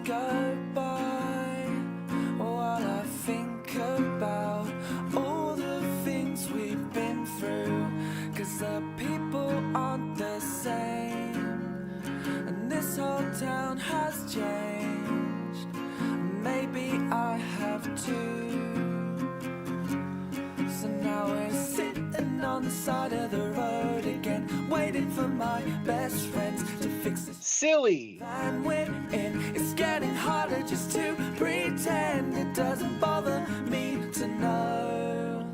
go by while I think about all the things we've been through, 'cause the people aren't the same, and this whole town has changed. Maybe I have too. So now we're sitting on the side of the road again, waiting for my best friends to fix this silly van we're in. It's getting harder just to pretend. It doesn't bother me to know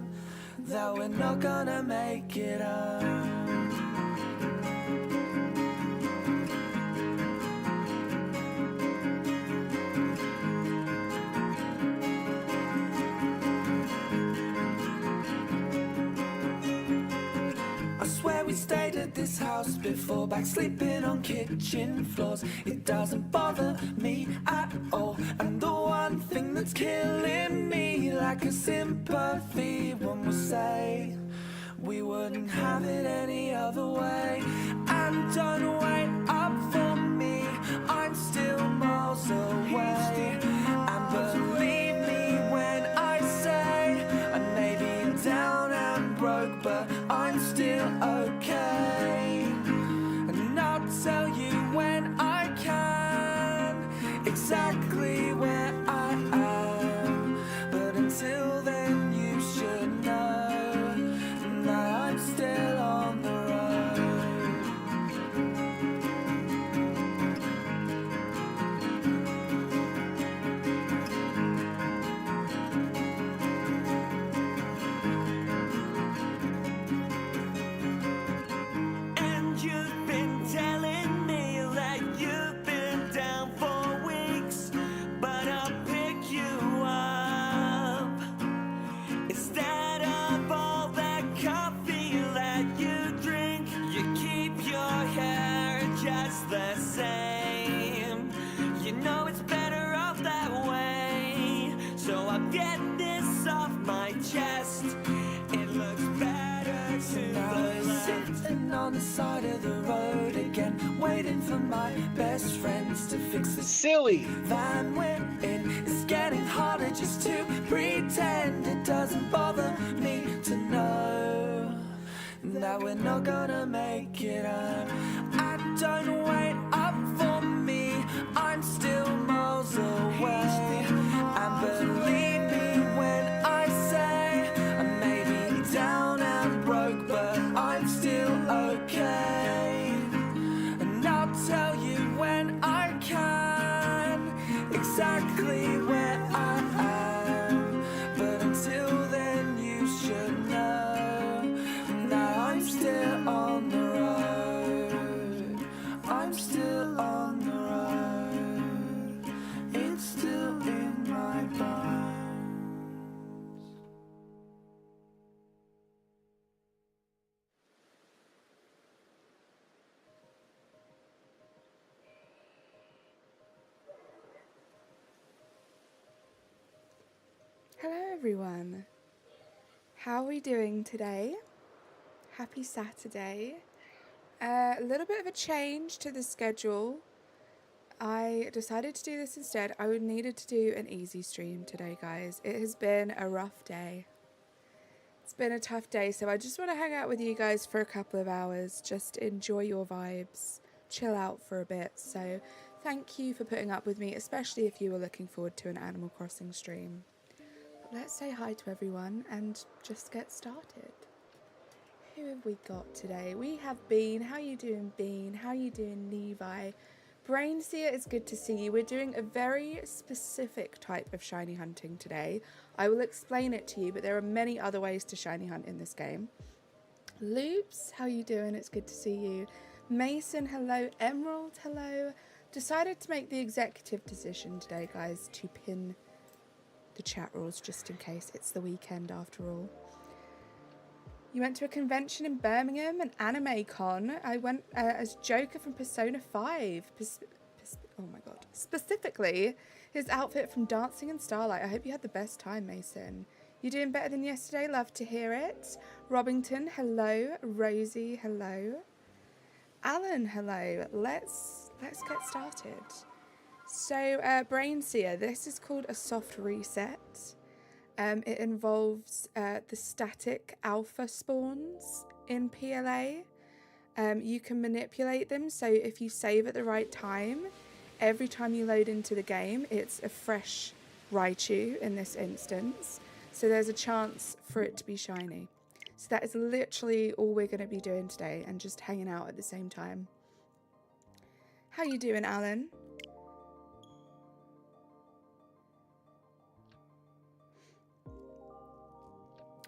that we're not gonna make it up. We stayed at this house before, back sleeping on kitchen floors. It doesn't bother me at all, and the one thing that's killing me, like a sympathy, one will say we wouldn't have it any other way. And don't wait up for me, I'm still miles away. And believe me when I say I may be down and broke, but I'm still okay. And I'll tell you when I can exactly where I am. But until then you should know that I'm still on the road. On the side of the road again, waiting for my best friends to fix the silly van we're in. It's getting harder just to pretend. It doesn't bother me to know that we're not gonna make it up. And don't wait up for me, I'm still miles away. And believe me when I say I may be down and broke, but I'm still okay. And I'll tell you when I can exactly where I am. But until then you should know that I'm still on the road. I'm still on the road. It's still in my bones. Hello everyone, how are we doing today? Happy Saturday. A little bit of a change to the schedule. I decided to do this instead. I needed to do an easy stream today, guys. It has been a rough day. It's been a tough day, so I just want to hang out with you guys for a couple of hours, just enjoy your vibes, chill out for a bit. So thank you for putting up with me, especially if you were looking forward to an Animal Crossing stream. Let's say hi to everyone and just get started. Who have we got today? We have Bean. How you doing, Bean? How you doing, Levi? Brainseer, it's good to see you. We're doing a very specific type of shiny hunting today. I will explain it to you, but there are many other ways to shiny hunt in this game. Loops, how you doing? It's good to see you. Mason, hello. Emerald, hello. Decided to make the executive decision today, guys, to pin the chat rules just in case. It's the weekend after all. You went to a convention in Birmingham, an anime con. I went as Joker from Persona 5. Oh my god. Specifically, his outfit from Dancing in Starlight. I hope you had the best time, Mason. You're doing better than yesterday. Love to hear it. Robington, hello. Rosie, hello. Alan, hello. Let's get started. So, Brain Seer, this is called a soft reset. It involves the static alpha spawns in PLA. You can manipulate them, so if you save at the right time, every time you load into the game, it's a fresh Raichu in this instance. So there's a chance for it to be shiny. So that is literally all we're going to be doing today and just hanging out at the same time. How you doing, Alan?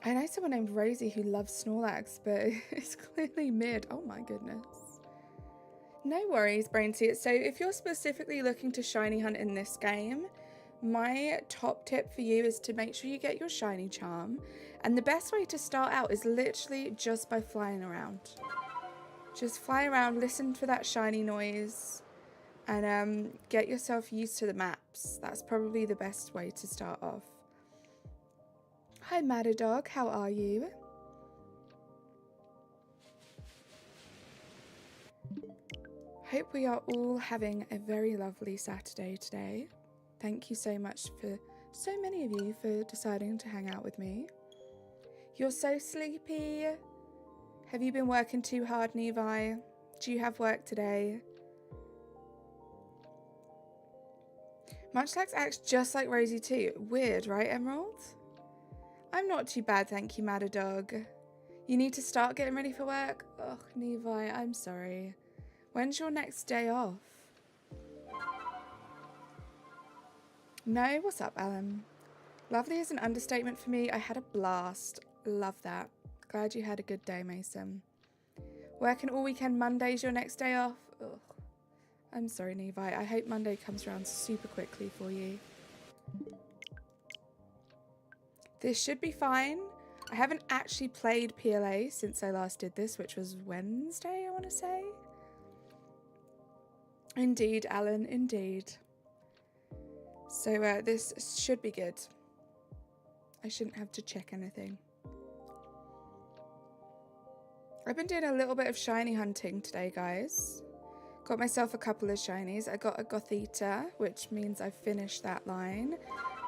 I know someone named Rosie who loves Snorlax, but it's clearly mid. Oh my goodness. No worries, Brainseer. So if you're specifically looking to shiny hunt in this game, my top tip for you is to make sure you get your shiny charm. And the best way to start out is literally just by flying around. Just fly around, listen for that shiny noise, and get yourself used to the maps. That's probably the best way to start off. Hi, Matadog, how are you? Hope we are all having a very lovely Saturday today. Thank you so much for so many of you for deciding to hang out with me. You're so sleepy. Have you been working too hard, Nevi? Do you have work today? Munchlax acts just like Rosie too. Weird, right, Emerald? I'm not too bad, thank you, Matadog. You need to start getting ready for work? Ugh, Nevi, I'm sorry. When's your next day off? No? What's up, Alan? Lovely is an understatement for me. I had a blast. Love that. Glad you had a good day, Mason. Working all weekend, Monday's your next day off? Ugh. I'm sorry, Nevi. I hope Monday comes around super quickly for you. This should be fine. I haven't actually played PLA since I last did this, which was Wednesday, I want to say. Indeed, Alan, indeed. So this should be good. I shouldn't have to check anything. I've been doing a little bit of shiny hunting today, guys. Got myself a couple of shinies. I got a Gothita, which means I've finished that line.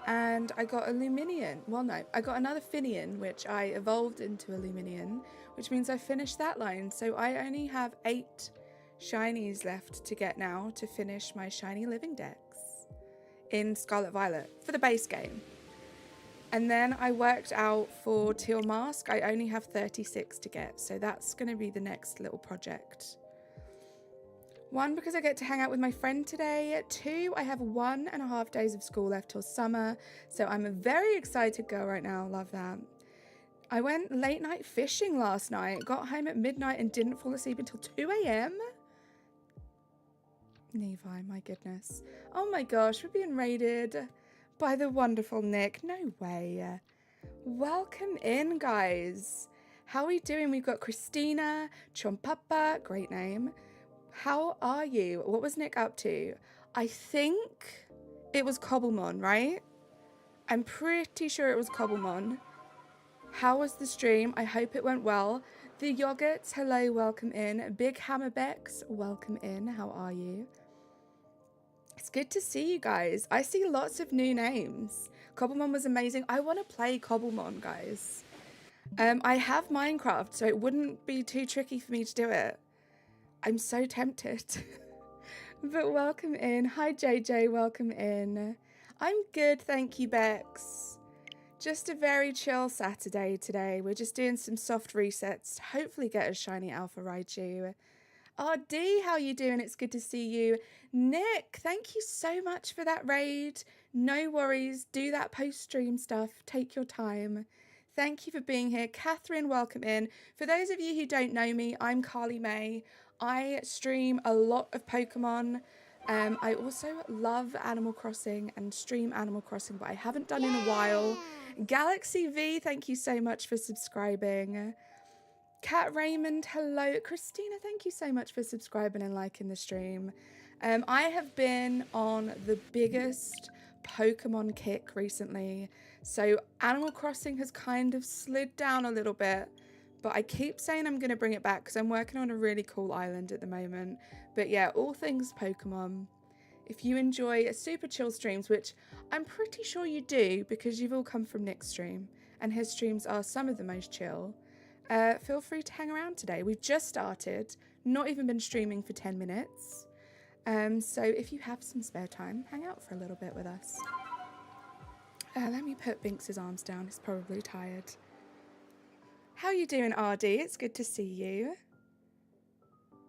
And I got a Luminion. Well, no, I got another Finian, which I evolved into a Luminion, which means I finished that line. So I only have 8 shinies left to get now to finish my shiny living dex in Scarlet Violet for the base game. And then I worked out for Teal Mask, I only have 36 to get. So that's going to be the next little project. 1, because I get to hang out with my friend today. 2, I have 1.5 days of school left till summer. So I'm a very excited girl right now. Love that. I went late night fishing last night. Got home at midnight and didn't fall asleep until 2 a.m. Nevi, my goodness. Oh my gosh, we're being raided by the wonderful Nick. No way. Welcome in, guys. How are we doing? We've got Christina, Chompapa, great name. How are you? What was Nick up to? I think it was Cobblemon, right? I'm pretty sure it was Cobblemon. How was the stream? I hope it went well. The Yogurts, hello, welcome in. Big Hammerbex, welcome in. How are you? It's good to see you guys. I see lots of new names. Cobblemon was amazing. I want to play Cobblemon, guys. I have Minecraft, so it wouldn't be too tricky for me to do it. I'm so tempted. But welcome in. Hi, JJ. Welcome in. I'm good. Thank you, Bex. Just a very chill Saturday today. We're just doing some soft resets to hopefully get a shiny Alpha Raichu. Oh, D, how are you doing? It's good to see you. Nick, thank you so much for that raid. No worries. Do that post-stream stuff. Take your time. Thank you for being here. Catherine, welcome in. For those of you who don't know me, I'm Carly May. I stream a lot of Pokemon. I also love Animal Crossing and stream Animal Crossing, but I haven't done in a while. Galaxy V, thank you so much for subscribing. Kat Raymond, hello. Christina, thank you so much for subscribing and liking the stream. I have been on the biggest Pokemon kick recently. So Animal Crossing has kind of slid down a little bit. But I keep saying I'm going to bring it back because I'm working on a really cool island at the moment. But yeah, all things Pokemon. If you enjoy super chill streams, which I'm pretty sure you do because you've all come from Nick's stream and his streams are some of the most chill, feel free to hang around today. We've just started, not even been streaming for 10 minutes. So if you have some spare time, hang out for a little bit with us. Let me put Binks's arms down. He's probably tired. How you doing, RD? It's good to see you.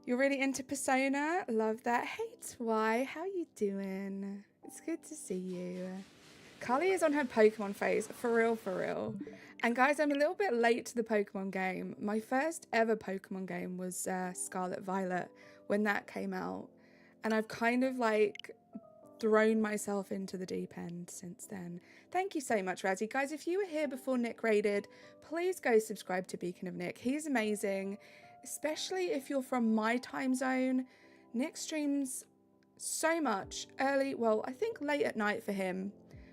You're really into Persona? Love that. Hey, Twy, how you doing? It's good to see you. Carly is on her Pokemon phase, for real, for real. And guys, I'm a little bit late to the Pokemon game. My first ever Pokemon game was Scarlet Violet when that came out. And I've kind of like thrown myself into the deep end since then. Thank you so much, Razzie. Guys, if you were here before Nick raided, please go subscribe to Beacon of Nick. He's amazing. Especially if you're from my time zone. Nick streams so much early, well, I think late at night for him,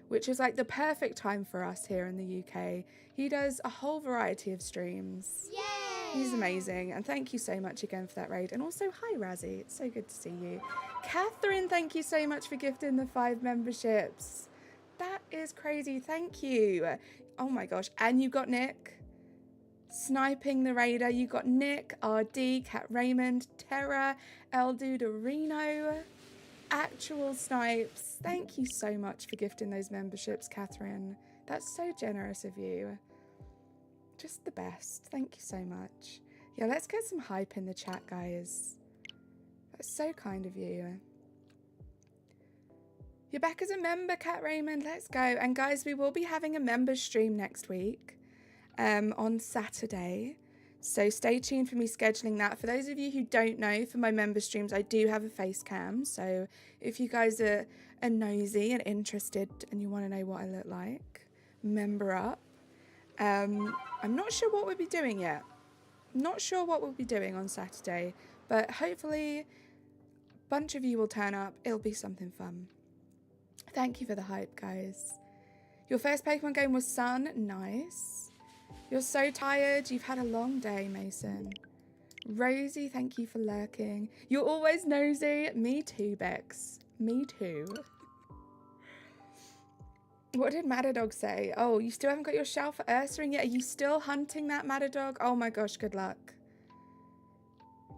which is like the perfect time for us here in the UK. He does a whole variety of streams. Yay! He's amazing. And thank you so much again for that raid. And also, hi, Razzie. It's so good to see you. Catherine, thank you so much for gifting the 5 memberships. That is crazy. Thank you. Oh my gosh. And you got Nick. Sniping the Raider, you got Nick, RD, Cat Raymond, Terra, Eldudorino, actual snipes. Thank you so much for gifting those memberships, Catherine. That's so generous of you. Just the best. Thank you so much. Yeah, let's get some hype in the chat, guys. That's so kind of you. You're back as a member, Cat Raymond. Let's go. And guys, we will be having a members stream next week. On Saturday, so stay tuned for me scheduling that. For those of you who don't know, for my member streams I do have a face cam, so if you guys are nosy and interested and you want to know what I look like, member up. I'm not sure what we'll be doing yet. Not sure what we'll be doing on Saturday, but hopefully a bunch of you will turn up. It'll be something fun. Thank you for the hype, guys. Your first Pokemon game was Sun. Nice. You're so tired. You've had a long day, Mason. Rosie, thank you for lurking. You're always nosy. Me too, Bex. Me too. What did Matadog say? Oh, you still haven't got your shell for Ursaring yet? Are you still hunting that Matadog? Oh my gosh, good luck.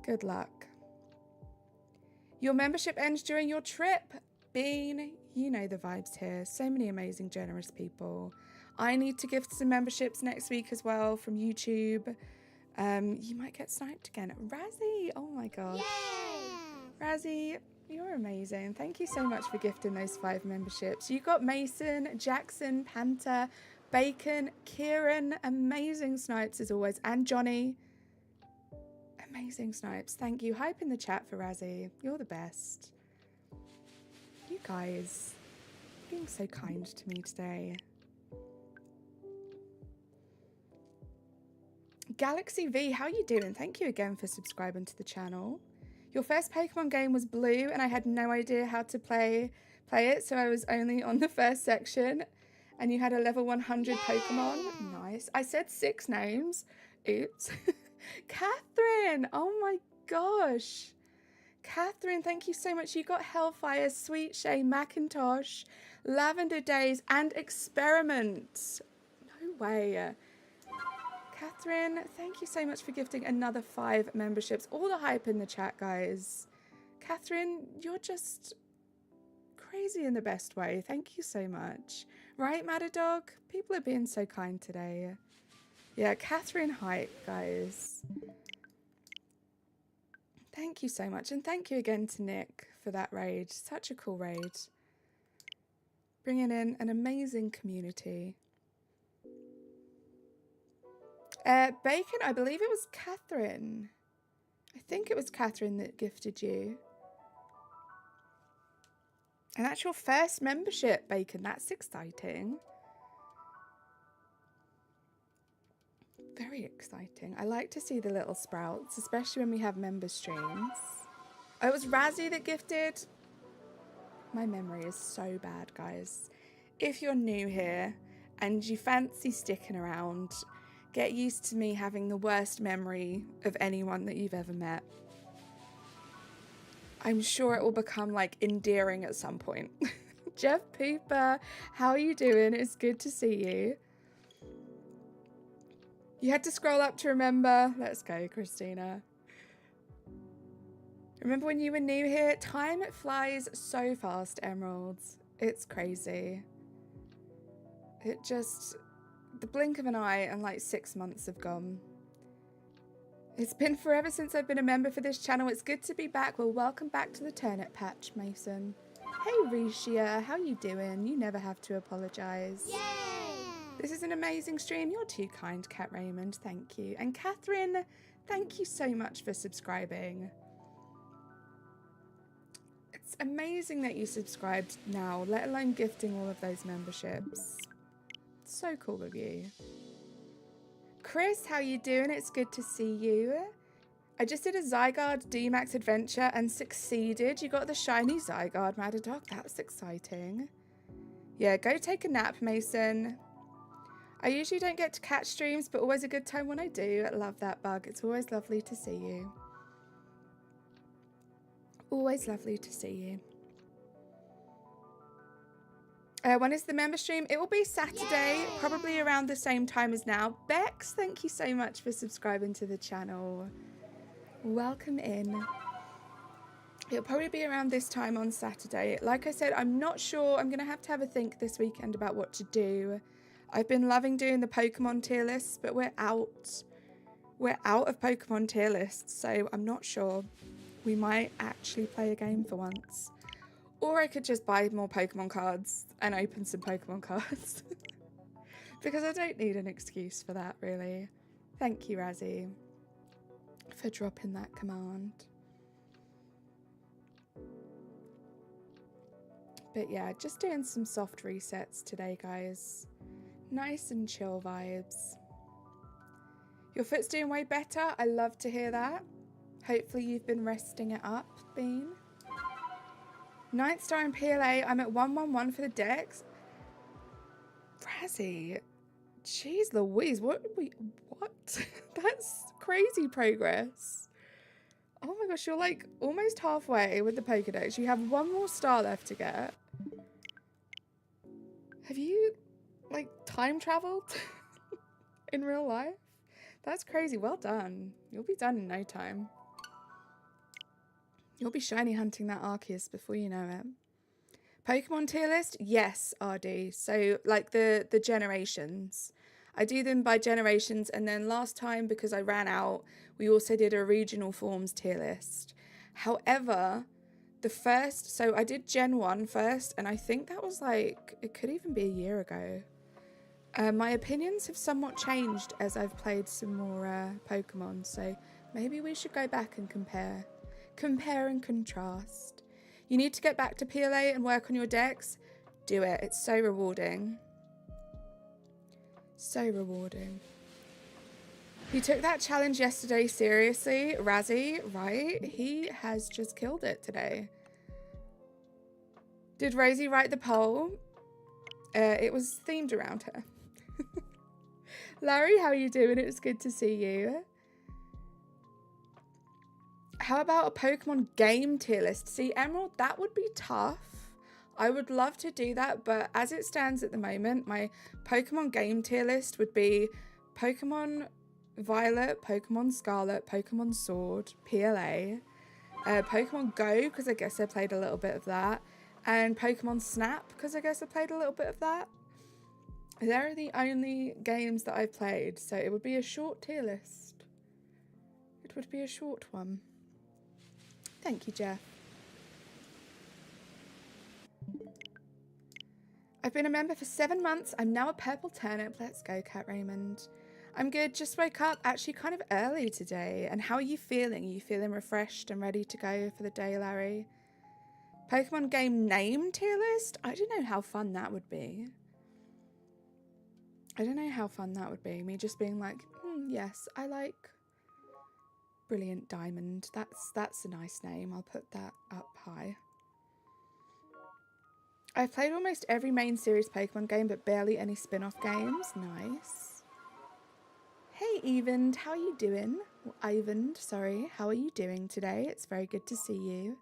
Good luck. Your membership ends during your trip. Bean, you know the vibes here. So many amazing, generous people. I need to gift some memberships next week as well from YouTube. You might get sniped again. Razzie, oh my gosh. Yay! Razzie, you're amazing. Thank you so much for gifting those 5 memberships. You got Mason, Jackson, Panther, Bacon, Kieran, amazing snipes as always, and Johnny. Amazing snipes. Thank you. Hype in the chat for Razzie. You're the best. You guys being so kind to me today. Galaxy V, how you doing? Thank you again for subscribing to the channel. Your first Pokemon game was Blue and I had no idea how to play it, so I was only on the first section. And you had a level 100 Pokemon. Nice. I said 6 names. Oops. Catherine, oh my gosh. Catherine, thank you so much. You got Hellfire, Sweet Shay, Macintosh, Lavender Days, and Experiment. No way. Catherine, thank you so much for gifting another 5 memberships. All the hype in the chat, guys. Catherine, you're just crazy in the best way. Thank you so much. Right, Matadog? People are being so kind today. Yeah, Catherine hype, guys. Thank you so much. And thank you again to Nick for that raid. Such a cool raid. Bringing in an amazing community. Bacon, I believe it was Catherine. I think it was Catherine that gifted you. And that's your first membership, Bacon. That's exciting. Very exciting. I like to see the little sprouts, especially when we have member streams. Oh, it was Razzie that gifted. My memory is so bad, guys. If you're new here and you fancy sticking around, get used to me having the worst memory of anyone that you've ever met. I'm sure it will become like endearing at some point. Jeff Pooper, how are you doing? It's good to see you. You had to scroll up to remember. Let's go, Christina. Remember when you were new here? Time flies so fast, Emeralds. It's crazy. It just, the blink of an eye and like 6 months have gone. It's been forever since I've been a member for this channel. It's good to be back. Well, welcome back to the Turnip Patch, Mason. Hey, Risha, how you doing? You never have to apologise. Yay! This is an amazing stream. You're too kind, Cat Raymond. Thank you. And Catherine, thank you so much for subscribing. It's amazing that you subscribed now, let alone gifting all of those memberships. So cool of you. Chris, how you doing? It's good to see you. I just did a Zygarde D-Max adventure and succeeded. You got the shiny Zygarde, Madadog. That's exciting. Yeah, go take a nap, Mason. I usually don't get to catch streams, but always a good time when I do. I love that bug. It's always lovely to see you. Always lovely to see you. When is the member stream? It will be Saturday, Yay! probably around the same time as now. Bex, thank you so much for subscribing to the channel. Welcome in. It'll probably be around this time on Saturday. Like I said, I'm not sure. I'm going to have a think this weekend about what to do. I've been loving doing the Pokemon tier lists, but we're out. We're out of Pokemon tier lists, so I'm not sure. We might actually play a game for once. Or I could just buy more Pokemon cards and open some Pokemon cards. Because I don't need an excuse for that, really. Thank you, Razzie, for dropping that command. But yeah, just doing some soft resets today, guys. Nice and chill vibes. Your foot's doing way better. I love to hear that. Hopefully you've been resting it up, Bean. 9th star in PLA. I'm at 111 for the Dex. Razzie. Jeez Louise. What? That's crazy progress. Oh my gosh, you're like almost halfway with the Pokedex. You have 1 more star left to get. Have you like time traveled in real life? That's crazy. Well done. You'll be done in no time. You'll be shiny hunting that Arceus before you know it. Pokemon tier list? Yes, RD. So like the generations. I do them by generations, and then last time, because I ran out, we also did a regional forms tier list. However, the first, so I did Gen 1 first, and I think that was like, it could even be a year ago. My opinions have somewhat changed as I've played some more Pokemon, so maybe we should go back and compare. Compare and contrast. You need to get back to PLA and work on your decks. Do it. It's so rewarding. So rewarding. He took that challenge yesterday seriously. Razzie, right? He has just killed it today. Did Rosie write the poll? It was themed around her. Larry, how are you doing? It was good to see you. How about a Pokemon game tier list? See, Emerald, that would be tough. I would love to do that, but as it stands at the moment, my Pokemon game tier list would be Pokemon Violet, Pokemon Scarlet, Pokemon Sword, PLA, Pokemon Go, because I guess I played a little bit of that, and Pokemon Snap, because I guess I played a little bit of that. They're the only games that I've played, so it would be a short tier list. It would be a short one. Thank you, Jeff. I've been a member for 7 months. I'm now a purple turnip. Let's go, Cat Raymond. I'm good. Just woke up actually kind of early today. And how are you feeling? Are you feeling refreshed and ready to go for the day, Larry? Pokemon game name tier list? I don't know how fun that would be. I don't know how fun that would be. Me just being like, yes, I like Brilliant Diamond. That's a nice name. I'll put that up high. I've played almost every main series Pokemon game, but barely any spin-off games. Nice. Hey, Evand, how are you doing? Well, Ivand, sorry. How are you doing today? It's very good to see you.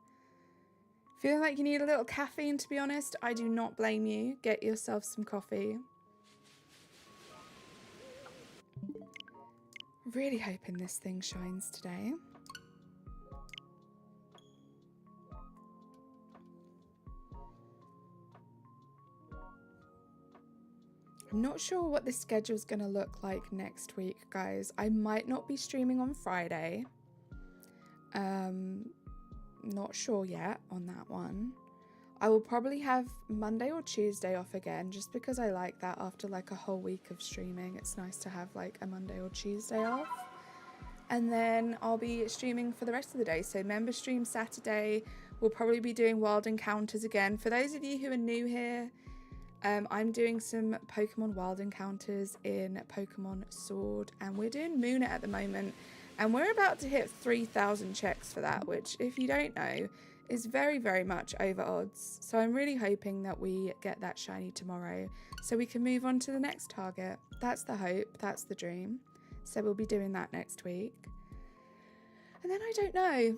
Feeling like you need a little caffeine, to be honest? I do not blame you. Get yourself some coffee. Really hoping this thing shines today. I'm not sure what the schedule's going to look like next week, guys. I might not be streaming on Friday. Not sure yet on that one. I will probably have Monday or Tuesday off again, just because I like that after like a whole week of streaming. It's nice to have like a Monday or Tuesday off. And then I'll be streaming for the rest of the day. So member stream Saturday, we'll probably be doing Wild Encounters again. For those of you who are new here, I'm doing some Pokemon Wild Encounters in Pokemon Sword, and we're doing Moon at the moment, and we're about to hit 3,000 checks for that, which, if you don't know, is very, very much over odds. So I'm really hoping that we get that shiny tomorrow so we can move on to the next target. That's the hope, that's the dream. So we'll be doing that next week. And then I don't know.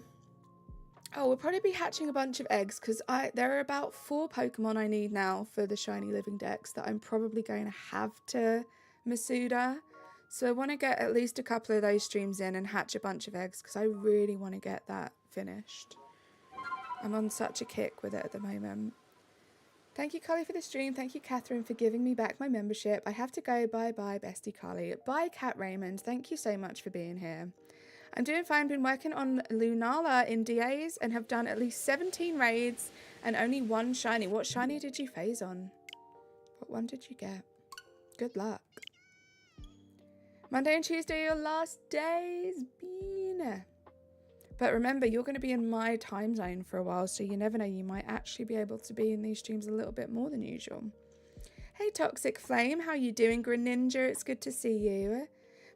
Oh, we'll probably be hatching a bunch of eggs because there are about 4 Pokemon I need now for the shiny living dex that I'm probably going to have to Masuda. So I want to get at least a couple of those streams in and hatch a bunch of eggs because I really want to get that finished. I'm on such a kick with it at the moment. Thank you, Carly, for the stream. Thank you, Catherine, for giving me back my membership. I have to go. Bye-bye, bestie Carly. Bye, Cat Raymond. Thank you so much for being here. I'm doing fine. Been working on Lunala in DAs and have done at least 17 raids and only 1 shiny. What shiny did you phase on? What one did you get? Good luck. Monday and Tuesday are your last days. Bean. But remember, you're going to be in my time zone for a while, so you never know. You might actually be able to be in these streams a little bit more than usual. Hey, Toxic Flame. How you doing, Greninja? It's good to see you.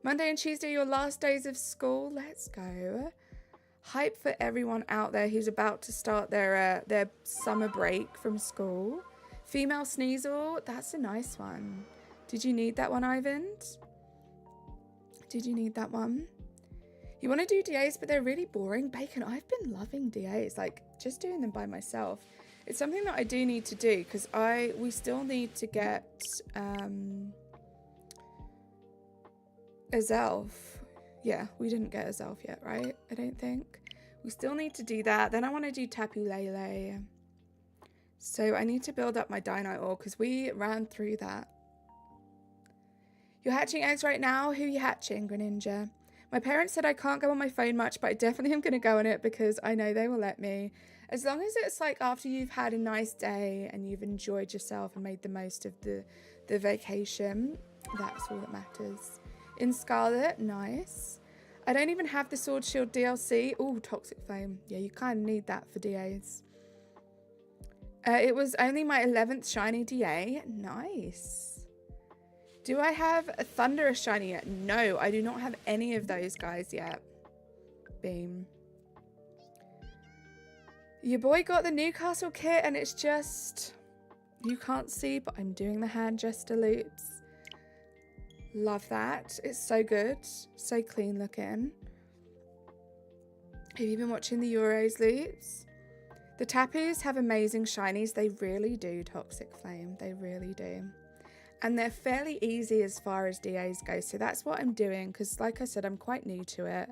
Monday and Tuesday, your last days of school. Let's go. Hype for everyone out there who's about to start their summer break from school. Female Sneasel. That's a nice one. Did you need that one, Ivan? Did you need that one? You want to do DAs, but they're really boring. Bacon, I've been loving DAs, like just doing them by myself. It's something that I do need to do because we still need to get a Zelf. Yeah, we didn't get a Zelf yet, right? I don't think. We still need to do that. Then I want to do Tapu Lele. So I need to build up my Dino ore because we ran through that. You're hatching eggs right now? Who are you hatching, Greninja? My parents said I can't go on my phone much, but I definitely am going to go on it because I know they will let me. As long as it's like after you've had a nice day and you've enjoyed yourself and made the most of the vacation, that's all that matters. In Scarlet, nice. I don't even have the Sword Shield DLC. Oh, Toxic Flame. Yeah, you kind of need that for DAs. It was only my 11th shiny DA. Nice. Do I have a Thunderous shiny yet? No, I do not have any of those guys yet. Beam. Your boy got the Newcastle kit and it's just... You can't see, but I'm doing the hand gesture loops. Love that. It's so good. So clean looking. Have you been watching the Euros loops? The Tapus have amazing shinies. They really do, Toxic Flame. They really do. And they're fairly easy as far as DAs go. So that's what I'm doing because, like I said, I'm quite new to it.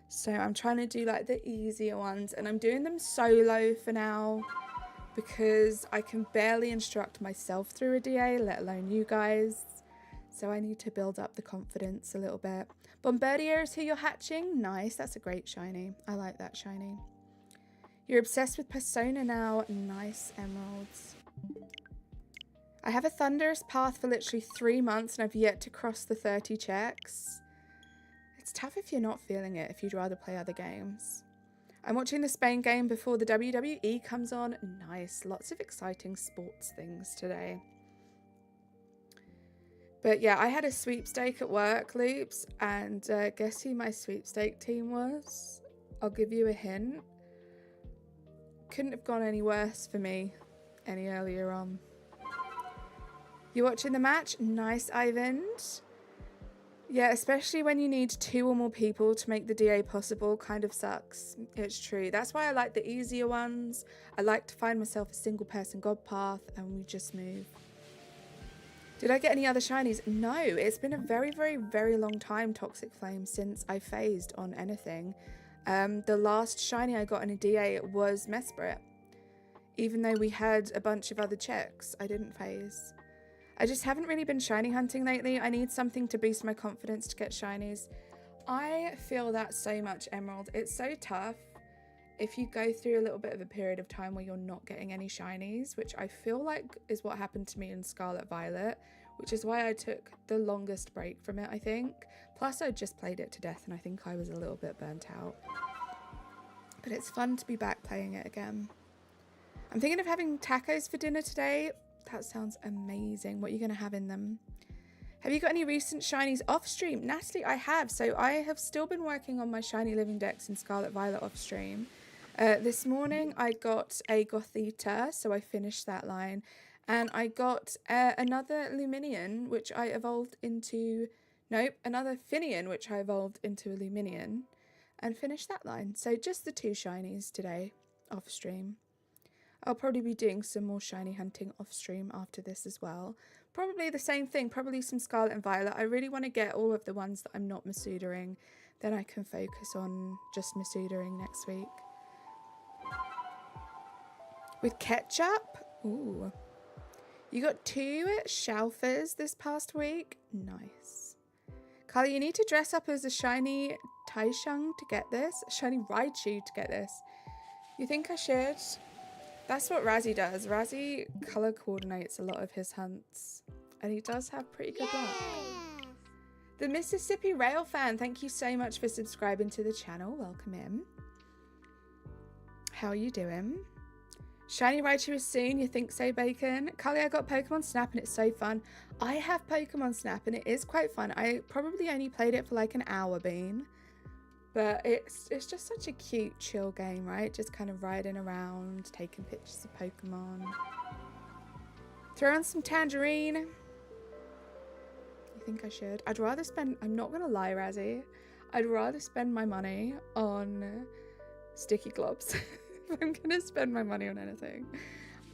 So I'm trying to do like the easier ones. And I'm doing them solo for now because I can barely instruct myself through a DA, let alone you guys. So I need to build up the confidence a little bit. Bombardier is who you're hatching. Nice. That's a great shiny. I like that shiny. You're obsessed with Persona now. Nice emeralds. I have a Thunderous path for literally 3 months and I've yet to cross the 30 checks. It's tough if you're not feeling it, if you'd rather play other games. I'm watching the Spain game before the WWE comes on. Nice. Lots of exciting sports things today. But yeah, I had a sweepstake at work, Loops, and guess who my sweepstake team was? I'll give you a hint. Couldn't have gone any worse for me any earlier on. You watching the match? Nice, Ivan. Yeah, especially when you need 2 or more people to make the DA possible, kind of sucks. It's true. That's why I like the easier ones. I like to find myself a single person god path and we just move. Did I get any other shinies? No, it's been a very, very, very long time, Toxic Flame, since I phased on anything. The last shiny I got in a DA was Mesprit. Even though we had a bunch of other checks, I didn't phase. I just haven't really been shiny hunting lately. I need something to boost my confidence to get shinies. I feel that so much, Emerald. It's so tough if you go through a little bit of a period of time where you're not getting any shinies, which I feel like is what happened to me in Scarlet Violet, which is why I took the longest break from it, I think. Plus, I just played it to death and I think I was a little bit burnt out. But it's fun to be back playing it again. I'm thinking of having tacos for dinner today. That sounds amazing. What are you going to have in them? Have you got any recent shinies off stream? Natalie, I have. So I have still been working on my shiny living decks in Scarlet Violet off stream. This morning I got a Gothita, so I finished that line. And I got another Luminion, which I evolved into... Nope, another Finian, which I evolved into a Luminion. And finished that line. So just the 2 shinies today off stream. I'll probably be doing some more shiny hunting off stream after this as well. Probably the same thing, probably some Scarlet and Violet. I really want to get all of the ones that I'm not Masudering. Then I can focus on just Masudering next week. With ketchup? Ooh. You got 2 Shalfers this past week? Nice. Carly, you need to dress up as a shiny Taishang to get this. A shiny Raichu to get this. You think I should? That's what Razzie does. Razzie colour coordinates a lot of his hunts. And he does have pretty good luck. The Mississippi Rail fan, thank you so much for subscribing to the channel. Welcome in. How are you doing? Shiny Raichu is soon, you think so, Bacon? Carly, I got Pokemon Snap and it's so fun. I have Pokemon Snap and it is quite fun. I probably only played it for like an hour, Bean. But it's just such a cute, chill game, right? Just kind of riding around, taking pictures of Pokemon. Throw on some Tangerine. You think I should? I'd rather spend... I'm not going to lie, Razzie. I'd rather spend my money on sticky globs. If I'm going to spend my money on anything.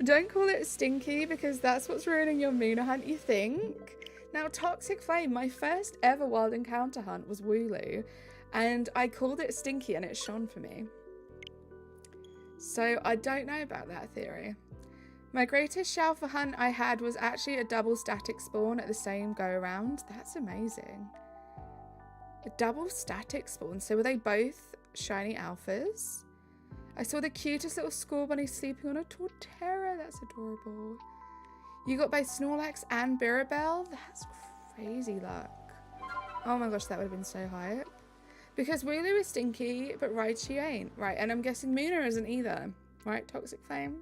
Don't call it stinky because that's what's ruining your Moona hunt, you think? Now, Toxic Flame, my first ever wild encounter hunt was Wooloo. And I called it stinky and it shone for me. So I don't know about that theory. My greatest Shalfa hunt I had was actually a double static spawn at the same go around. That's amazing. A double static spawn. So were they both shiny alphas? I saw the cutest little school bunny sleeping on a Torterra. That's adorable. You got both Snorlax and Birabelle? That's crazy luck. Oh my gosh, that would have been so hype. Because Wooloo is stinky, but Raichu ain't. Right, and I'm guessing Moona isn't either. Right, Toxic Flame?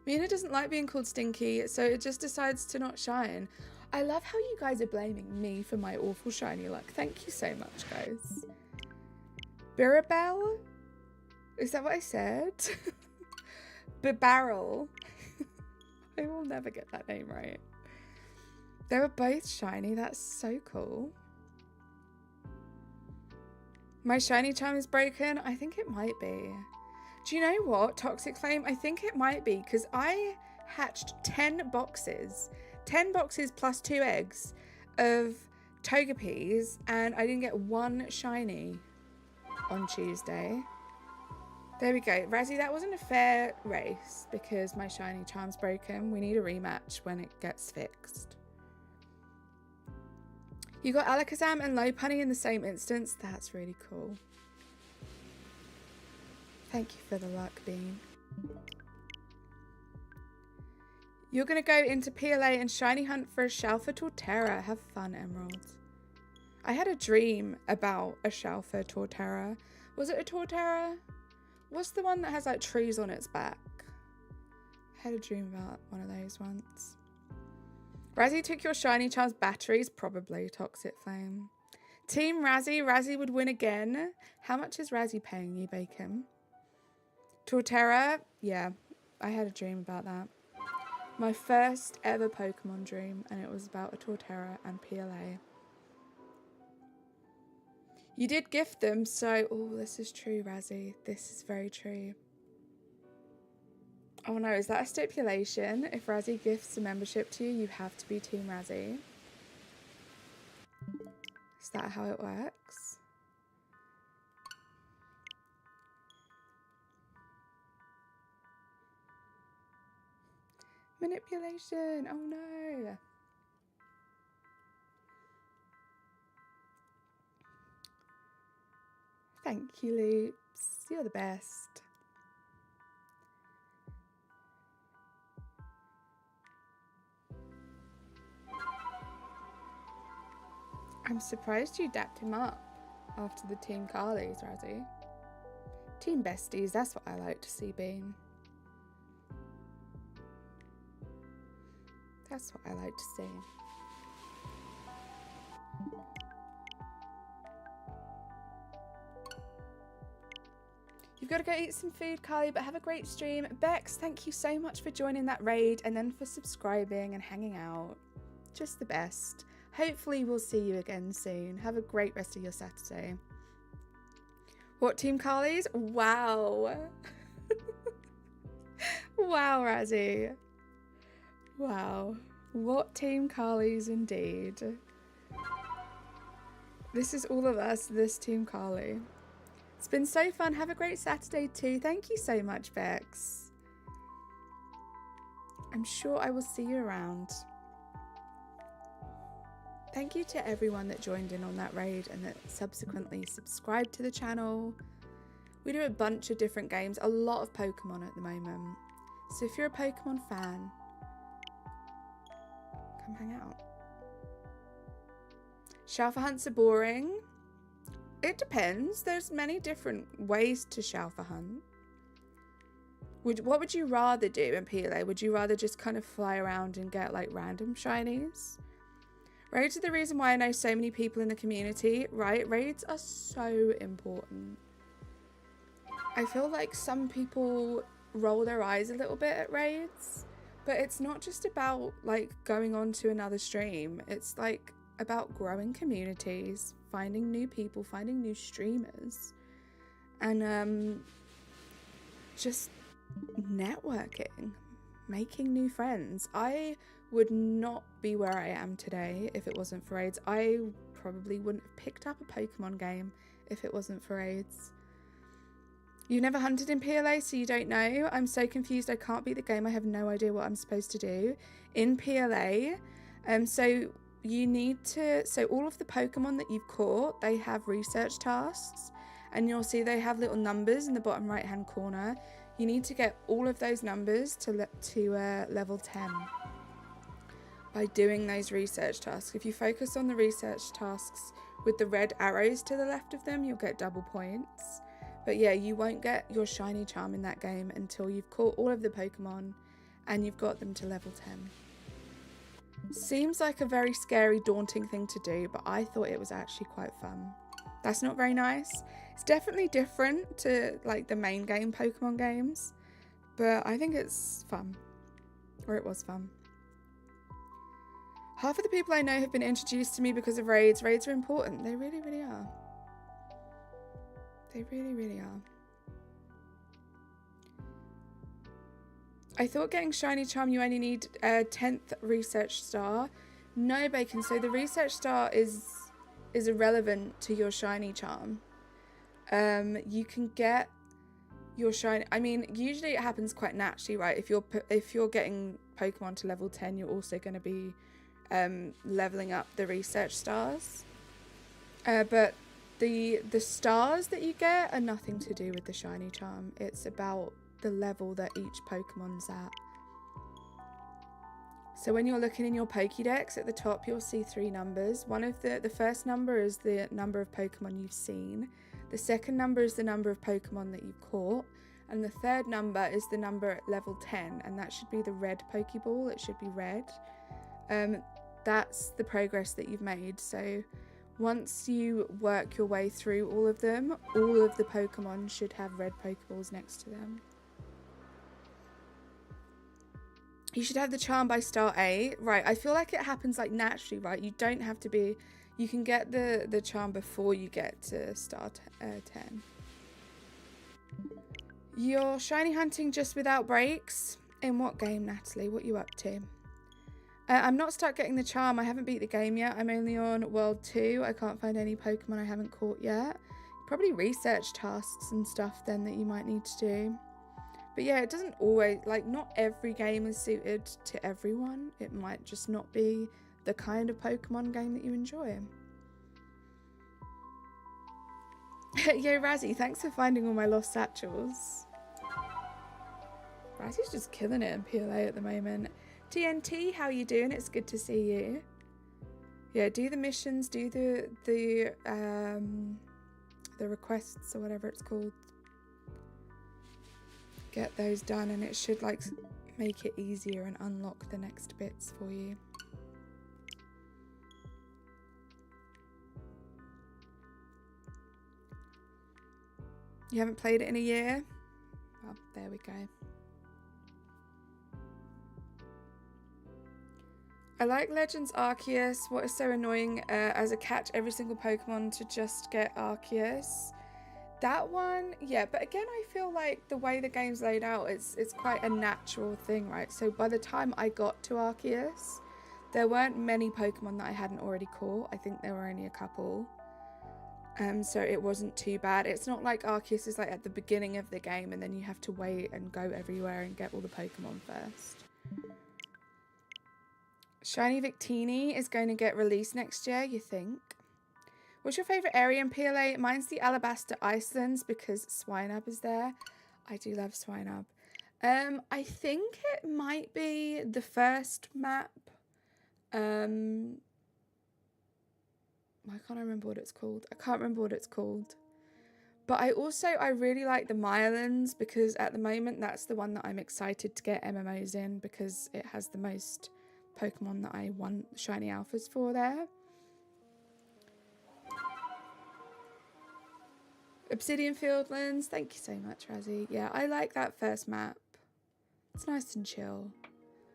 Moona doesn't like being called stinky, so it just decides to not shine. I love how you guys are blaming me for my awful shiny luck. Thank you so much, guys. Birabelle? Is that what I said? Barrel. I will never get that name right. They were both shiny. That's so cool. My shiny charm is broken. I think it might be. Do you know what, Toxic Flame? I think it might be because I hatched 10 boxes. 10 boxes plus 2 eggs of Togepi's and I didn't get one shiny on Tuesday. There we go. Razzie, that wasn't a fair race because my shiny charm's broken. We need a rematch when it gets fixed. You got Alakazam and Lopunny in the same instance. That's really cool. Thank you for the luck, Bean. You're going to go into PLA and shiny hunt for a Shalfa Torterra. Have fun, Emerald. I had a dream about a Shalfa Torterra. Was it a Torterra? What's the one that has like trees on its back? I had a dream about one of those once. Razzie took your shiny charms batteries. Probably, Toxic Flame. Team Razzie. Razzie would win again. How much is Razzie paying you, Bacon? Torterra. Yeah, I had a dream about that. My first ever Pokemon dream, and it was about a Torterra and PLA. You did gift them, so... Oh, this is true, Razzie. This is very true. Oh no, is that a stipulation? If Razzie gifts a membership to you, you have to be Team Razzie. Is that how it works? Manipulation! Oh no! Thank you, Loops. You're the best. I'm surprised you dapped him up after the Team Carlies, Razzie. Team besties, that's what I like to see, Bean. That's what I like to see. You've got to go eat some food, Carly, but have a great stream. Bex, thank you so much for joining that raid and then for subscribing and hanging out. Just the best. Hopefully we'll see you again soon. Have a great rest of your Saturday. What Team Carly's? Wow. Wow, Razzie. Wow. What Team Carly's indeed. This is all of us, this Team Carly. It's been so fun. Have a great Saturday too. Thank you so much, Bex. I'm sure I will see you around. Thank you to everyone that joined in on that raid and that subsequently subscribed to the channel. We do a bunch of different games, a lot of Pokemon at the moment. So if you're a Pokemon fan, come hang out. Shalfa hunts are boring. It depends. There's many different ways to Shalfa hunt. What would you rather do in PLA? Would you rather just kind of fly around and get like random shinies? Raids are the reason why I know so many people in the community, right? Raids are so important. I feel like some people roll their eyes a little bit at raids, but it's not just about like going on to another stream. It's like about growing communities, finding new people, finding new streamers, and just networking, making new friends. I would not be where I am today if it wasn't for raids. I probably wouldn't have picked up a Pokemon game if it wasn't for raids. You've never hunted in PLA, so you don't know. I'm so confused. I can't beat the game. I have no idea what I'm supposed to do in PLA. So you need to, so all of the Pokemon that you've caught, they have research tasks, and you'll see they have little numbers in the bottom right hand corner. You need to get all of those numbers to level 10 by doing those research tasks. If you focus on the research tasks with the red arrows to the left of them, you'll get double points. But yeah, you won't get your shiny charm in that game until you've caught all of the Pokemon and you've got them to level 10. Seems like a very scary, daunting thing to do, but I thought it was actually quite fun. That's not very nice. It's definitely different to like the main game Pokemon games, but I think it's fun, or it was fun. Half of the people I know have been introduced to me because of raids. Raids are important. They really, really are. They really, really are. I thought getting shiny charm you only need a 10th research star. No, Bacon. So the research star is irrelevant to your shiny charm. You can get your shiny. I mean, usually it happens quite naturally, right? If you're getting Pokemon to level 10, you're also going to be leveling up the research stars. But the stars that you get are nothing to do with the shiny charm. It's about the level that each Pokemon's at. So when you're looking in your Pokédex, at the top you'll see 3 numbers. One of the first number is the number of Pokemon you've seen. The second number is the number of Pokemon that you've caught. And the third number is the number at level 10, and that should be the red Pokeball. It should be red. That's the progress that you've made. So once you work your way through all of them, all of the Pokemon should have red Pokeballs next to them. You should have the charm by star 8. Right, I feel like it happens like naturally, right? You don't have to be, You can get the charm before you get to star 10. You're shiny hunting just without breaks? In what game, Natalie? What are you up to? I'm not stuck getting the charm. I haven't beat the game yet. I'm only on World 2. I can't find any Pokemon I haven't caught yet. Probably research tasks and stuff then that you might need to do. But yeah, it doesn't always, like, not every game is suited to everyone. It might just not be the kind of Pokemon game that you enjoy. Yo, Razzie, thanks for finding all my lost satchels. Razzie's just killing it in PLA at the moment. TNT, how you doing? It's good to see you. Yeah, do the missions, do the requests or whatever it's called. Get those done and it should like make it easier and unlock the next bits for you. You haven't played it in a year? Well, there we go. I like Legends Arceus. What is so annoying as a catch every single Pokemon to just get Arceus. That one, yeah, but again, I feel like the way the game's laid out, it's quite a natural thing, right? So by the time I got to Arceus, there weren't many Pokemon that I hadn't already caught. I think there were only a couple. So it wasn't too bad. It's not like Arceus is like at the beginning of the game and then you have to wait and go everywhere and get all the Pokemon first. Shiny Victini is going to get released next year, you think? What's your favourite area in PLA? Mine's the Alabaster Icelands because Swinub is there. I do love Swinub. I think it might be the first map. I can't remember what it's called. I can't remember what it's called. But I really like the Mylands because at the moment that's the one that I'm excited to get MMOs in because it has the most Pokemon that I want shiny alphas for there. Obsidian Fieldlands, thank you so much, Razzie. Yeah, I like that first map. It's nice and chill.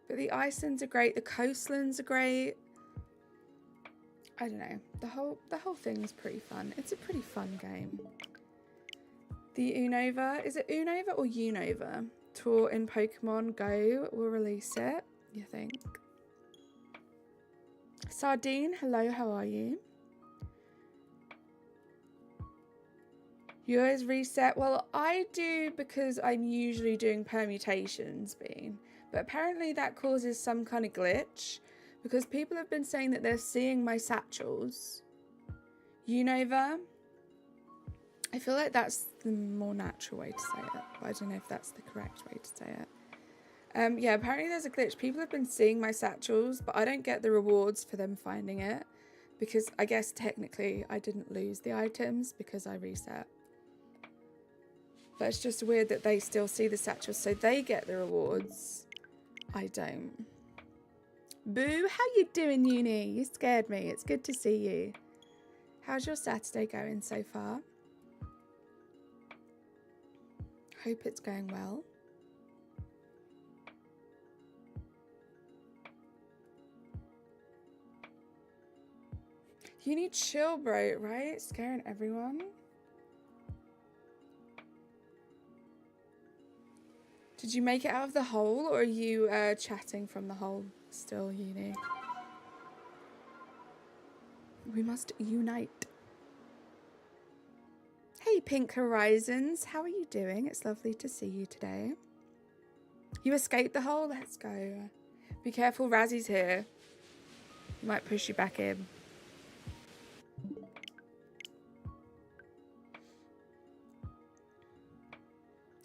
But the Icelands are great, the coastlands are great. I don't know, the whole thing is pretty fun. It's a pretty fun game. The Unova, is it Unova or Unova? Tour in Pokemon Go will release it, you think? Sardine, hello, how are you? You always reset? Well, I do because I'm usually doing permutations, Bean. But apparently that causes some kind of glitch because people have been saying that they're seeing my satchels. Unova. I feel like that's the more natural way to say it, but I don't know if that's the correct way to say it. Yeah, apparently there's a glitch. People have been seeing my satchels, but I don't get the rewards for them finding it because I guess technically I didn't lose the items because I reset. But it's just weird that they still see the satchels, so they get the rewards. I don't. Boo, how you doing, Uni? You scared me. It's good to see you. How's your Saturday going so far? Hope it's going well. You need chill, bro, right? Scaring everyone. Did you make it out of the hole, or are you chatting from the hole still, Uni? We must unite. Hey, Pink Horizons. How are you doing? It's lovely to see you today. You escaped the hole? Let's go. Be careful, Razzie's here. He might push you back in.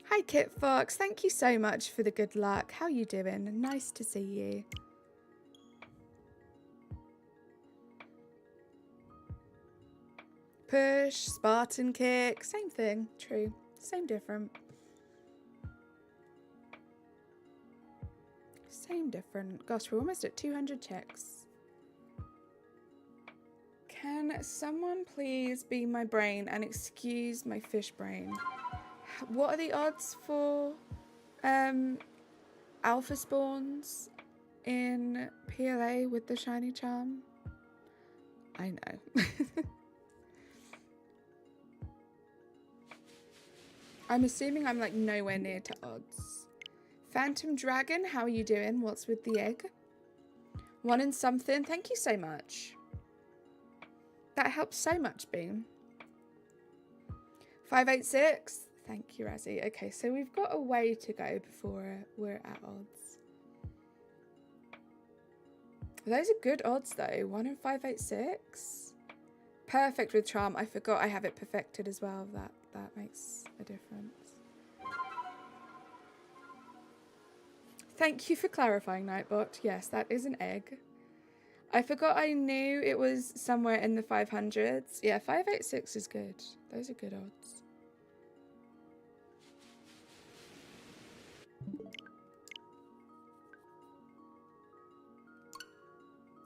Hi, Kit Fox. Thank you so much for the good luck. How you doing? Nice to see you. Push, Spartan kick, same thing. True. Same different. Same different. Gosh, we're almost at 200 checks. Can someone please be my brain and excuse my fish brain? What are the odds for alpha spawns in PLA with the shiny charm? I know. I'm assuming I'm like nowhere near to odds. Phantom Dragon, how are you doing? What's with the egg? 1 in something. Thank you so much. That helps so much, Beam. 586. Thank you, Razzie. Okay, so we've got a way to go before we're at odds. Those are good odds though. 1 in 586. Perfect with charm. I forgot I have it perfected as well. That makes a difference. Thank you for clarifying, Nightbot. Yes, that is an egg. I forgot I knew it was somewhere in the 500s. Yeah, 586 is good. Those are good odds.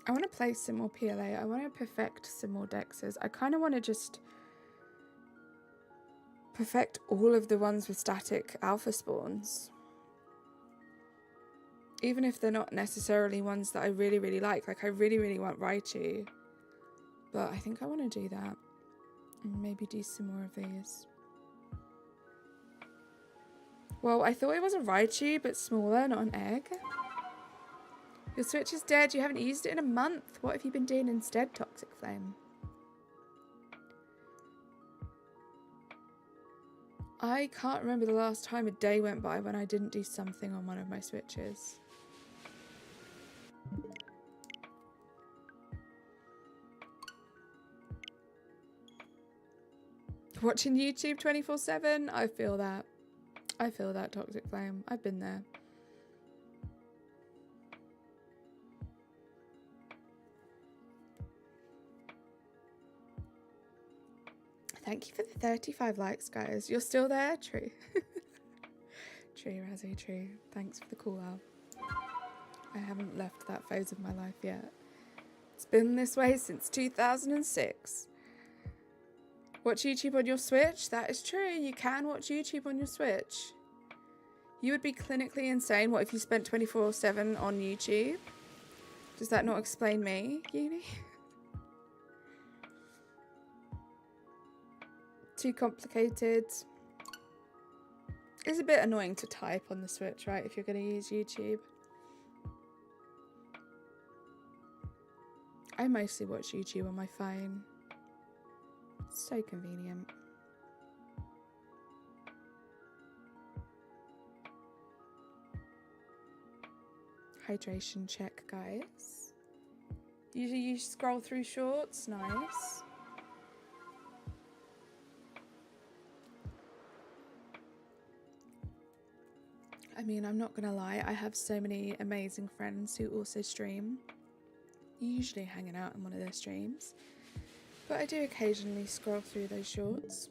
I want to play some more PLA. I want to perfect some more dexes. I kind of want to just perfect all of the ones with static alpha spawns. Even if they're not necessarily ones that I really, really like. Like, I really, really want RAICHU. But I think I want to do that. And maybe do some more of these. Well, I thought it was a RAICHU, but smaller, not an egg. Your Switch is dead. You haven't used it in a month. What have you been doing instead, Toxic Flame? I can't remember the last time a day went by when I didn't do something on one of my Switches. Watching YouTube 24/7? I feel that. I feel that, Toxic Flame. I've been there. Thank you for the 35 likes, guys. You're still there? True. True, Razzie, true. Thanks for the call out. I haven't left that phase of my life yet. It's been this way since 2006. Watch YouTube on your Switch? That is true. You can watch YouTube on your Switch. You would be clinically insane. What if you spent 24/7 on YouTube? Does that not explain me, Uni? Too complicated. It's a bit annoying to type on the Switch, right, if you're going to use YouTube. I mostly watch YouTube on my phone. It's so convenient. Hydration check, guys. Usually you scroll through shorts. Nice. I mean, I'm not gonna lie, I have so many amazing friends who also stream. Usually hanging out in one of their streams. But I do occasionally scroll through those shorts.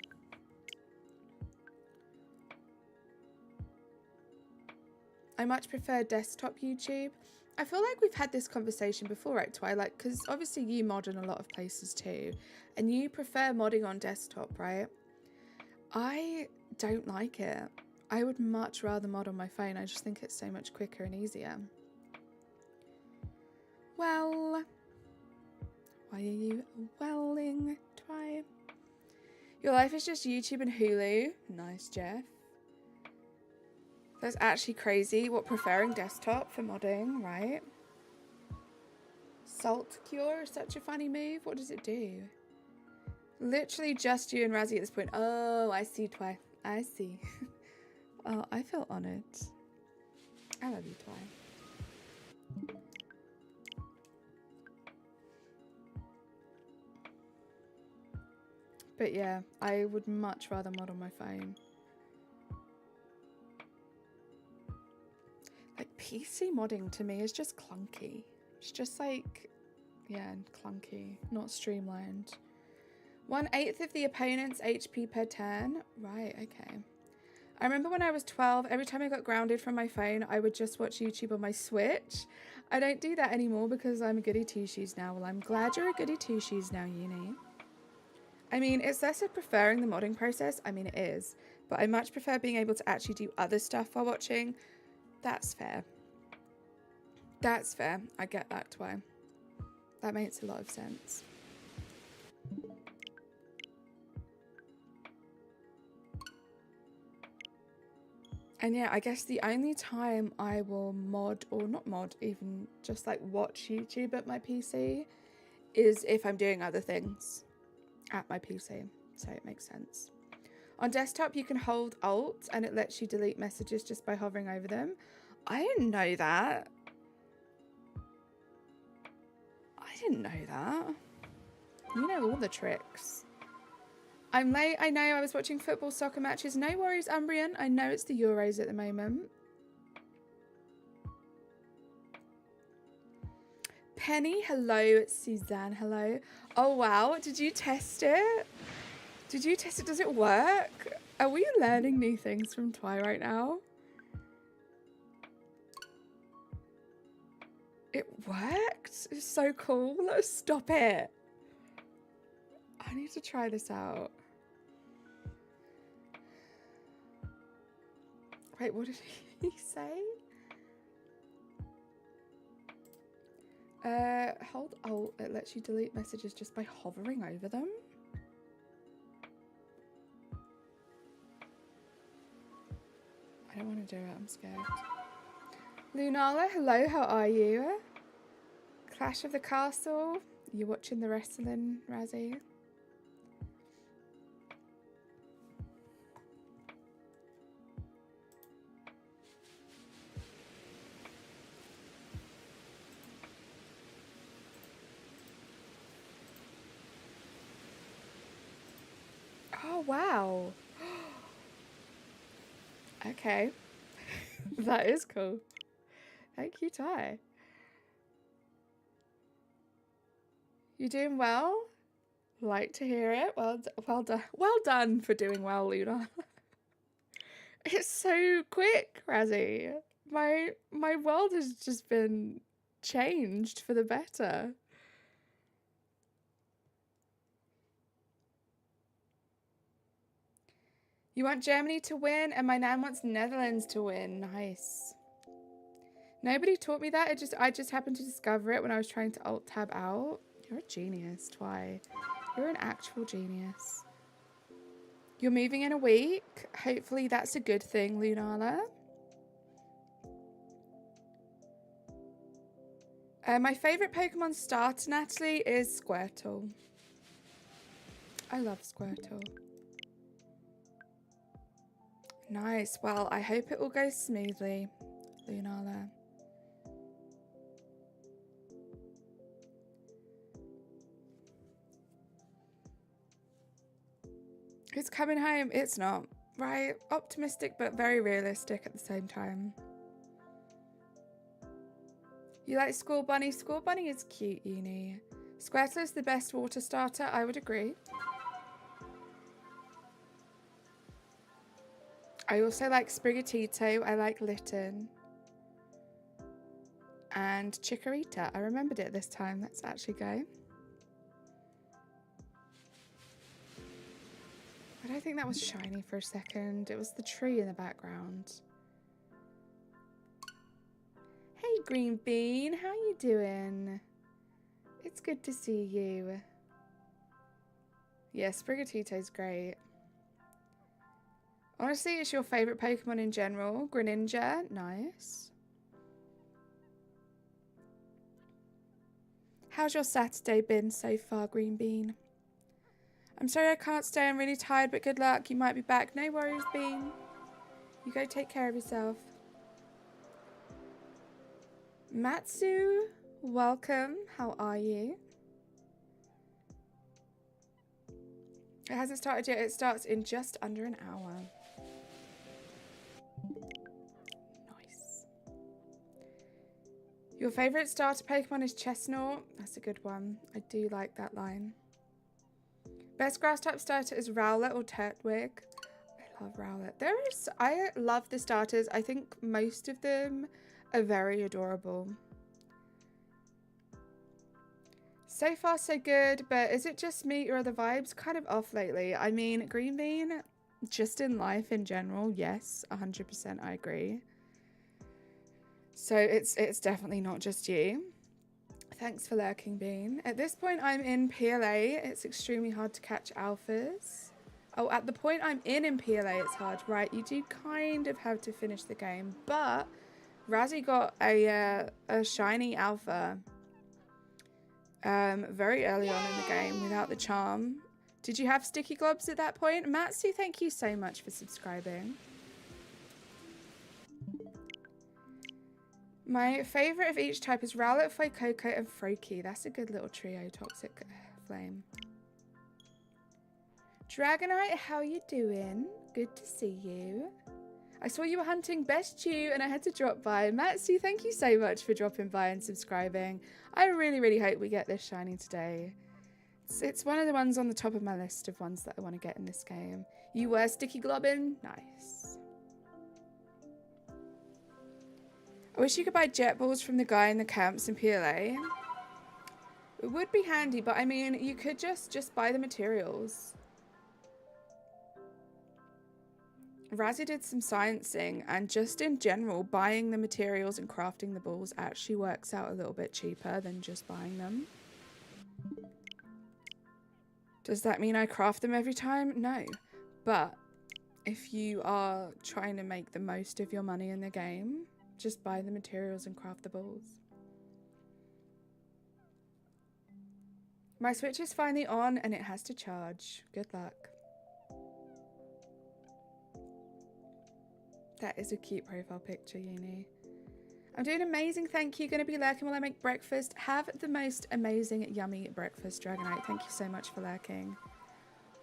I much prefer desktop YouTube. I feel like we've had this conversation before, right, Twilight? Because obviously you mod in a lot of places too. And you prefer modding on desktop, right? I don't like it. I would much rather mod on my phone. I just think it's so much quicker and easier. Well, why are you welling, Twi? Your life is just YouTube and Hulu. Nice, Jeff. That's actually crazy. What, preferring desktop for modding, right? Salt Cure is such a funny move. What does it do? Literally just you and Razzie at this point. Oh, I see, Twi. I see. Oh, I feel honoured. I love you, Twi. But yeah, I would much rather mod on my phone. Like, PC modding to me is just clunky. It's just like, yeah, clunky, not streamlined. 1/8 of the opponent's HP per turn. Right, okay. I remember when I was 12, every time I got grounded from my phone, I would just watch YouTube on my Switch. I don't do that anymore because I'm a goody two-shoes now. Well, I'm glad you're a goody two-shoes now, Uni. I mean, it's less of preferring the modding process. I mean, it is. But I much prefer being able to actually do other stuff while watching. That's fair. That's fair. I get that, Twi. That makes a lot of sense. And yeah, I guess the only time I will mod, or not mod, even just like watch YouTube at my PC is if I'm doing other things at my PC. So it makes sense. On desktop, you can hold Alt and it lets you delete messages just by hovering over them. I didn't know that. I didn't know that. You know all the tricks. I'm late. I know. I was watching football soccer matches. No worries, Umbrian. I know it's the Euros at the moment. Penny, hello. Suzanne, hello. Oh, wow. Did you test it? Did you test it? Does it work? Are we learning new things from Twilight now? It worked? It's so cool. Stop it. I need to try this out. Wait, what did he say? Hold Alt. It lets you delete messages just by hovering over them. I don't want to do it. I'm scared. Lunala, hello. How are you? Clash of the Castle. You watching the wrestling, Razzie? Oh, wow. Okay. That is cool. Thank you, Ty. You doing well? Like to hear it. Well done. Well done for doing well, Luna. It's so quick, Razzie. My world has just been changed for the better. You want Germany to win, and my nan wants Netherlands to win. Nice. Nobody taught me that. I just happened to discover it when I was trying to Alt tab out. You're a genius, Twy. You're an actual genius. You're moving in a week. Hopefully that's a good thing, Lunala. My favourite Pokemon starter, Natalie, is Squirtle. I love Squirtle. Nice. Well, I hope it all goes smoothly, Lunala. It's coming home. It's not. Right? Optimistic, but very realistic at the same time. You like School Bunny? School Bunny is cute, Uni. Squirtle is the best water starter. I would agree. I also like Sprigatito. I like Litten. And Chikorita. I remembered it this time. Let's actually go. I don't think that was shiny for a second. It was the tree in the background. Hey, Green Bean. How you doing? It's good to see you. Yeah, Sprigatito's great. Honestly, it's your favourite Pokemon in general. Greninja, nice. How's your Saturday been so far, Green Bean? I'm sorry I can't stay. I'm really tired, but good luck. You might be back. No worries, Bean. You go take care of yourself. Matsu, welcome. How are you? It hasn't started yet. It starts in just under an hour. Nice. Your favourite starter Pokemon is Chestnut. That's a good one. I do like that line. Best grass type starter is Rowlet or Turtwig. I love Rowlet. I love the starters. I think most of them are very adorable. So far so good, but is it just me or are the vibes kind of off lately? I mean, Green Bean, just in life in general, yes, 100% I agree. So it's definitely not just you. Thanks for lurking, Bean. At this point, I'm in PLA. It's extremely hard to catch alphas. Oh, at the point I'm in PLA, it's hard. Right, you do kind of have to finish the game. But Razzie got a shiny alpha very early on in the game without the charm. Did you have sticky globs at that point? Matsu, thank you so much for subscribing. My favourite of each type is Rowlet, Fuecoco, and Froakie. That's a good little trio, Toxic Flame. Dragonite, how you doing? Good to see you. I saw you were hunting Best Chew and I had to drop by. Matsu, thank you so much for dropping by and subscribing. I really, really hope we get this shiny today. It's one of the ones on the top of my list of ones that I want to get in this game. You were Sticky Globin? Nice. I wish you could buy jet balls from the guy in the camps in PLA. It would be handy, but I mean, you could just buy the materials. Razzie did some sciencing, and just in general, buying the materials and crafting the balls actually works out a little bit cheaper than just buying them. Does that mean I craft them every time? No. But if you are trying to make the most of your money in the game, just buy the materials and craft the balls. My Switch is finally on and it has to charge. Good luck. That is a cute profile picture, Uni. I'm doing amazing, thank you. Gonna be lurking while I make breakfast. Have the most amazing, yummy breakfast, Dragonite. Thank you so much for lurking.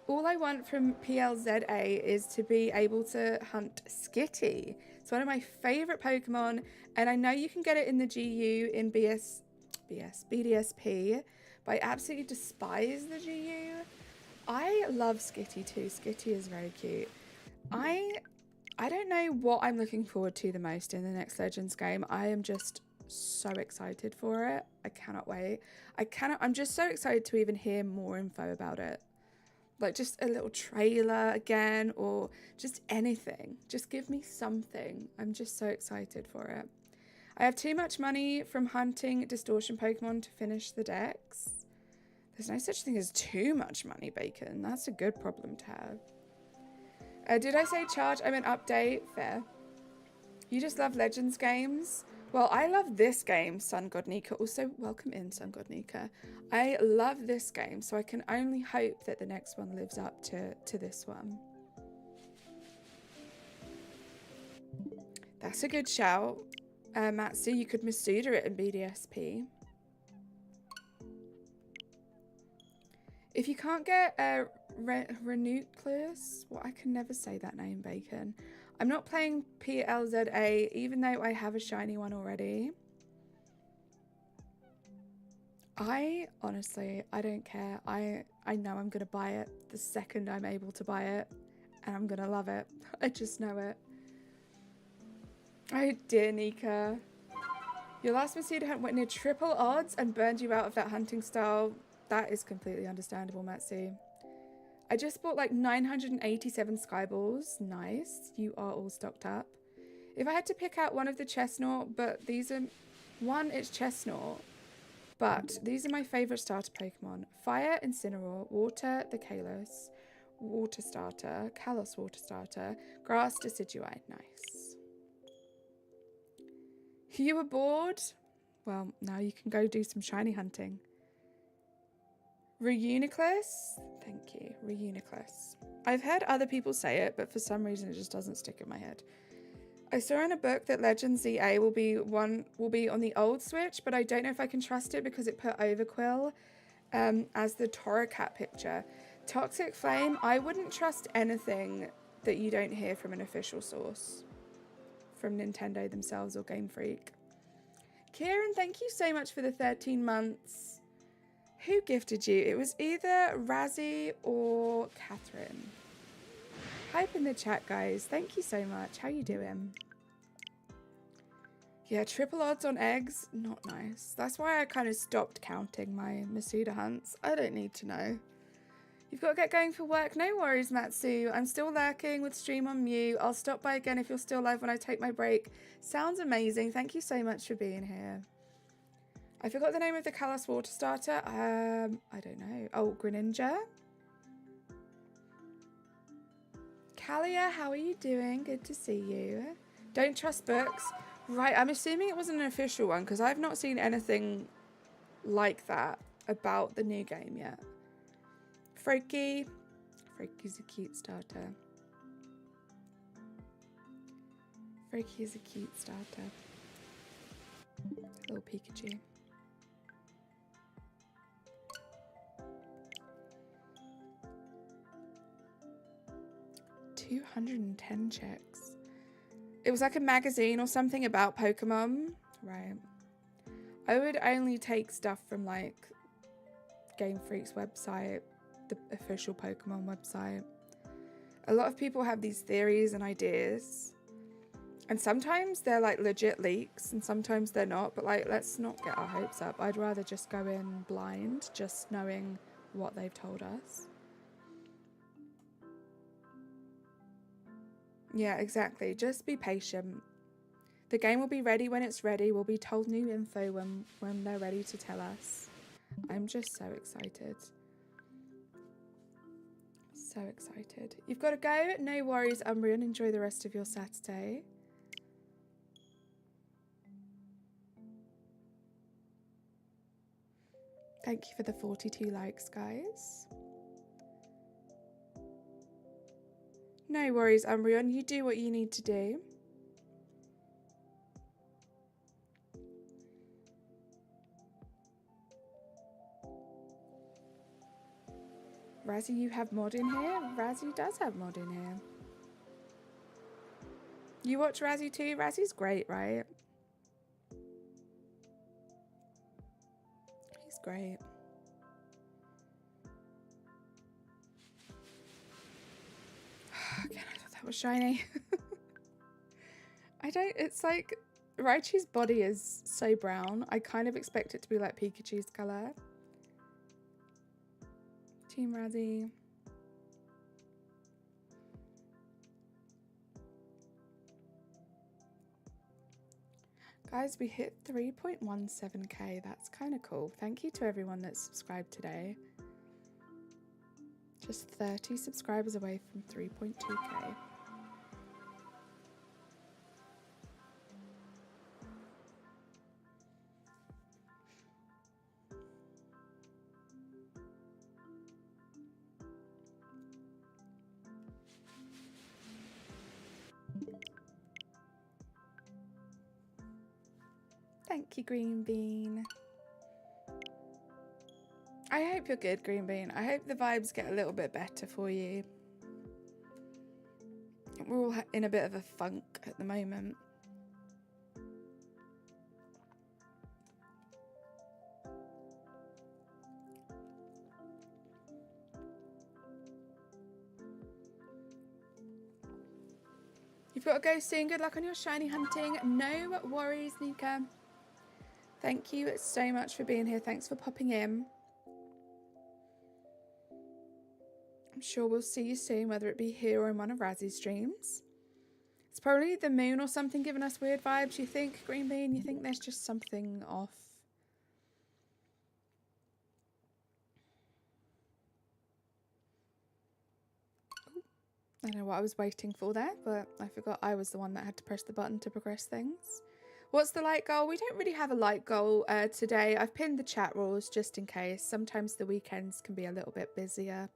All I want from PLZA is to be able to hunt Skitty. It's one of my favourite Pokemon, and I know you can get it in the GU in BDSP, but I absolutely despise the GU. I love Skitty too. Skitty is very cute. I don't know what I'm looking forward to the most in the next Legends game. I am just so excited for it. I cannot wait. I'm just so excited to even hear more info about it. Like just a little trailer again, or just anything. Just give me something. I'm just so excited for it. I have too much money from hunting distortion Pokemon to finish the decks. There's no such thing as too much money, Bacon. That's a good problem to have. Did I say charge? I meant update. Fair. You just love Legends games? Well, I love this game, Sun God Nika. Also, welcome in, Sun God Nika. I love this game, so I can only hope that the next one lives up to this one. That's a good shout. Matsu, you could Masuda it in BDSP. If you can't get Renucleus, well, I can never say that name, Bacon. I'm not playing PLZA, even though I have a shiny one already. Honestly, I don't care. I know I'm going to buy it the second I'm able to buy it, and I'm going to love it. I just know it. Oh dear, Nika. Your last Masuda hunt went near triple odds and burned you out of that hunting style. That is completely understandable, Matsu. I just bought like 987 Skyballs. Nice. You are all stocked up. If I had to pick out one of the Chestnut, but these are... One, it's Chestnut. But these are my favourite starter Pokemon. Fire, Incineroar. Water, the Kalos. Water starter. Kalos water starter. Grass, Decidueye. Nice. You were bored? Well, now you can go do some shiny hunting. Reuniclus? Thank you. Reuniclus. I've heard other people say it, but for some reason it just doesn't stick in my head. I saw in a book that Legends ZA will be on the old Switch, but I don't know if I can trust it because it put Overquill as the Torracat picture. Toxic Flame, I wouldn't trust anything that you don't hear from an official source. From Nintendo themselves or Game Freak. Kieran, thank you so much for the 13 months. Who gifted you? It was either Razzie or Catherine. Hype in the chat, guys. Thank you so much. How you doing? Yeah, triple odds on eggs. Not nice. That's why I kind of stopped counting my Masuda hunts. I don't need to know. You've got to get going for work. No worries, Matsu. I'm still lurking with stream on mute. I'll stop by again if you're still live when I take my break. Sounds amazing. Thank you so much for being here. I forgot the name of the Kalos water starter. I don't know. Oh, Greninja. Kalia, how are you doing? Good to see you. Don't trust books. Right, I'm assuming it wasn't an official one because I've not seen anything like that about the new game yet. Froakie. Froakie's a cute starter. Froakie is a cute starter. Little Pikachu. $210 checks. It was like a magazine or something about Pokemon. Right. I would only take stuff from like Game Freak's website, the official Pokemon website. A lot of people have these theories and ideas. And sometimes they're like legit leaks and sometimes they're not. But like, let's not get our hopes up. I'd rather just go in blind, just knowing what they've told us. Yeah, exactly. Just be patient. The game will be ready when it's ready. We'll be told new info when they're ready to tell us. I'm just so excited. So excited. You've got to go. No worries, Umbreon. Enjoy the rest of your Saturday. Thank you for the 42 likes, guys. No worries, Umbreon. You do what you need to do. Razzie, you have mod in here? Razzie does have mod in here. You watch Razzie too? Razzie's great, right? He's great. Again, I thought that was shiny. It's like, Raichu's body is so brown. I kind of expect it to be like Pikachu's colour. Team Razzie. Guys, we hit 3.17k. That's kind of cool. Thank you to everyone that's subscribed today. Just 30 subscribers away from 3.2k. Thank you, Green Bean. I hope you're good, Green Bean. I hope the vibes get a little bit better for you. We're all in a bit of a funk at the moment. You've got to go soon. Good luck on your shiny hunting. No worries, Nika. Thank you so much for being here. Thanks for popping in. I'm sure we'll see you soon, whether it be here or in one of Razzie's streams. It's probably the moon or something giving us weird vibes, you think, Green Bean? You think there's just something off? I don't know what I was waiting for there, but I forgot I was the one that had to press the button to progress things. What's the light goal? We don't really have a light goal today. I've pinned the chat rules just in case. Sometimes the weekends can be a little bit busier.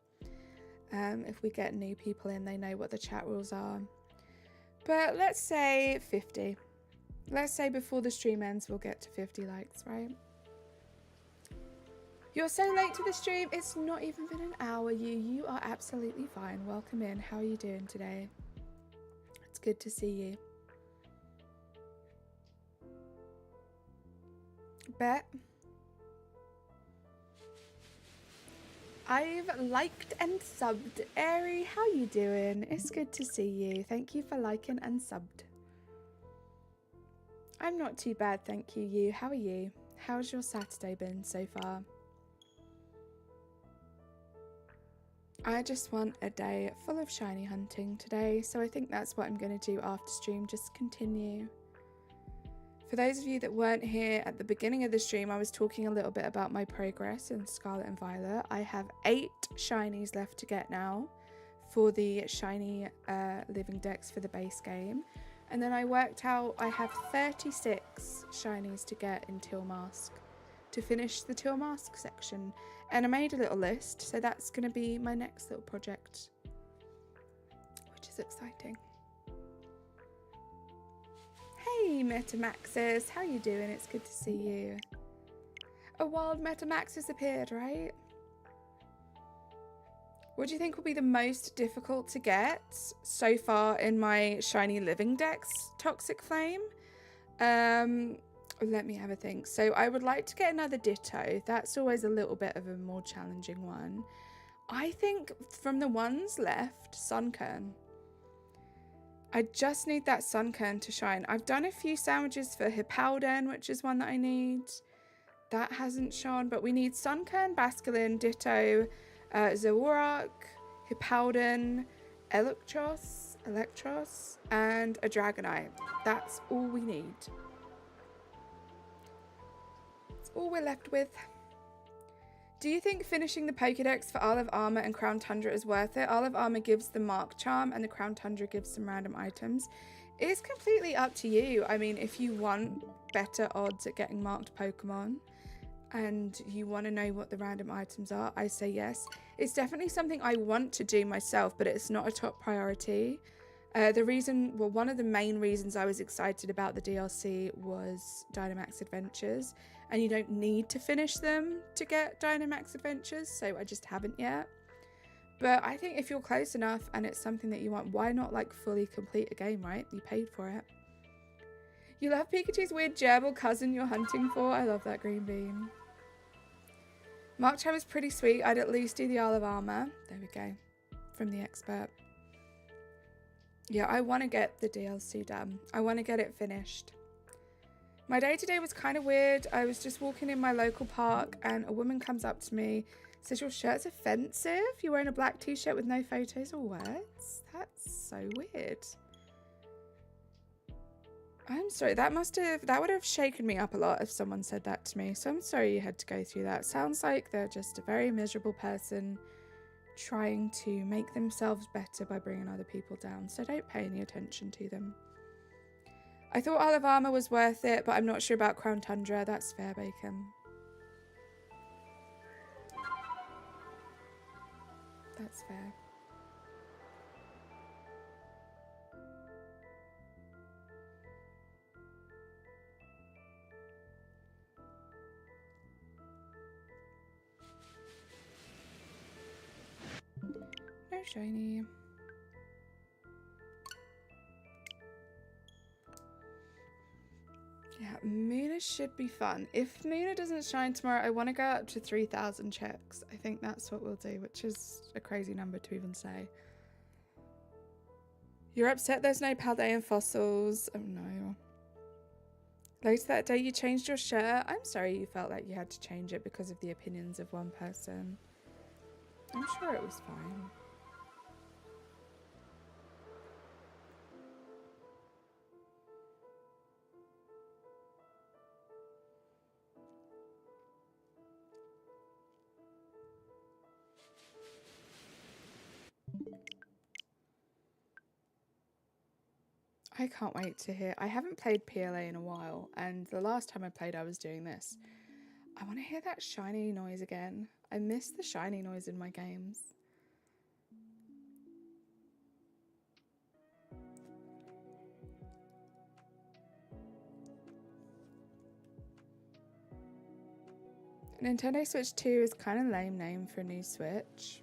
If we get new people in, they know what the chat rules are. But let's say 50. Let's say before the stream ends, we'll get to 50 likes, right? You're so late to the stream. It's not even been an hour. You are absolutely fine. Welcome in. How are you doing today? It's good to see you. Bet. I've liked and subbed. Airy, how you doing? It's good to see you. Thank you for liking and subbed. I'm not too bad, thank you. You, how are you? How's your Saturday been so far? I just want a day full of shiny hunting today, so I think that's what I'm going to do after stream, just continue. For those of you that weren't here at the beginning of the stream, I was talking a little bit about my progress in Scarlet and Violet. I have 8 shinies left to get now for the shiny living dex for the base game. And then I worked out I have 36 shinies to get in Teal Mask to finish the Teal Mask section. And I made a little list, so that's going to be my next little project, which is exciting. Hey Metamaxis, how you doing? It's good to see you. A wild Metamaxis appeared, right? What do you think will be the most difficult to get so far in my shiny living dex toxic flame? Let me have a think. So I would like to get another Ditto. That's always a little bit of a more challenging one. I think from the ones left, Sunkern. I just need that Sunkern to shine. I've done a few sandwiches for Hippowden, which is one that I need. That hasn't shone, but we need Sunkern, Basculin, Ditto, Zoroark, Hippowden, Electros, and a Dragonite. That's all we need. That's all we're left with. Do you think finishing the Pokédex for Isle of Armor and Crown Tundra is worth it? Isle of Armor gives the Mark Charm and the Crown Tundra gives some random items. It is completely up to you. I mean, if you want better odds at getting marked Pokemon and you want to know what the random items are, I say yes. It's definitely something I want to do myself, but it's not a top priority. One of the main reasons I was excited about the DLC was Dynamax Adventures, and you don't need to finish them to get Dynamax Adventures, so I just haven't yet. But I think if you're close enough and it's something that you want, why not like fully complete a game, right? You paid for it. You love Pikachu's weird gerbil cousin you're hunting for? I love that green bean. Mark Charm is pretty sweet. I'd at least do the Isle of Armor. There we go. From the expert. Yeah, I want to get the DLC done. I want to get it finished. My day today was kind of weird. I was just walking in my local park and a woman comes up to me, says, "Your shirt's offensive. You're wearing a black t-shirt with no photos or words." That's so weird. I'm sorry, that would have shaken me up a lot if someone said that to me. So I'm sorry you had to go through that. Sounds like they're just a very miserable person trying to make themselves better by bringing other people down. So don't pay any attention to them. I thought Isle of Armor was worth it, but I'm not sure about Crown Tundra. That's fair, Bacon. That's fair. No shiny. Yeah, Muna should be fun. If Muna doesn't shine tomorrow, I want to go up to 3,000 checks. I think that's what we'll do, which is a crazy number to even say. You're upset there's no Paldean fossils. Oh no. Later that day you changed your shirt. I'm sorry you felt like you had to change it because of the opinions of one person. I'm sure it was fine. I can't wait to hear. I haven't played PLA in a while, and the last time I played I was doing this. I want to hear that shiny noise again. I miss the shiny noise in my games. Nintendo Switch 2 is kind of a lame name for a new Switch.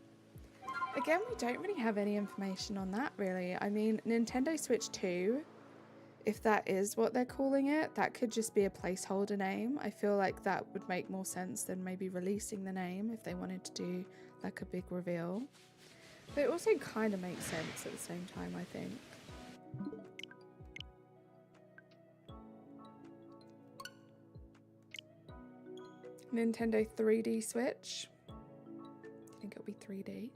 Again, we don't really have any information on that, really. I mean, Nintendo Switch 2, if that is what they're calling it, that could just be a placeholder name. I feel like that would make more sense than maybe releasing the name if they wanted to do like a big reveal. But it also kind of makes sense at the same time, I think. Nintendo 3D Switch. I think it'll be 3D.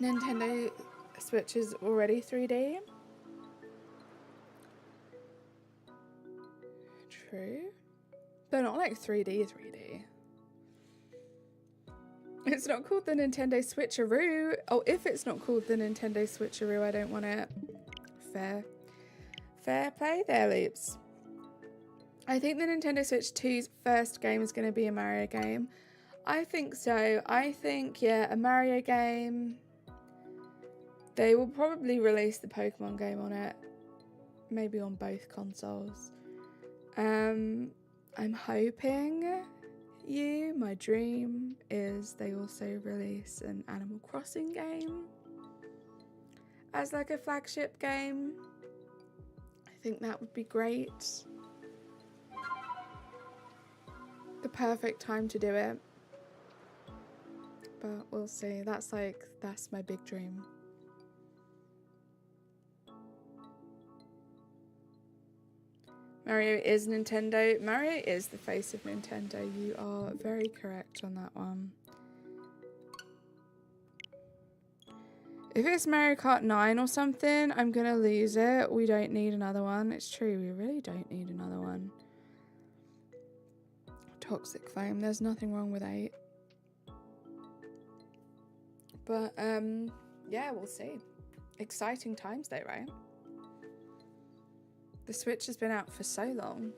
Nintendo Switch is already 3D. True. But not like 3D. It's not called the Nintendo Switcheroo. Oh, if it's not called the Nintendo Switcheroo, I don't want it. Fair play there, Leaps. I think the Nintendo Switch 2's first game is going to be a Mario game. I think so. I think, yeah, a Mario game. They will probably release the Pokemon game on it. Maybe on both consoles. I'm hoping my dream is they also release an Animal Crossing game as like a flagship game. I think that would be great. The perfect time to do it. But we'll see. That's my big dream. Mario is Nintendo. Mario is the face of Nintendo. You are very correct on that one. If it's Mario Kart 9 or something, I'm gonna lose it. We don't need another one. It's true, we really don't need another one. Toxic Flame, there's nothing wrong with 8. But, yeah, we'll see. Exciting times though, right? The Switch has been out for so long.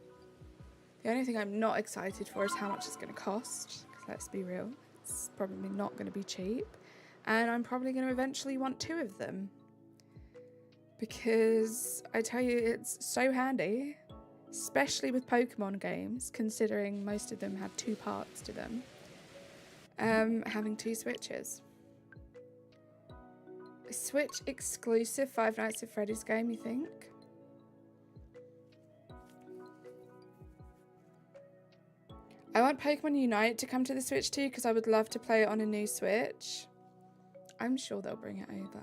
The only thing I'm not excited for is how much it's going to cost. Because let's be real, it's probably not going to be cheap. And I'm probably going to eventually want 2 of them. Because I tell you, it's so handy. Especially with Pokemon games, considering most of them have 2 parts to them. Having 2 Switches. A Switch exclusive Five Nights at Freddy's game, you think? I want Pokemon Unite to come to the Switch too because I would love to play it on a new Switch. I'm sure they'll bring it over.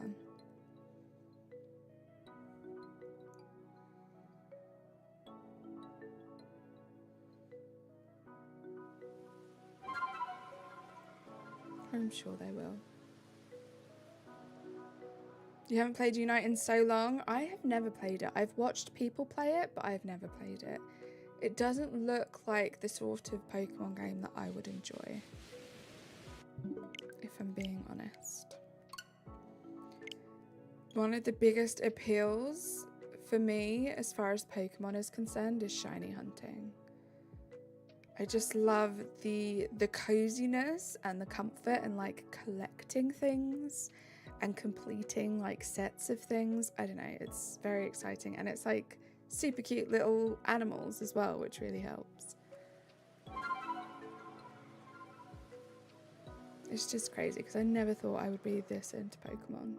I'm sure they will. You haven't played Unite in so long? I have never played it. I've watched people play it, but I've never played it. It doesn't look like the sort of Pokemon game that I would enjoy, if I'm being honest. One of the biggest appeals for me, as far as Pokemon is concerned, is shiny hunting. I just love the coziness and the comfort and like collecting things and completing like sets of things. I don't know, it's very exciting, and it's like super cute little animals as well, which really helps. It's just crazy because I never thought I would be this into Pokemon.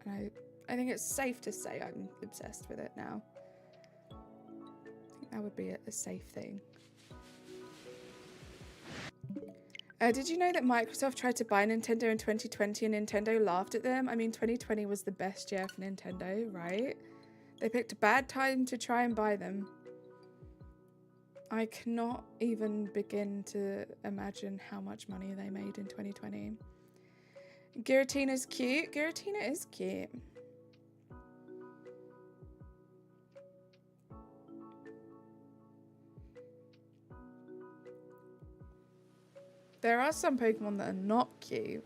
And I think it's safe to say I'm obsessed with it now. I think that would be a safe thing. Did you know that Microsoft tried to buy Nintendo in 2020 and Nintendo laughed at them? I mean, 2020 was the best year for Nintendo, right? They picked a bad time to try and buy them. I cannot even begin to imagine how much money they made in 2020. Giratina's cute. Giratina is cute. There are some Pokemon that are not cute.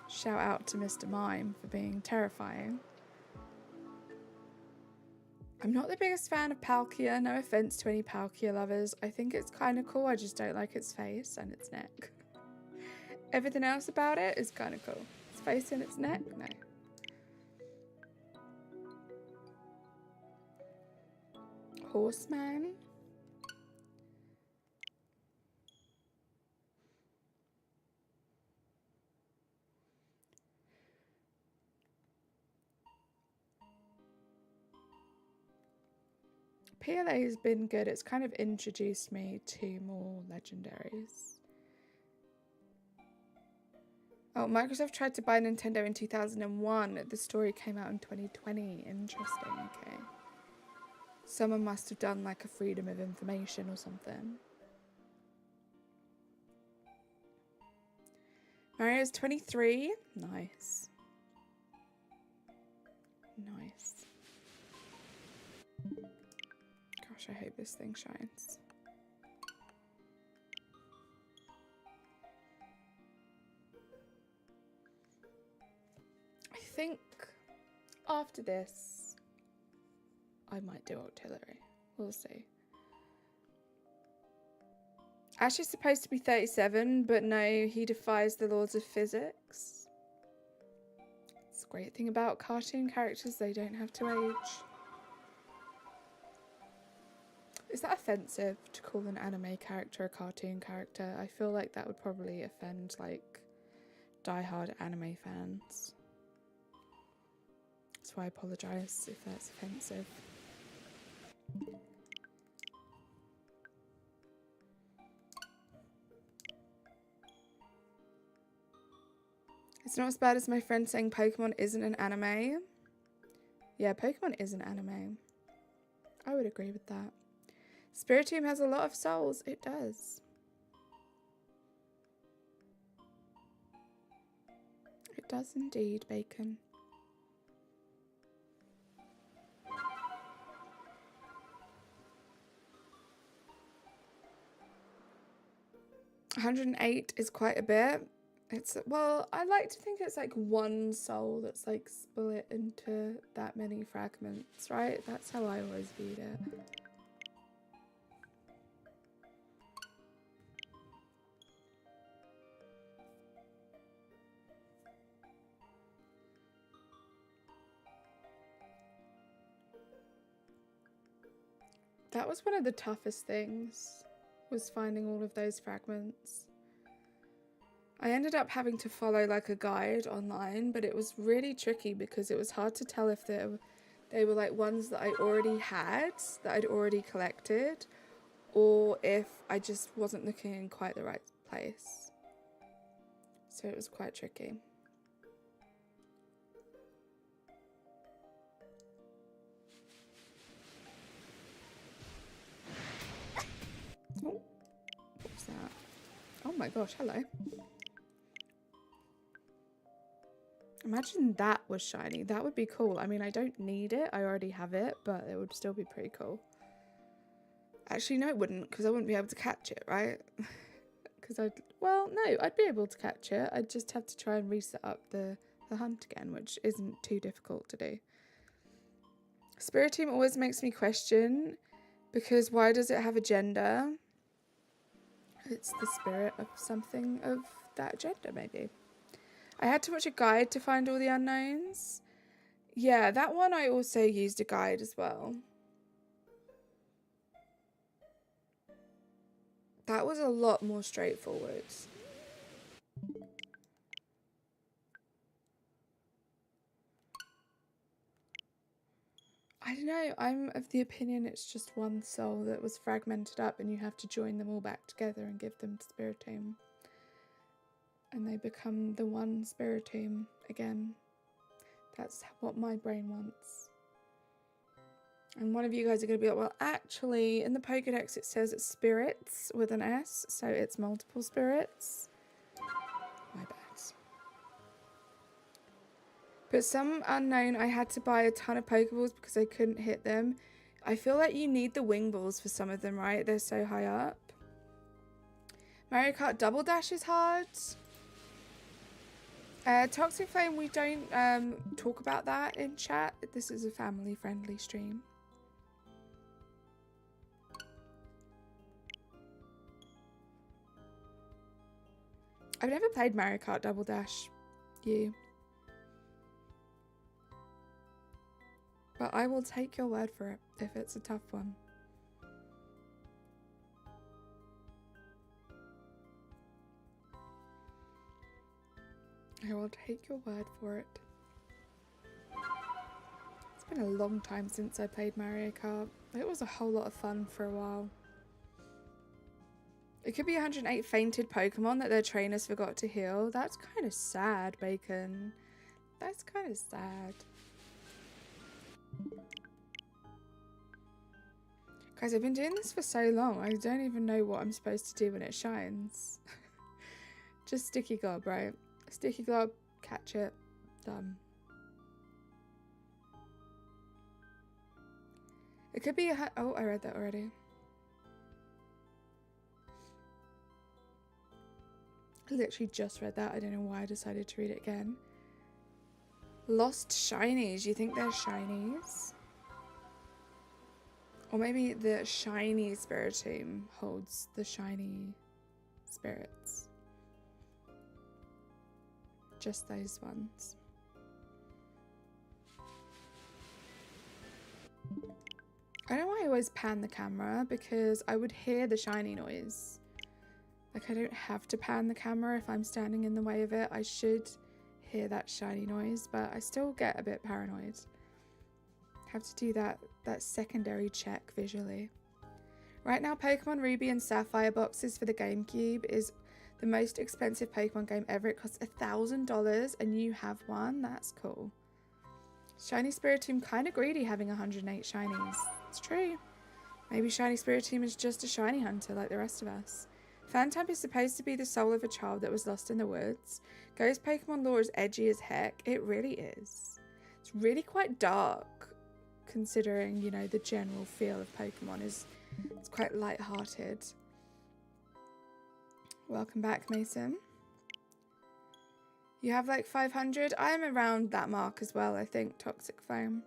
Shout out to Mr. Mime for being terrifying. I'm not the biggest fan of Palkia, no offense to any Palkia lovers. I think it's kind of cool, I just don't like its face and its neck. Everything else about it is kind of cool. Its face and its neck, no. Horseman. PLA has been good. It's kind of introduced me to more legendaries. Oh, Microsoft tried to buy Nintendo in 2001. The story came out in 2020. Interesting, okay. Someone must have done like a freedom of information or something. Mario's 23. Nice. Nice. Gosh, I hope this thing shines. I think after this, I might do artillery. We'll see. Ash is supposed to be 37, but no, he defies the laws of physics. It's a great thing about cartoon characters, they don't have to age. Is that offensive to call an anime character a cartoon character? I feel like that would probably offend, like, die-hard anime fans. So I apologise if that's offensive. It's not as bad as my friend saying Pokemon isn't an anime. Yeah, Pokemon is an anime. I would agree with that. Spiritomb has a lot of souls. It does. It does indeed, Bacon. $108 is quite a bit. It's, well, I like to think it's like one soul that's like split into that many fragments, right? That's how I always viewed it. That was one of the toughest things, was finding all of those fragments. I ended up having to follow like a guide online, but it was really tricky because it was hard to tell if they were like ones that I already had, that I'd already collected, or if I just wasn't looking in quite the right place. So it was quite tricky. Oh, what's that? Oh my gosh, hello. Imagine that was shiny. That would be cool. I mean, I don't need it. I already have it, but it would still be pretty cool. Actually, no, it wouldn't, because I wouldn't be able to catch it, right? Because well, no, I'd be able to catch it. I'd just have to try and reset up the hunt again, which isn't too difficult to do. Spiritomb always makes me question, because why does it have a gender? It's the spirit of something of that gender, maybe. I had to watch a guide to find all the unknowns. Yeah, that one I also used a guide as well. That was a lot more straightforward. I don't know, I'm of the opinion it's just one soul that was fragmented up and you have to join them all back together and give them to Spiritomb. And they become the one Spiritomb again. That's what my brain wants. And one of you guys are going to be like, well, actually, in the Pokédex it says it's spirits with an S, so it's multiple spirits. My bad. But some unknown, I had to buy a ton of Pokeballs because I couldn't hit them. I feel like you need the wing balls for some of them, right? They're so high up. Mario Kart Double Dash is hard. Toxic Flame, we don't talk about that in chat. This is a family-friendly stream. I've never played Mario Kart Double Dash. You. But I will take your word for it if it's a tough one. I will take your word for it. It's been a long time since I played Mario Kart. It was a whole lot of fun for a while. It could be 108 fainted Pokemon that their trainers forgot to heal. That's kind of sad, Bacon. That's kind of sad. Guys, I've been doing this for so long, I don't even know what I'm supposed to do when it shines. Just sticky gob, right? Sticky glob, catch it, done. It could be a... Oh, I read that already. I literally just read that. I don't know why I decided to read it again. Lost shinies. You think they're shinies? Or maybe the shiny Spiritomb holds the shiny spirits. Just those ones. I don't know why I always pan the camera, because I would hear the shiny noise. Like, I don't have to pan the camera if I'm standing in the way of it. I should hear that shiny noise, but I still get a bit paranoid. Have to do that secondary check visually. Right now, Pokemon Ruby and Sapphire boxes for the GameCube is the most expensive Pokemon game ever. It costs $1,000 and you have one. That's cool. Shiny Spiritomb kind of greedy having 108 shinies. It's true. Maybe Shiny Spiritomb is just a shiny hunter like the rest of us. Phantom is supposed to be the soul of a child that was lost in the woods. Ghost Pokemon lore is edgy as heck. It really is. It's really quite dark, considering, you know, the general feel of Pokemon is, it's quite light-hearted. Welcome back, Mason. You have like 500. I'm around that mark as well, I think, Toxic Flame.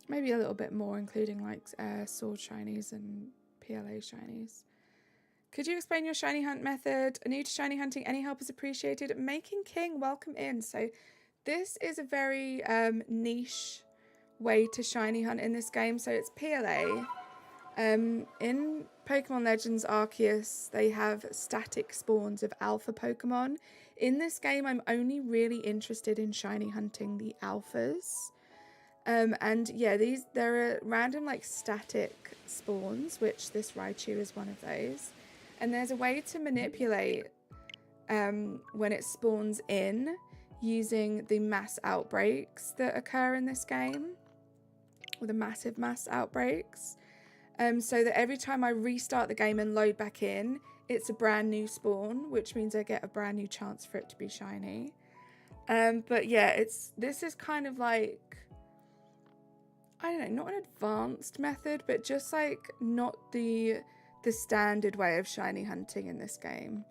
Maybe a little bit more, including like Sword Shinies and PLA Shinies. Could you explain your shiny hunt method? New to shiny hunting, any help is appreciated. Making King, welcome in. So this is a very niche way to shiny hunt in this game. So it's PLA. In Pokemon Legends Arceus, they have static spawns of alpha Pokemon. In this game, I'm only really interested in shiny hunting the alphas. And yeah, there are random like static spawns, which this Raichu is one of those. And there's a way to manipulate when it spawns in using the mass outbreaks that occur in this game, or the massive mass outbreaks. So that every time I restart the game and load back in, it's a brand new spawn, which means I get a brand new chance for it to be shiny. But yeah, this is kind of like, I don't know, not an advanced method, but just like not the standard way of shiny hunting in this game.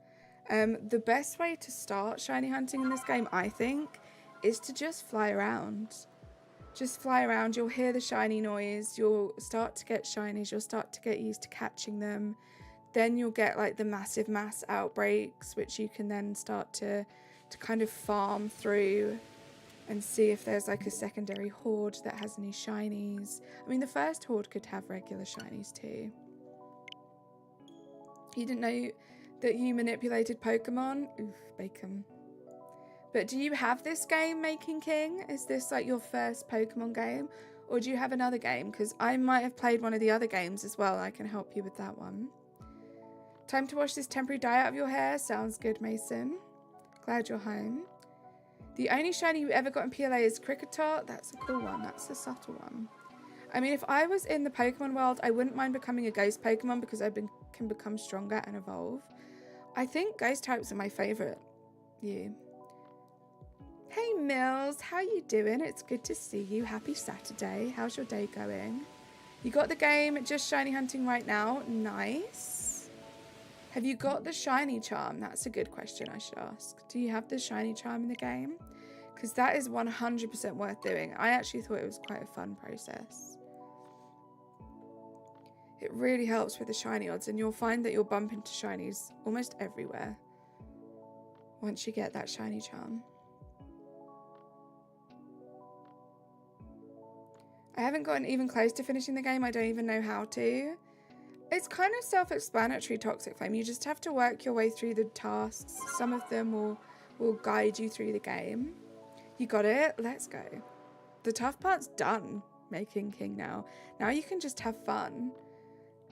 The best way to start shiny hunting in this game, I think, is to just fly around. Just fly around, you'll hear the shiny noise, you'll start to get shinies, you'll start to get used to catching them. Then you'll get like the massive mass outbreaks, which you can then start to kind of farm through and see if there's like a secondary horde that has any shinies. I mean, the first horde could have regular shinies too. You didn't know that you manipulated Pokemon? Oof, bacon. But do you have this game, Making King? Is this like your first Pokemon game? Or do you have another game? Because I might have played one of the other games as well. I can help you with that one. Time to wash this temporary dye out of your hair. Sounds good, Mason. Glad you're home. The only shiny you ever got in PLA is Kricketot. That's a cool one. That's a subtle one. I mean, if I was in the Pokemon world, I wouldn't mind becoming a ghost Pokemon because I can become stronger and evolve. I think ghost types are my favourite. You. Hey Mills, how you doing? It's good to see you. Happy Saturday. How's your day going? You got the game just shiny hunting right now. Nice. Have you got the shiny charm? That's a good question I should ask. Do you have the shiny charm in the game? Because that is 100% worth doing. I actually thought it was quite a fun process. It really helps with the shiny odds, and you'll find that you'll bump into shinies almost everywhere once you get that shiny charm. I haven't gotten even close to finishing the game. I don't even know how to. It's kind of self-explanatory, Toxic Flame. You just have to work your way through the tasks. Some of them will guide you through the game. You got it? Let's go. The tough part's done, Making King now. Now you can just have fun.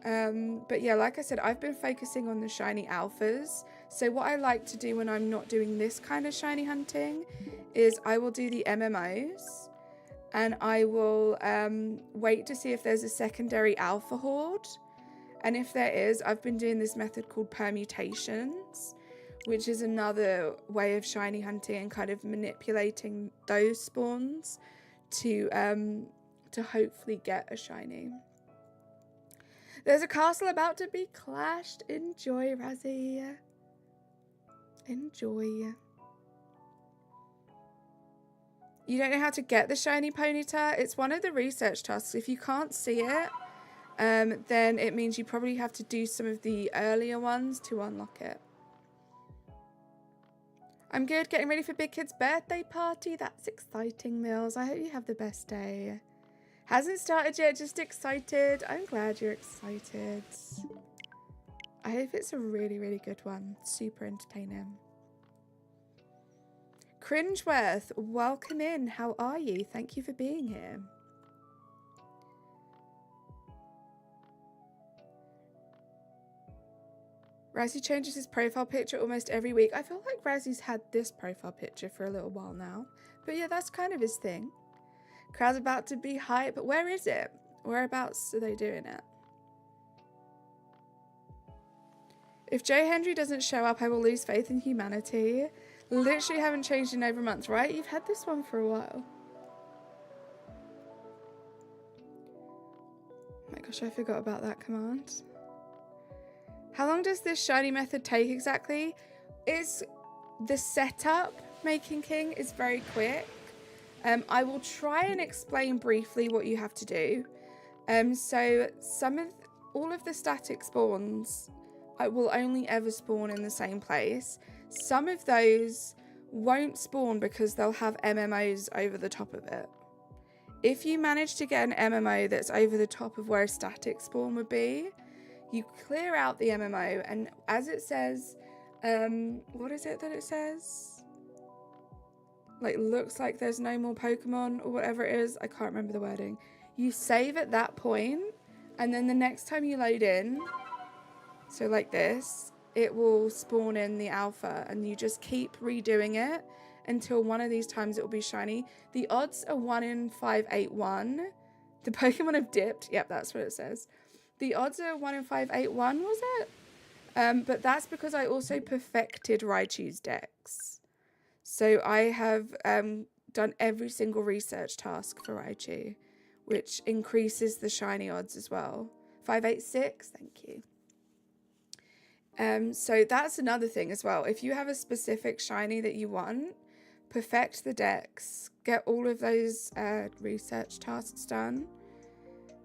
But yeah, like I said, I've been focusing on the shiny alphas. So what I like to do when I'm not doing this kind of shiny hunting is I will do the MMOs. And I will wait to see if there's a secondary alpha horde. And if there is, I've been doing this method called permutations, which is another way of shiny hunting and kind of manipulating those spawns to hopefully get a shiny. There's a castle about to be clashed. Enjoy, Razzie. Enjoy. You don't know how to get the shiny Ponyta? It's one of the research tasks. If you can't see it, then it means you probably have to do some of the earlier ones to unlock it. I'm good, getting ready for Big Kid's birthday party. That's exciting, Mills. I hope you have the best day. Hasn't started yet, just excited. I'm glad you're excited. I hope it's a really, really good one. Super entertaining. Cringeworth, welcome in. How are you? Thank you for being here. Razzie changes his profile picture almost every week. I feel like Razzie's had this profile picture for a little while now. But yeah, that's kind of his thing. Crowd's about to be hype, but where is it? Whereabouts are they doing it? If Joe Hendry doesn't show up, I will lose faith in humanity. Literally haven't changed in over months, right? You've had this one for a while. Oh my gosh, I forgot about that command. How long does this shiny method take exactly? Is the setup making king is very quick. I will try and explain briefly what you have to do. So all of the static spawns will only ever spawn in the same place. Some of those won't spawn because they'll have MMOs over the top of it. If you manage to get an MMO that's over the top of where a static spawn would be, you clear out the MMO, and as it says, what is it that it says? Like, looks like there's no more Pokemon or whatever it is. I can't remember the wording. You save at that point, and then the next time you load in, so like this, it will spawn in the alpha, and you just keep redoing it until one of these times it will be shiny. The odds are 1 in 581. The Pokemon have dipped. Yep, that's what it says. The odds are 1 in 581, was it? But that's because I also perfected Raichu's dex. So I have done every single research task for Raichu, which increases the shiny odds as well. 586, thank you. So that's another thing as well. If you have a specific shiny that you want, perfect the dex, get all of those research tasks done,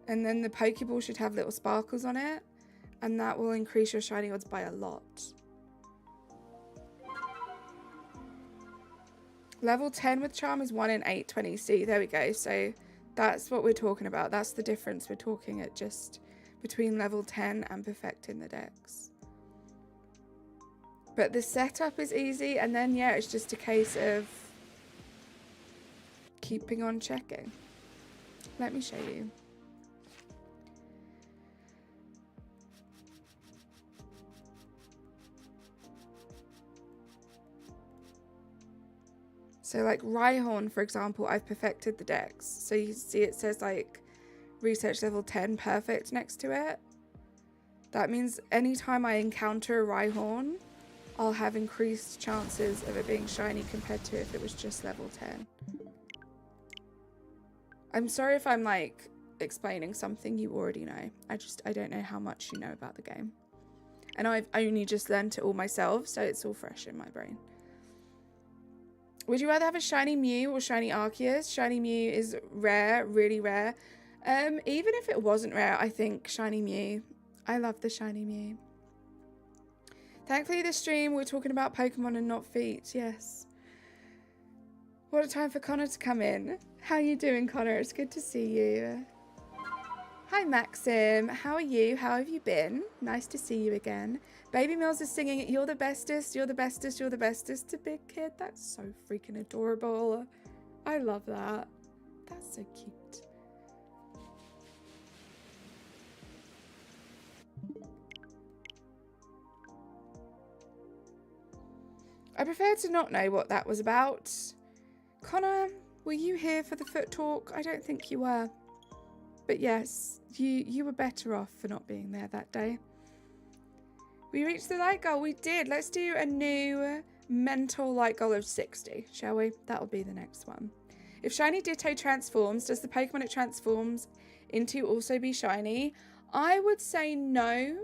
and then the Pokeball should have little sparkles on it, and that will increase your shiny odds by a lot. Level 10 with charm is 1 in 820. See, there we go. So that's what we're talking about. That's the difference we're talking at, just between level 10 and perfecting the dex. But the setup is easy, and then yeah, it's just a case of keeping on checking. Let me show you. So like Rhyhorn, for example, I've perfected the dex. So you see it says like research level 10 perfect next to it. That means anytime I encounter a Rhyhorn, I'll have increased chances of it being shiny compared to if it was just level 10. I'm sorry if I'm like explaining something you already know. I don't know how much you know about the game. And I've only just learned it all myself, so it's all fresh in my brain. Would you rather have a shiny Mew or shiny Arceus? Shiny Mew is rare, really rare. Even if it wasn't rare, I think shiny Mew. I love the shiny Mew. Thankfully this stream we're talking about Pokemon and not feet. Yes. What a time for Connor to come in. How you doing, Connor? It's good to see you. Hi Maxim, how are you? How have you been? Nice to see you again. Baby Mills is singing "You're the bestest, you're the bestest, you're the bestest" to Big Kid. That's so freaking adorable. I love that. That's so cute. I prefer to not know what that was about. Connor, were you here for the foot talk? I don't think you were. But yes, you were better off for not being there that day. We reached the light goal. We did. Let's do a new mental light goal of 60, shall we? That'll be the next one. If Shiny Ditto transforms, does the Pokemon it transforms into also be shiny? I would say no,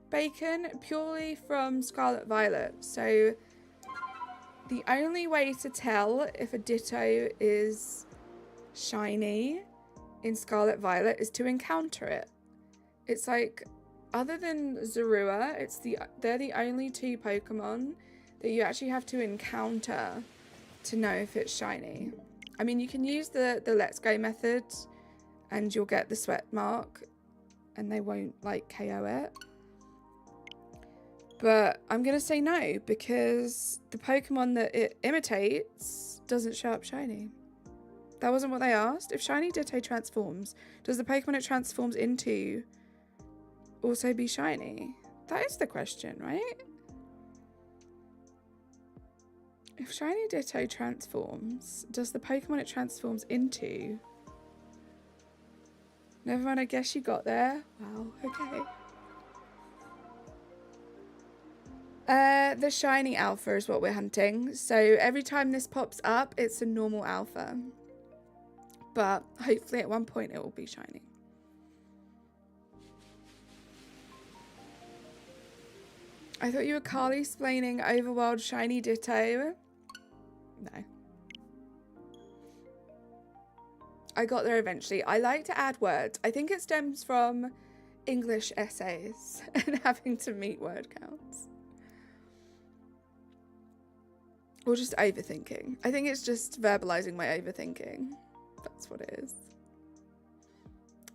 Bacon, purely from Scarlet Violet. So the only way to tell if a Ditto is shiny in Scarlet Violet is to encounter it. It's like, other than Zorua, they're the only two Pokemon that you actually have to encounter to know if it's shiny. I mean, you can use the Let's Go method and you'll get the sweat mark and they won't like KO it. But I'm going to say no because the Pokemon that it imitates doesn't show up shiny. That wasn't what they asked. If Shiny Ditto transforms, does the Pokemon it transforms into also be shiny? That is the question, right? If Shiny Ditto transforms, does the Pokemon it transforms into... Never mind, I guess you got there. Wow, okay. The shiny alpha is what we're hunting. So every time this pops up, it's a normal alpha. But hopefully at one point it will be shiny. I thought you were Carly explaining Overworld Shiny Ditto. No. I got there eventually. I like to add words. I think it stems from English essays and having to meet word counts. Or just overthinking. I think it's just verbalizing my overthinking. That's what it is.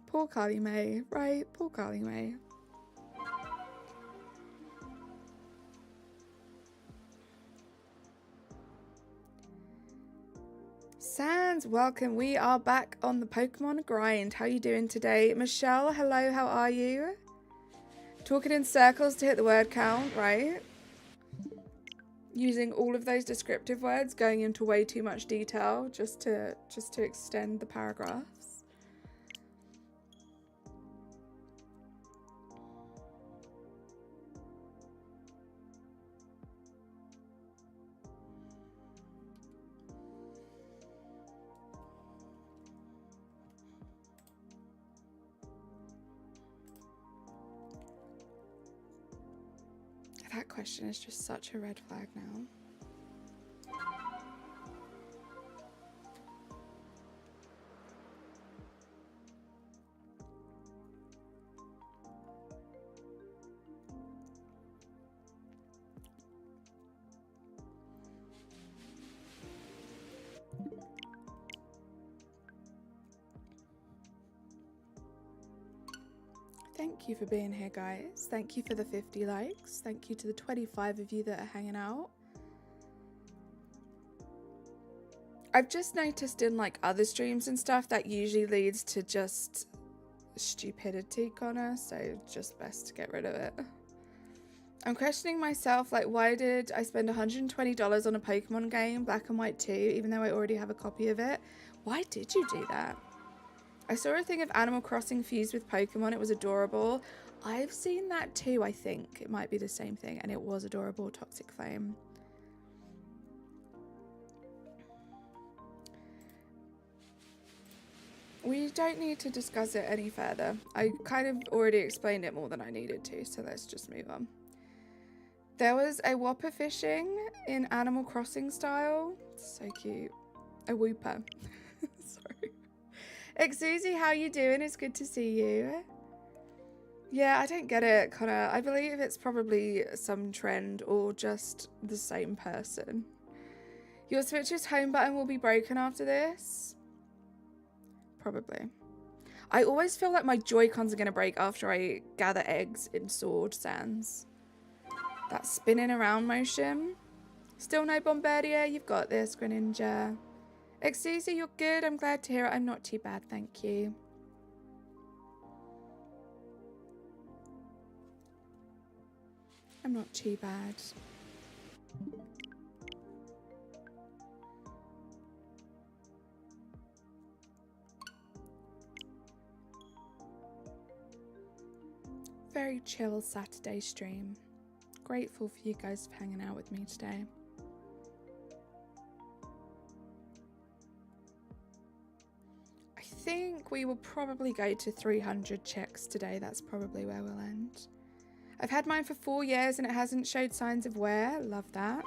Poor Carly May, right? Poor Carly May. Sans, welcome. We are back on the Pokemon grind. How are you doing today? Michelle, hello, how are you? Talking in circles to hit the word count, right? Using all of those descriptive words, going into way too much detail just to extend the paragraphs. That question is just such a red flag now. Thank you for being here, guys. Thank you for the 50 likes. Thank you to the 25 of you that are hanging out. I've just noticed in like other streams and stuff that usually leads to just stupidity, Connor, so just best to get rid of it. I'm questioning myself, like, why did I spend $120 on a Pokemon game, Black and White 2, even though I already have a copy of it? Why did you do that? I saw a thing of Animal Crossing fused with Pokemon. It was adorable. I've seen that too, I think. It might be the same thing, and it was adorable. Toxic Flame. We don't need to discuss it any further. I kind of already explained it more than I needed to, so let's just move on. There was a whopper fishing in Animal Crossing style. So cute. A whooper. Sorry. Exuzi, how you doing? It's good to see you. Yeah, I don't get it, Connor. I believe it's probably some trend or just the same person. Your Switch's home button will be broken after this? Probably. I always feel like my Joy-Cons are going to break after I gather eggs in Sword Sands. That spinning around motion. Still no Bombardier? You've got this, Greninja. Exuzi, you're good. I'm glad to hear it. I'm not too bad, thank you. I'm not too bad. Very chill Saturday stream. grateful for you guys for hanging out with me today. I think we will probably go to 300 checks today. That's probably where we'll end. I've had mine for 4 years and it hasn't showed signs of wear. Love that.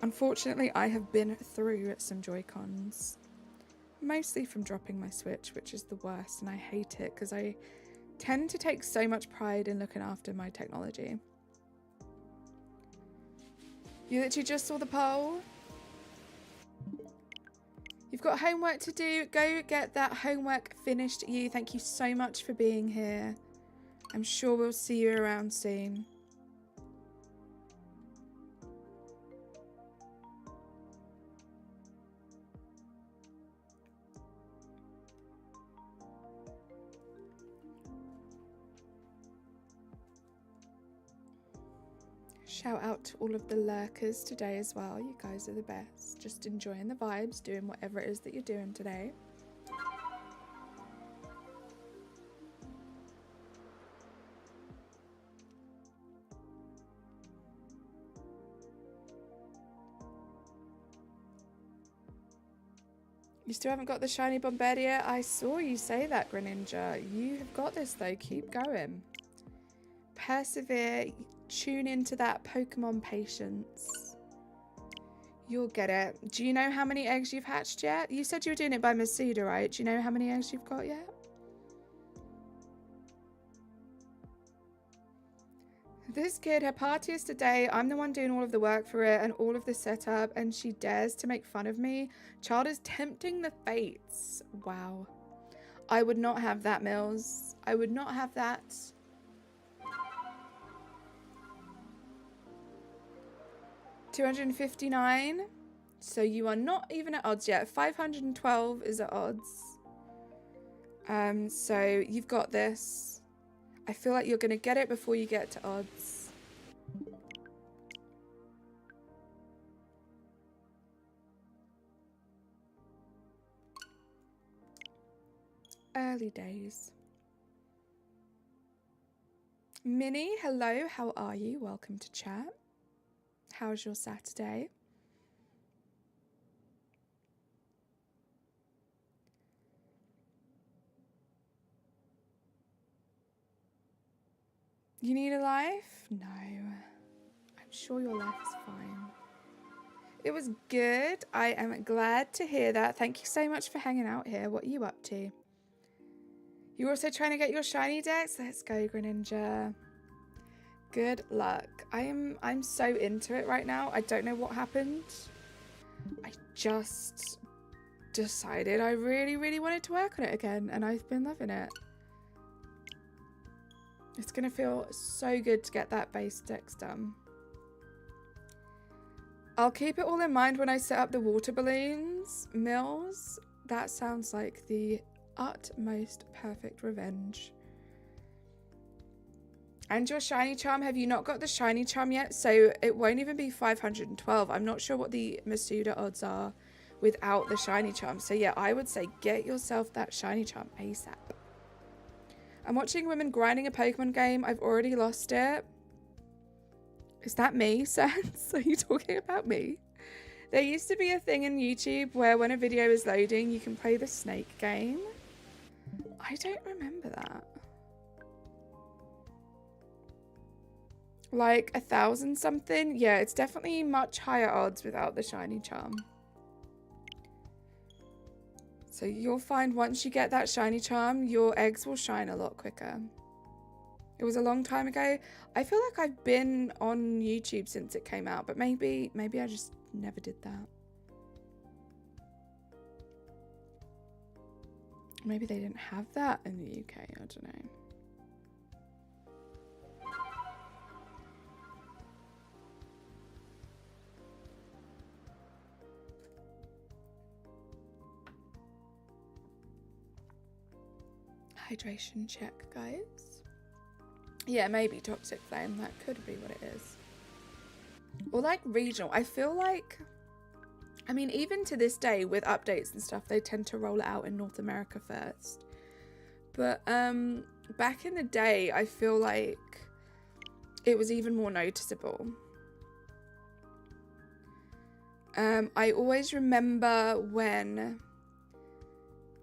Unfortunately, I have been through some Joy-Cons. Mostly from dropping my Switch, which is the worst, and I hate it because I tend to take so much pride in looking after my technology. You literally just saw the poll. You've got homework to do. Go get that homework finished, you. Thank you so much for being here. I'm sure we'll see you around soon. Shout out to all of the lurkers today as well. You guys are the best. Just enjoying the vibes, doing whatever it is that you're doing today. You still haven't got the shiny Bombardier? I saw you say that, Greninja. You have got this though. Keep going. Persevere. Tune into that Pokemon patience. You'll get it. Do you know how many eggs you've hatched yet? You said you were doing it by Masuda, right? Do you know how many eggs you've got yet? This kid, her party is today. I'm the one doing all of the work for it and all of the setup, and she dares to make fun of me. Child is tempting the fates. Wow. I would not have that, Mills. I would not have that. $259. So you are not even at odds yet. 512 is at odds. So you've got this. I feel like you're going to get it before you get to odds. Early days. Minnie, hello. How are you? Welcome to chat. How's your Saturday? You need a life? No. I'm sure your life is fine. It was good. I am glad to hear that. Thank you so much for hanging out here. What are you up to? You're also trying to get your shiny decks? Let's go, Greninja. Good luck. I'm so into it right now. I don't know what happened. I just decided I really, really wanted to work on it again, and I've been loving it. It's going to feel so good to get that base dex done. I'll keep it all in mind when I set up the water balloons. Mills, that sounds like the utmost perfect revenge. And your shiny charm, have you not got the shiny charm yet? So it won't even be 512. I'm not sure what the Masuda odds are without the shiny charm. So yeah, I would say get yourself that shiny charm ASAP. I'm watching women grinding a Pokemon game. I've already lost it. Is that me, Sans? Are you talking about me? There used to be a thing in YouTube where when a video is loading, you can play the snake game. I don't remember that. Like 1,000 something? Yeah, it's definitely much higher odds without the shiny charm. So you'll find once you get that shiny charm, your eggs will shine a lot quicker. It was a long time ago. I feel like I've been on YouTube since it came out, but maybe I just never did that. Maybe they didn't have that in the UK, I don't know. Hydration check, guys. Yeah, maybe toxic flame. That could be what it is. Or like regional. I feel like, I mean, even to this day with updates and stuff, they tend to roll it out in North America first. But back in the day, I feel like it was even more noticeable. I always remember when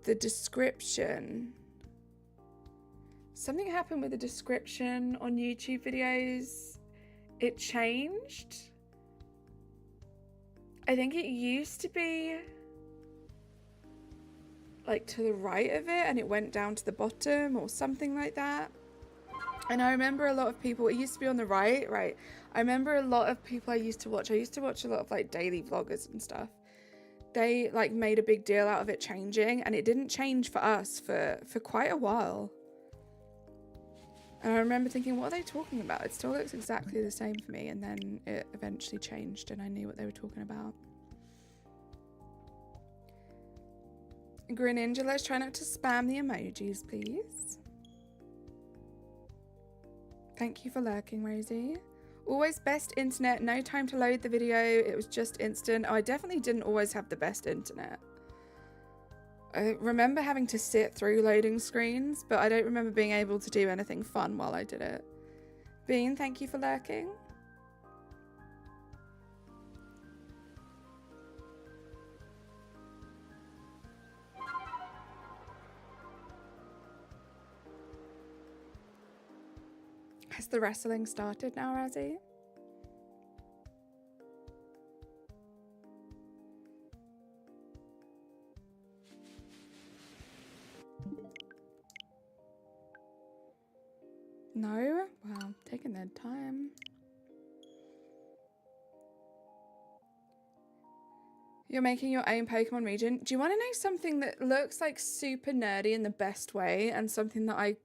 the description, something happened with the description on YouTube videos. It changed. I think it used to be like to the right of it and it went down to the bottom or something like that. And I remember a lot of people, it used to be on the right. I remember a lot of people I used to watch a lot of like daily vloggers and stuff. They like made a big deal out of it changing, and it didn't change for us for quite a while. And I remember thinking, what are they talking about? It still looks exactly the same for me. And then it eventually changed and I knew what they were talking about. Greninja, let's try not to spam the emojis, please. Thank you for lurking, Rosie. Always best internet, no time to load the video. It was just instant. Oh, I definitely didn't always have the best internet. I remember having to sit through loading screens, but I don't remember being able to do anything fun while I did it. Bean, thank you for lurking. Has the wrestling started now, Razzie? No? Wow, taking their time. You're making your own Pokemon region. Do you want to know something that looks like super nerdy in the best way and something that I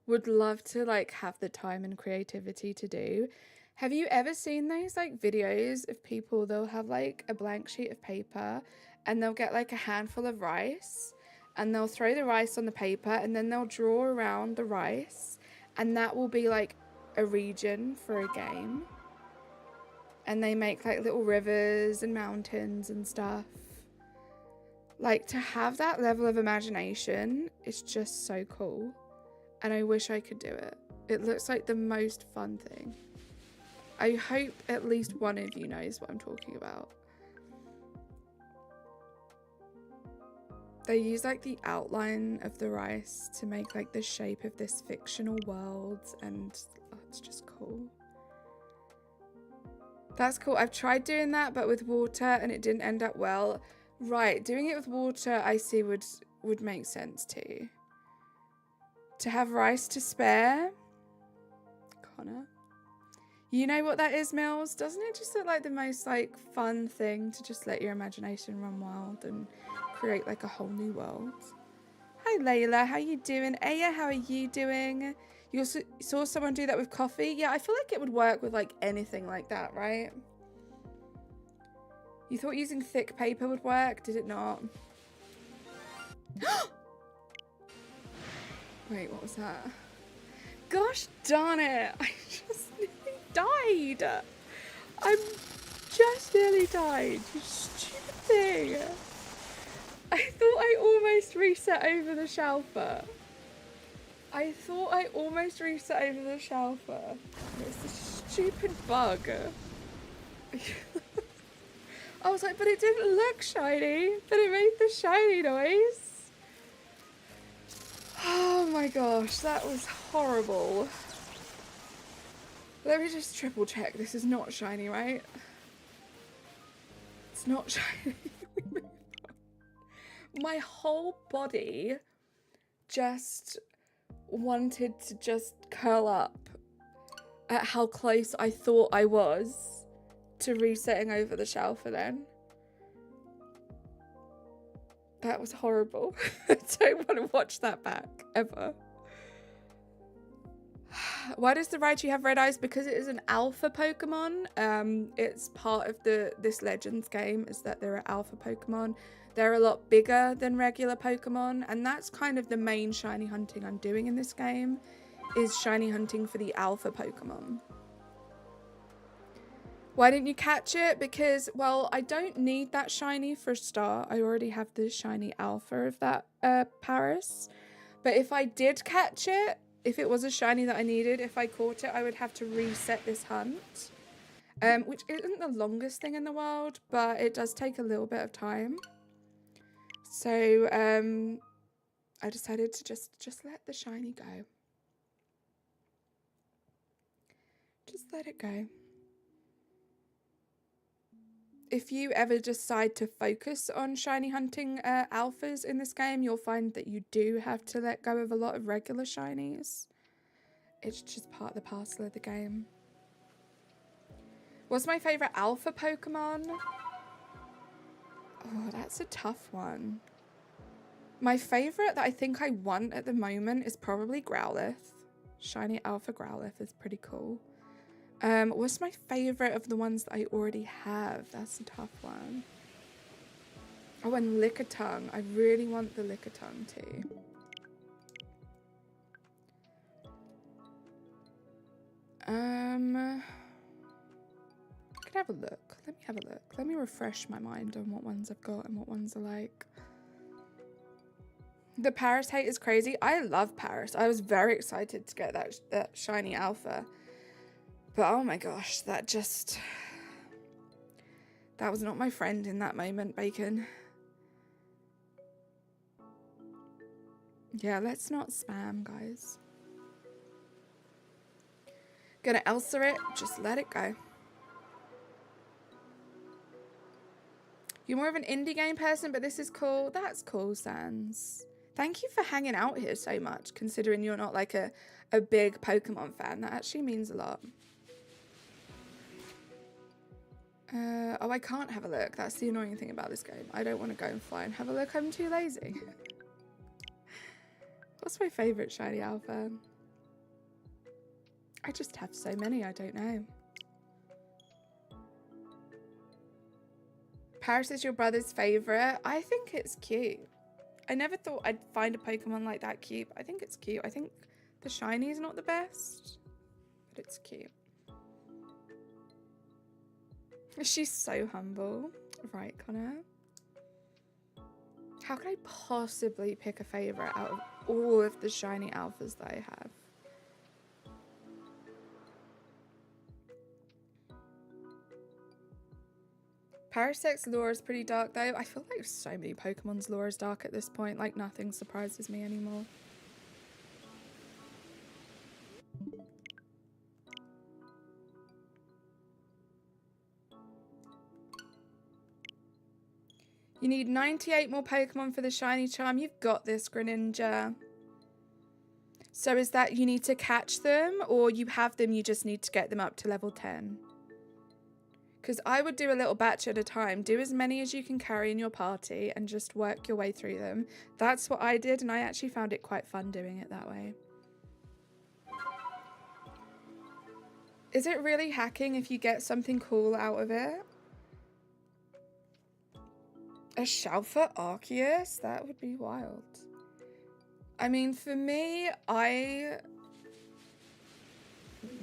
would love to like have the time and creativity to do? Have you ever seen those like videos of people, they'll have like a blank sheet of paper and they'll get like a handful of rice and they'll throw the rice on the paper and then they'll draw around the rice and that will be like a region for a game. And they make like little rivers and mountains and stuff. Like, to have that level of imagination is just so cool. And I wish I could do it. It looks like the most fun thing. I hope at least one of you knows what I'm talking about. They use like the outline of the rice to make like the shape of this fictional world, and oh, it's just cool. That's cool. I've tried doing that, but with water, and it didn't end up well. Right, doing it with water, I see would make sense too. To have rice to spare. Connor. You know what that is, Mills? Doesn't it just look like the most like fun thing to just let your imagination run wild and create like a whole new world? Hi Layla, how you doing? Aya, how are you doing? You also saw someone do that with coffee? Yeah, I feel like it would work with like anything like that, right? You thought using thick paper would work, did it not? Wait, what was that? Gosh darn it, I just nearly died. I'm just nearly died, you stupid thing. I thought I almost reset over the shelfer. I thought I almost reset over the shelfer. It's this stupid bug. I was like, but it didn't look shiny, but it made the shiny noise. Oh my gosh, that was horrible. Let me just triple check. This is not shiny, right? It's not shiny. My whole body just wanted to just curl up at how close I thought I was to resetting over the shelf then. That was horrible. I don't want to watch that back, ever. Why does the Raichu have red eyes? Because it is an alpha Pokemon. It's part of this Legends game is that there are alpha Pokemon. They're a lot bigger than regular Pokemon, and that's kind of the main shiny hunting I'm doing in this game, is shiny hunting for the alpha Pokemon. Why didn't you catch it? Because, well, I don't need that shiny for a start. I already have the shiny alpha of that Paris. But if I did catch it, if it was a shiny that I needed, if I caught it, I would have to reset this hunt. Which isn't the longest thing in the world, but it does take a little bit of time. So, I decided to just let the shiny go. Just let it go. If you ever decide to focus on shiny hunting alphas in this game, you'll find that you do have to let go of a lot of regular shinies. It's just part of the parcel of the game. What's my favourite alpha Pokemon? Oh, that's a tough one. My favourite that I think I want at the moment is probably Growlithe. Shiny alpha Growlithe is pretty cool. What's my favourite of the ones that I already have? That's a tough one. Oh, and Lickitung. I really want the Lickitung too. I could have a look. Let me have a look. Let me refresh my mind on what ones I've got and what ones are like. The Paris hate is crazy. I love Paris. I was very excited to get that shiny alpha. But oh my gosh, that was not my friend in that moment, Bacon. Yeah, let's not spam, guys. Gonna Elsa it, just let it go. You're more of an indie game person, but this is cool. That's cool, Sans. Thank you for hanging out here so much, considering you're not like a big Pokemon fan. That actually means a lot. Oh, I can't have a look. That's the annoying thing about this game. I don't want to go and fly and have a look. I'm too lazy. What's my favourite shiny alpha? I just have so many, I don't know. Paris is your brother's favourite. I think it's cute. I never thought I'd find a Pokemon like that cute. I think it's cute. I think the shiny is not the best, but it's cute. She's so humble. Right, Connor. How could I possibly pick a favourite out of all of the shiny alphas that I have? Parasec's lore is pretty dark though. I feel like so many Pokemon's lore is dark at this point. Like nothing surprises me anymore. You need 98 more Pokemon for the shiny charm. You've got this, Greninja. So is that you need to catch them, or you have them, you just need to get them up to level 10? Because I would do a little batch at a time. Do as many as you can carry in your party and just work your way through them. That's what I did, and I actually found it quite fun doing it that way. Is it really hacking if you get something cool out of it? A Shalfa Arceus? That would be wild. I mean, for me, I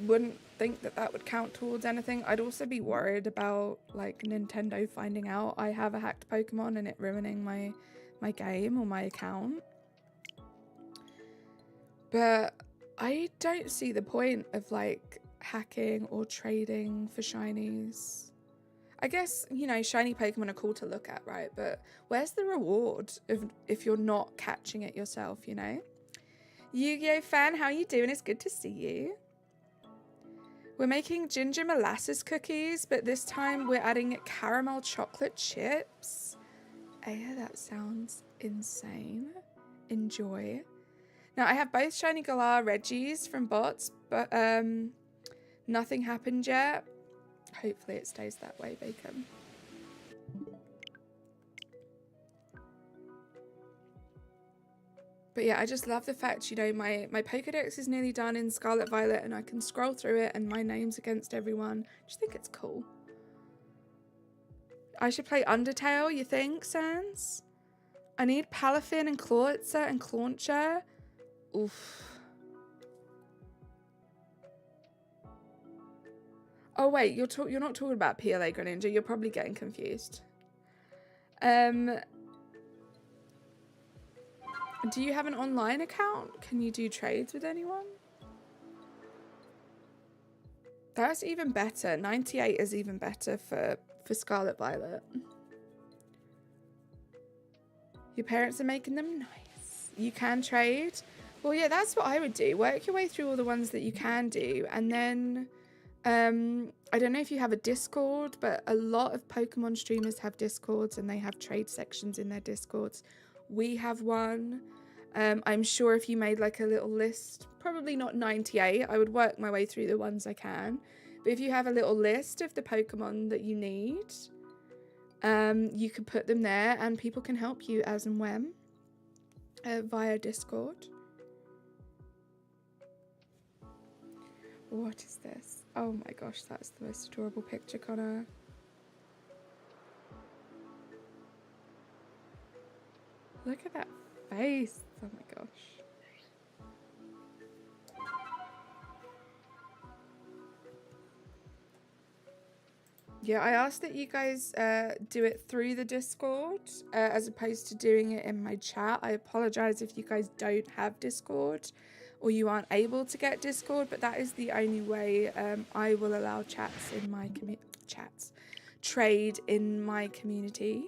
wouldn't think that that would count towards anything. I'd also be worried about like Nintendo finding out I have a hacked Pokemon and it ruining my game or my account. But I don't see the point of like hacking or trading for shinies. I guess, you know, shiny Pokemon are cool to look at, right? But where's the reward if you're not catching it yourself, you know? Yu-Gi-Oh fan, how you doing? It's good to see you. We're making ginger molasses cookies, but this time we're adding caramel chocolate chips. Yeah, that sounds insane. Enjoy. Now, I have both shiny Galar Reggies from bots, but nothing happened yet. Hopefully it stays that way, Bacon. But yeah, I just love the fact, you know, my Pokedex is nearly done in Scarlet Violet and I can scroll through it and my name's against everyone. I just think it's cool. I should play Undertale, you think, Sans? I need Palafin and Clawitzer and Clauncher. Oof. Oh wait, you're not talking about PLA Greninja. You're probably getting confused. Do you have an online account? Can you do trades with anyone? That's even better. 98 is even better for Scarlet Violet. Your parents are making them nice. You can trade. Well, yeah, that's what I would do. Work your way through all the ones that you can do. And then, I don't know if you have a Discord, but a lot of Pokemon streamers have Discords and they have trade sections in their Discords. We have one. I'm sure if you made like a little list, probably not 98, I would work my way through the ones I can. But if you have a little list of the Pokemon that you need, you can put them there and people can help you as and when via Discord. What is this? Oh my gosh, that's the most adorable picture, Connor. Look at that face. Oh my gosh. Yeah, I asked that you guys do it through the Discord as opposed to doing it in my chat. I apologize if you guys don't have Discord or you aren't able to get Discord, but that is the only way I will allow chats in my trade in my community.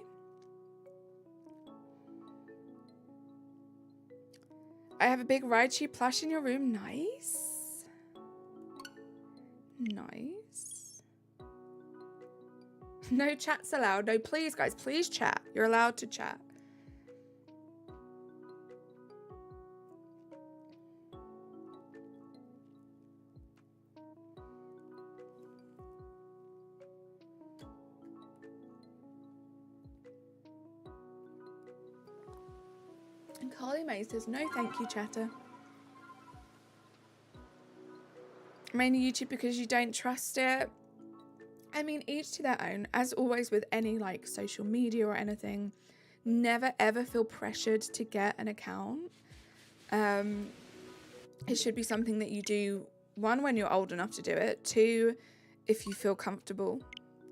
I have a big Raichu plush in your room. Nice. Nice. No chats allowed. No, please, guys, please chat. You're allowed to chat. And Carly May says, no thank you, chatter. Mainly YouTube because you don't trust it. I mean, each to their own. As always with any like social media or anything, never ever feel pressured to get an account. It should be something that you do, one, when you're old enough to do it, two, if you feel comfortable.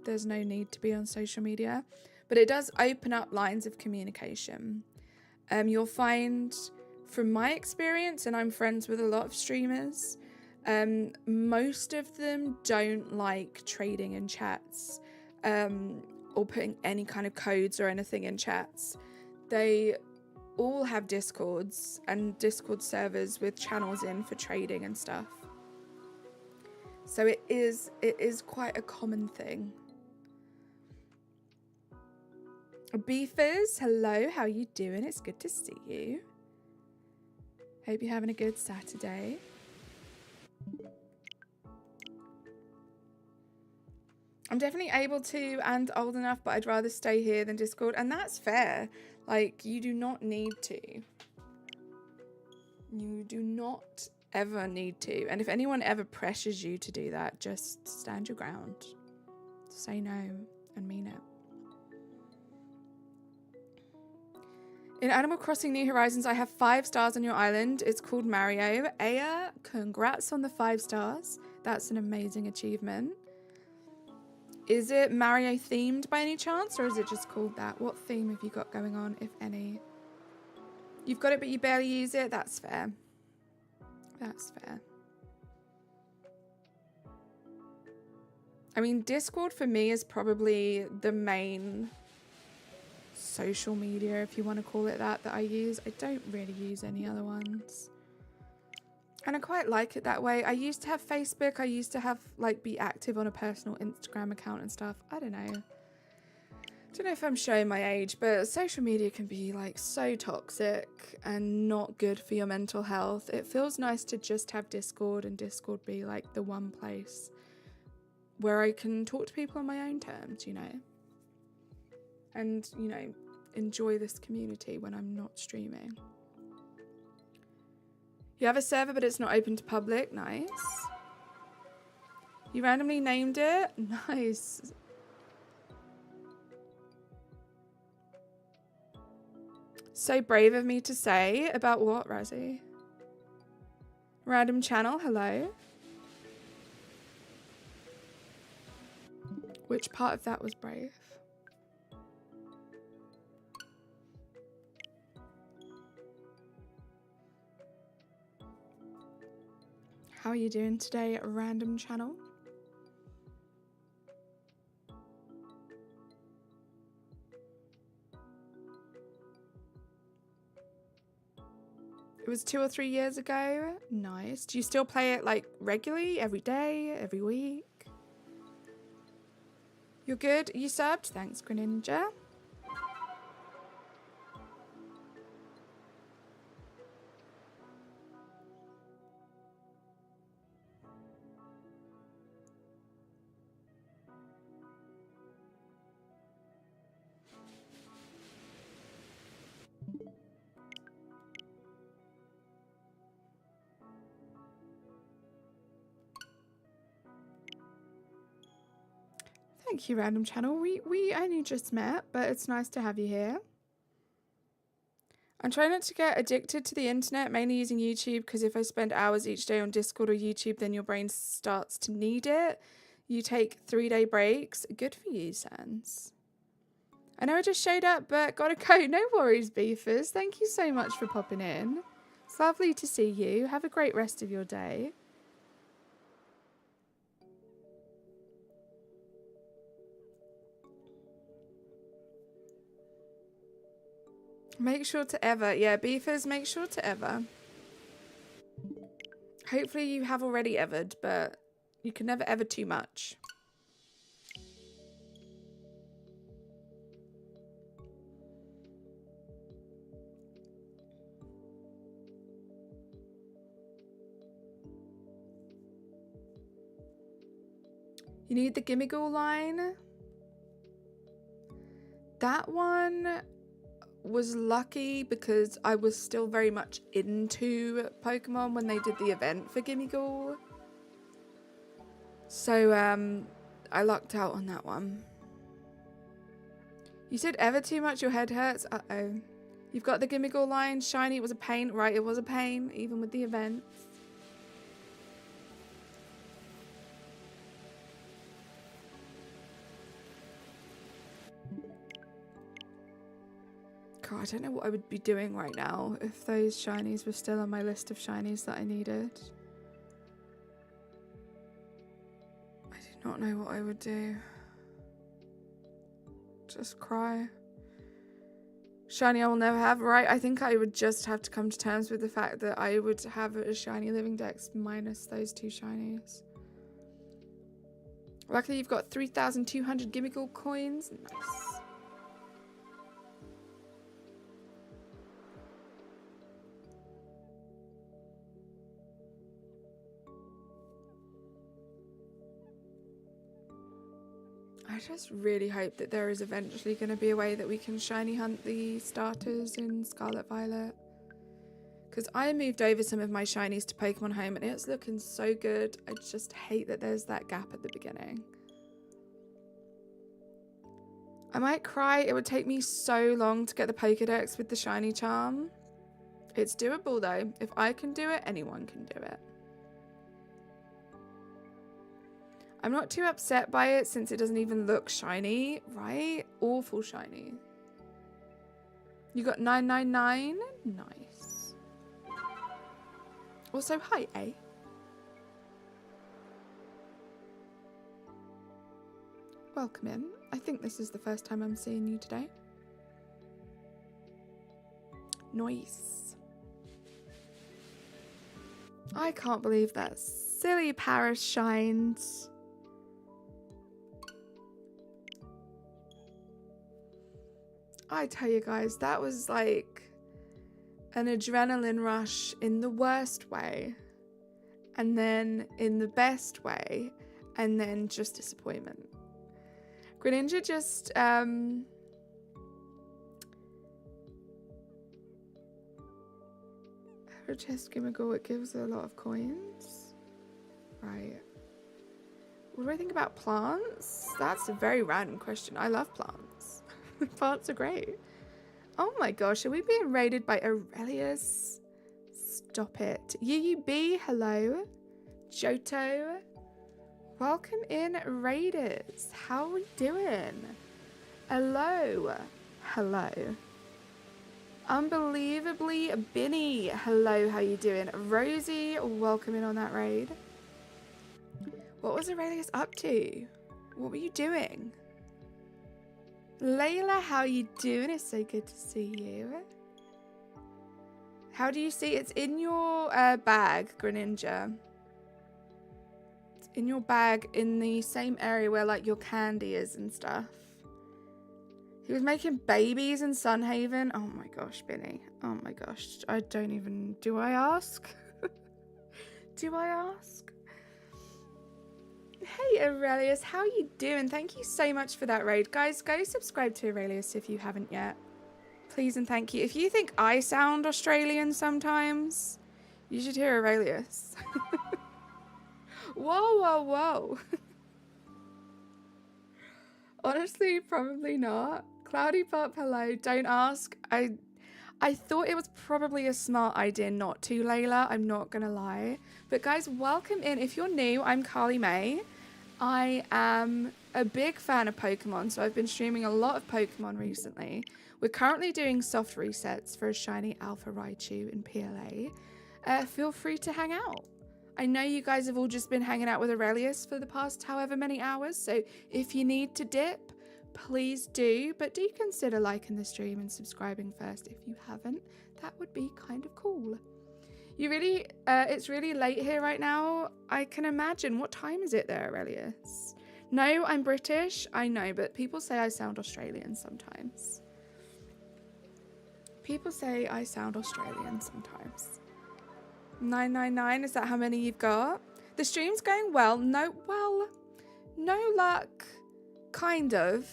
There's no need to be on social media, but it does open up lines of communication. You'll find, from my experience, and I'm friends with a lot of streamers, most of them don't like trading in chats or putting any kind of codes or anything in chats. They all have Discords and Discord servers with channels in for trading and stuff. So it is quite a common thing. Beefers, hello, how you doing? It's good to see you. Hope you're having a good Saturday. I'm definitely able to and old enough, but I'd rather stay here than Discord, and that's fair. Like, you do not need to. You do not ever need to. And if anyone ever pressures you to do that, just stand your ground. Say no and mean it. In Animal Crossing New Horizons, I have 5 stars on your island. It's called Mario. Aya, congrats on the 5 stars. That's an amazing achievement. Is it Mario themed by any chance, or is it just called that? What theme have you got going on, if any? You've got it, but you barely use it? That's fair. That's fair. I mean, Discord for me is probably the main social media, if you want to call it that I use. I don't really use any other ones. And I quite like it that way. I used to have Facebook. I used to have, like, be active on a personal Instagram account and stuff. I don't know. Don't know if I'm showing my age, but social media can be, like, so toxic and not good for your mental health. It feels nice to just have Discord and Discord be, like, the one place where I can talk to people on my own terms, you know? And, you know, enjoy this community when I'm not streaming. You have a server, but it's not open to public. Nice. You randomly named it? Nice. So brave of me to say. About what, Razzie? Random channel, hello. Which part of that was brave? . . . . . . . . . . . . . . . . . . . . . . . . . . . . . . . . . . . . . . . . . . . . . . . . . . . . . . . . . . . . are you doing today, random channel? It was 2 or 3 years ago. Nice. Do you still play it like regularly, every day, every week? You're good? You subbed? Thanks, Greninja. Thank you, random channel. We only just met, but it's nice to have you here. I'm trying not to get addicted to the internet, mainly using YouTube, because if I spend hours each day on Discord or YouTube, then your brain starts to need it. You take 3-day breaks. Good for you, Sans. I know I just showed up, but gotta go. No worries, beefers. Thank you so much for popping in. It's lovely to see you. Have a great rest of your day. Make sure to ever. Yeah, beefers, make sure to ever. Hopefully you have already evered, but you can never ever too much. You need the Gimmighoul line. That one was lucky because I was still very much into Pokemon when they did the event for Gimmighoul. So, I lucked out on that one. You said ever too much, your head hurts? Uh-oh. You've got the Gimmighoul line. Shiny, it was a pain. Right, it was a pain, even with the event. God, I don't know what I would be doing right now if those shinies were still on my list of shinies that I needed. I do not know what I would do. Just cry. Shiny I will never have, right? I think I would just have to come to terms with the fact that I would have a shiny living dex minus those 2 shinies. Luckily you've got 3,200 Gimmighoul coins. Nice. I just really hope that there is eventually going to be a way that we can shiny hunt the starters in Scarlet Violet. Because I moved over some of my shinies to Pokemon Home and it's looking so good. I just hate that there's that gap at the beginning. I might cry. It would take me so long to get the Pokedex with the shiny charm. It's doable though. If I can do it, anyone can do it. I'm not too upset by it since it doesn't even look shiny, right? Awful shiny. You got 999? Nice. Also, hi, A. Welcome in. I think this is the first time I'm seeing you today. Nice. I can't believe that silly Paris shines. I tell you guys, that was like an adrenaline rush in the worst way, and then in the best way, and then just disappointment. Greninja just every chest Gimmighoul, it gives a lot of coins. Right. What do I think about plants? That's a very random question. I love plants. Plants are great. Oh my gosh, are we being raided by Aurelius? Stop it. UUB, hello. Johto. Welcome in, raiders. How are we doing? Hello. Hello. Unbelievably Binny. Hello, how you doing? Rosie, welcome in on that raid. What was Aurelius up to? What were you doing? Layla, how you doing? It's so good to see you. How do you see? It's in your bag, Greninja. It's in your bag in the same area where like your candy is and stuff. He was making babies in Sunhaven. Oh my gosh, Binny. Oh my gosh. I don't even... Do I ask? Do I ask? Hey Aurelius, how you doing? Thank you so much for that raid. Guys, go subscribe to Aurelius if you haven't yet. Please and thank you. If you think I sound Australian sometimes, you should hear Aurelius. Whoa, whoa, whoa. Honestly, probably not. Cloudy Pop, hello. Don't ask. I thought it was probably a smart idea not to, Layla. I'm not going to lie. But guys, welcome in. If you're new, I'm Carly May. I am a big fan of Pokemon, so I've been streaming a lot of Pokemon recently. We're currently doing soft resets for a shiny Alpha Raichu in PLA. Feel free to hang out. I know you guys have all just been hanging out with Aurelius for the past however many hours, so if you need to dip, please do. But do consider liking the stream and subscribing first if you haven't. That would be kind of cool. It's really late here right now. I can imagine. What time is it there, Aurelius? No, I'm British. I know, but people say I sound Australian sometimes. People say I sound Australian sometimes. 999, is that how many you've got? The stream's going well. No luck. Kind of.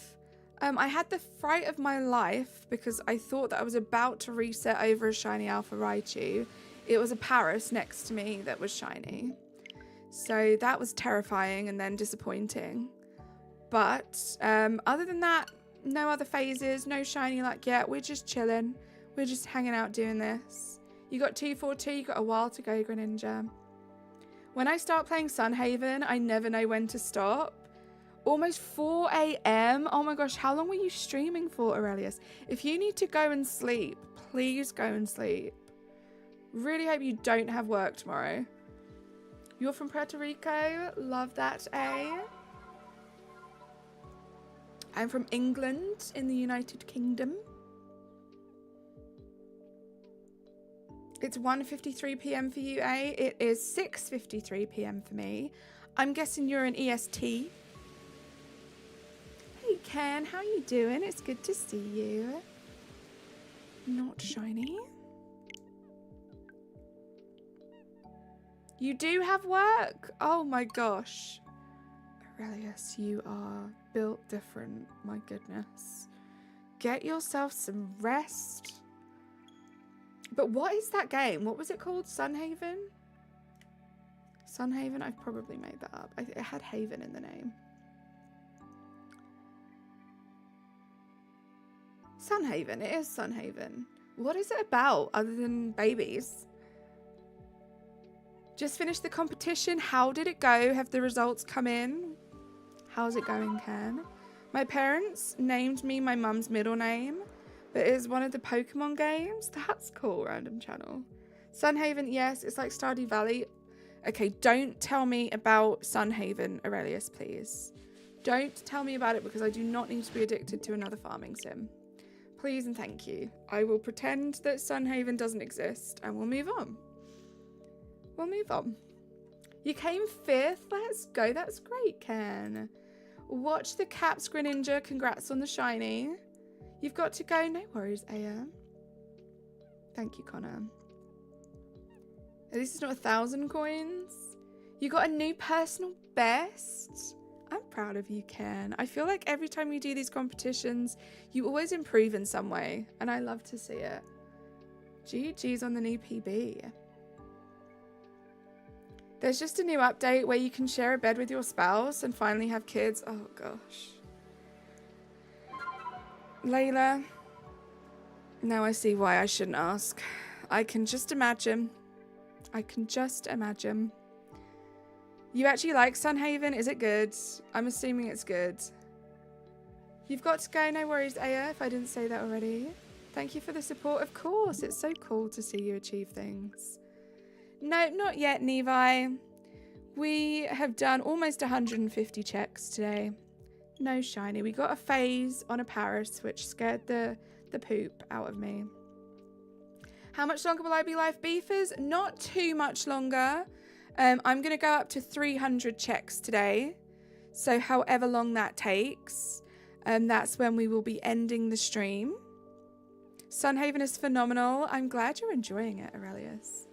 I had the fright of my life because I thought that I was about to reset over a shiny Alpha Raichu. It was a Paris next to me that was shiny. So that was terrifying and then disappointing. But other than that, no other phases, no shiny luck yet. We're just chilling. We're just hanging out doing this. You got 242, you got a while to go, Greninja. When I start playing Sunhaven, I never know when to stop. Almost 4 a.m. Oh my gosh, how long were you streaming for, Aurelius? If you need to go and sleep, please go and sleep. Really hope you don't have work tomorrow. You're from Puerto Rico. Love that, eh? I'm from England in the United Kingdom. It's 1:53 p.m. for you, eh? It is 6:53 p.m. for me. I'm guessing you're an EST. Hey Ken, how you doing? It's good to see you. Not shiny. You do have work? Oh my gosh. Aurelius, you are built different. My goodness. Get yourself some rest. But what is that game? What was it called? Sunhaven? Sunhaven? I've probably made that up. It had Haven in the name. Sunhaven. It is Sunhaven. What is it about other than babies? Just finished the competition. How did it go? Have the results come in? How's it going, Ken? My parents named me my mum's middle name. But it is one of the Pokemon games. That's cool, random channel. Sunhaven, yes, it's like Stardew Valley. Okay, don't tell me about Sunhaven, Aurelius, please. Don't tell me about it because I do not need to be addicted to another farming sim. Please and thank you. I will pretend that Sunhaven doesn't exist and we'll move on. We'll move on. You came 5th. Let's go. That's great, Ken. Watch the Caps Greninja. Congrats on the shiny. You've got to go. No worries, Aya. Thank you, Connor. At least it's not 1,000 coins. You got a new personal best. I'm proud of you, Ken. I feel like every time you do these competitions, you always improve in some way. And I love to see it. GG's on the new PB. There's just a new update where you can share a bed with your spouse and finally have kids. Oh, gosh. Layla, now I see why I shouldn't ask. I can just imagine. I can just imagine. You actually like Sunhaven? Is it good? I'm assuming it's good. You've got to go. No worries, Aya, if I didn't say that already. Thank you for the support. Of course, it's so cool to see you achieve things. No, not yet, Nevi. We have done almost 150 checks today. No shiny. We got a phase on a Paris, which scared the poop out of me. How much longer will I be live beefers? Not too much longer. I'm going to go up to 300 checks today. So however long that takes, that's when we will be ending the stream. Sunhaven is phenomenal. I'm glad you're enjoying it, Aurelius.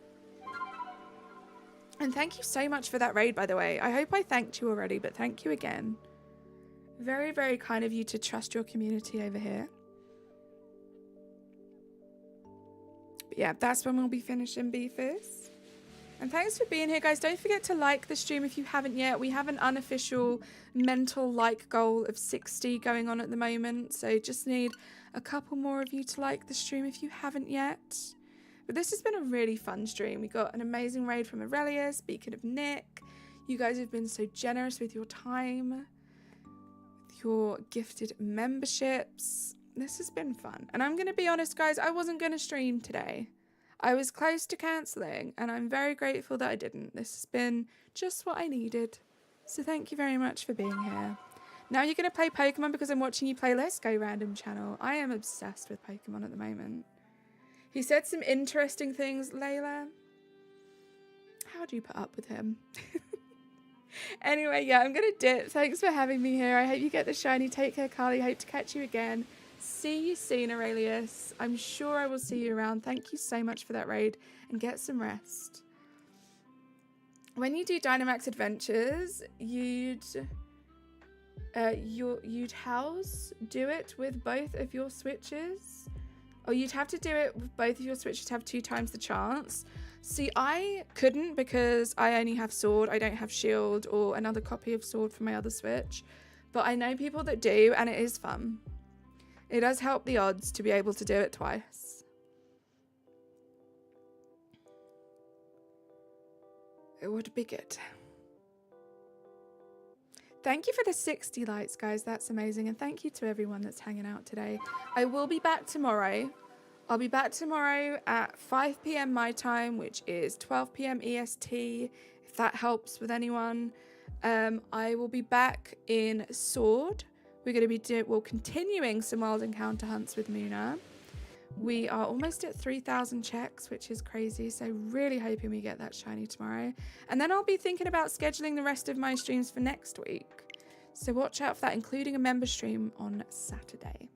And thank you so much for that raid, by the way. I hope I thanked you already, but thank you again. Very, very kind of you to trust your community over here. But yeah, that's when we'll be finishing beefers. And thanks for being here, guys. Don't forget to like the stream if you haven't yet. We have an unofficial mental like goal of 60 going on at the moment. So just need a couple more of you to like the stream if you haven't yet. But this has been a really fun stream. We got an amazing raid from Aurelius. Speaking of Nick, you guys have been so generous with your time, with your gifted memberships. This has been fun. And I'm going to be honest, guys, I wasn't going to stream today. I was close to cancelling, and I'm very grateful that I didn't. This has been just what I needed. So thank you very much for being here. Now you're going to play Pokemon because I'm watching you play Let's Go Random Channel. I am obsessed with Pokemon at the moment. He said some interesting things, Layla. How do you put up with him? Anyway, yeah, I'm going to dip. Thanks for having me here. I hope you get the shiny. Take care, Carly. Hope to catch you again. See you soon, Aurelius. I'm sure I will see you around. Thank you so much for that raid, and get some rest. When you do Dynamax Adventures, you'd do it with both of your switches, or you'd have to do it with both of your switches to have 2 times the chance. See, I couldn't because I only have Sword. I don't have Shield or another copy of Sword for my other switch, but I know people that do, and it is fun. It does help the odds to be able to do it twice. It would be good. Thank you for the 60 likes, guys. That's amazing. And thank you to everyone that's hanging out today. I will be back tomorrow. I'll be back tomorrow at 5 p.m. my time, which is 12 p.m. EST, if that helps with anyone. I will be back in Sword. We're going to be continuing some wild encounter hunts with Muna. We are almost at 3,000 checks, which is crazy. So really hoping we get that shiny tomorrow. And then I'll be thinking about scheduling the rest of my streams for next week. So watch out for that, including a member stream on Saturday.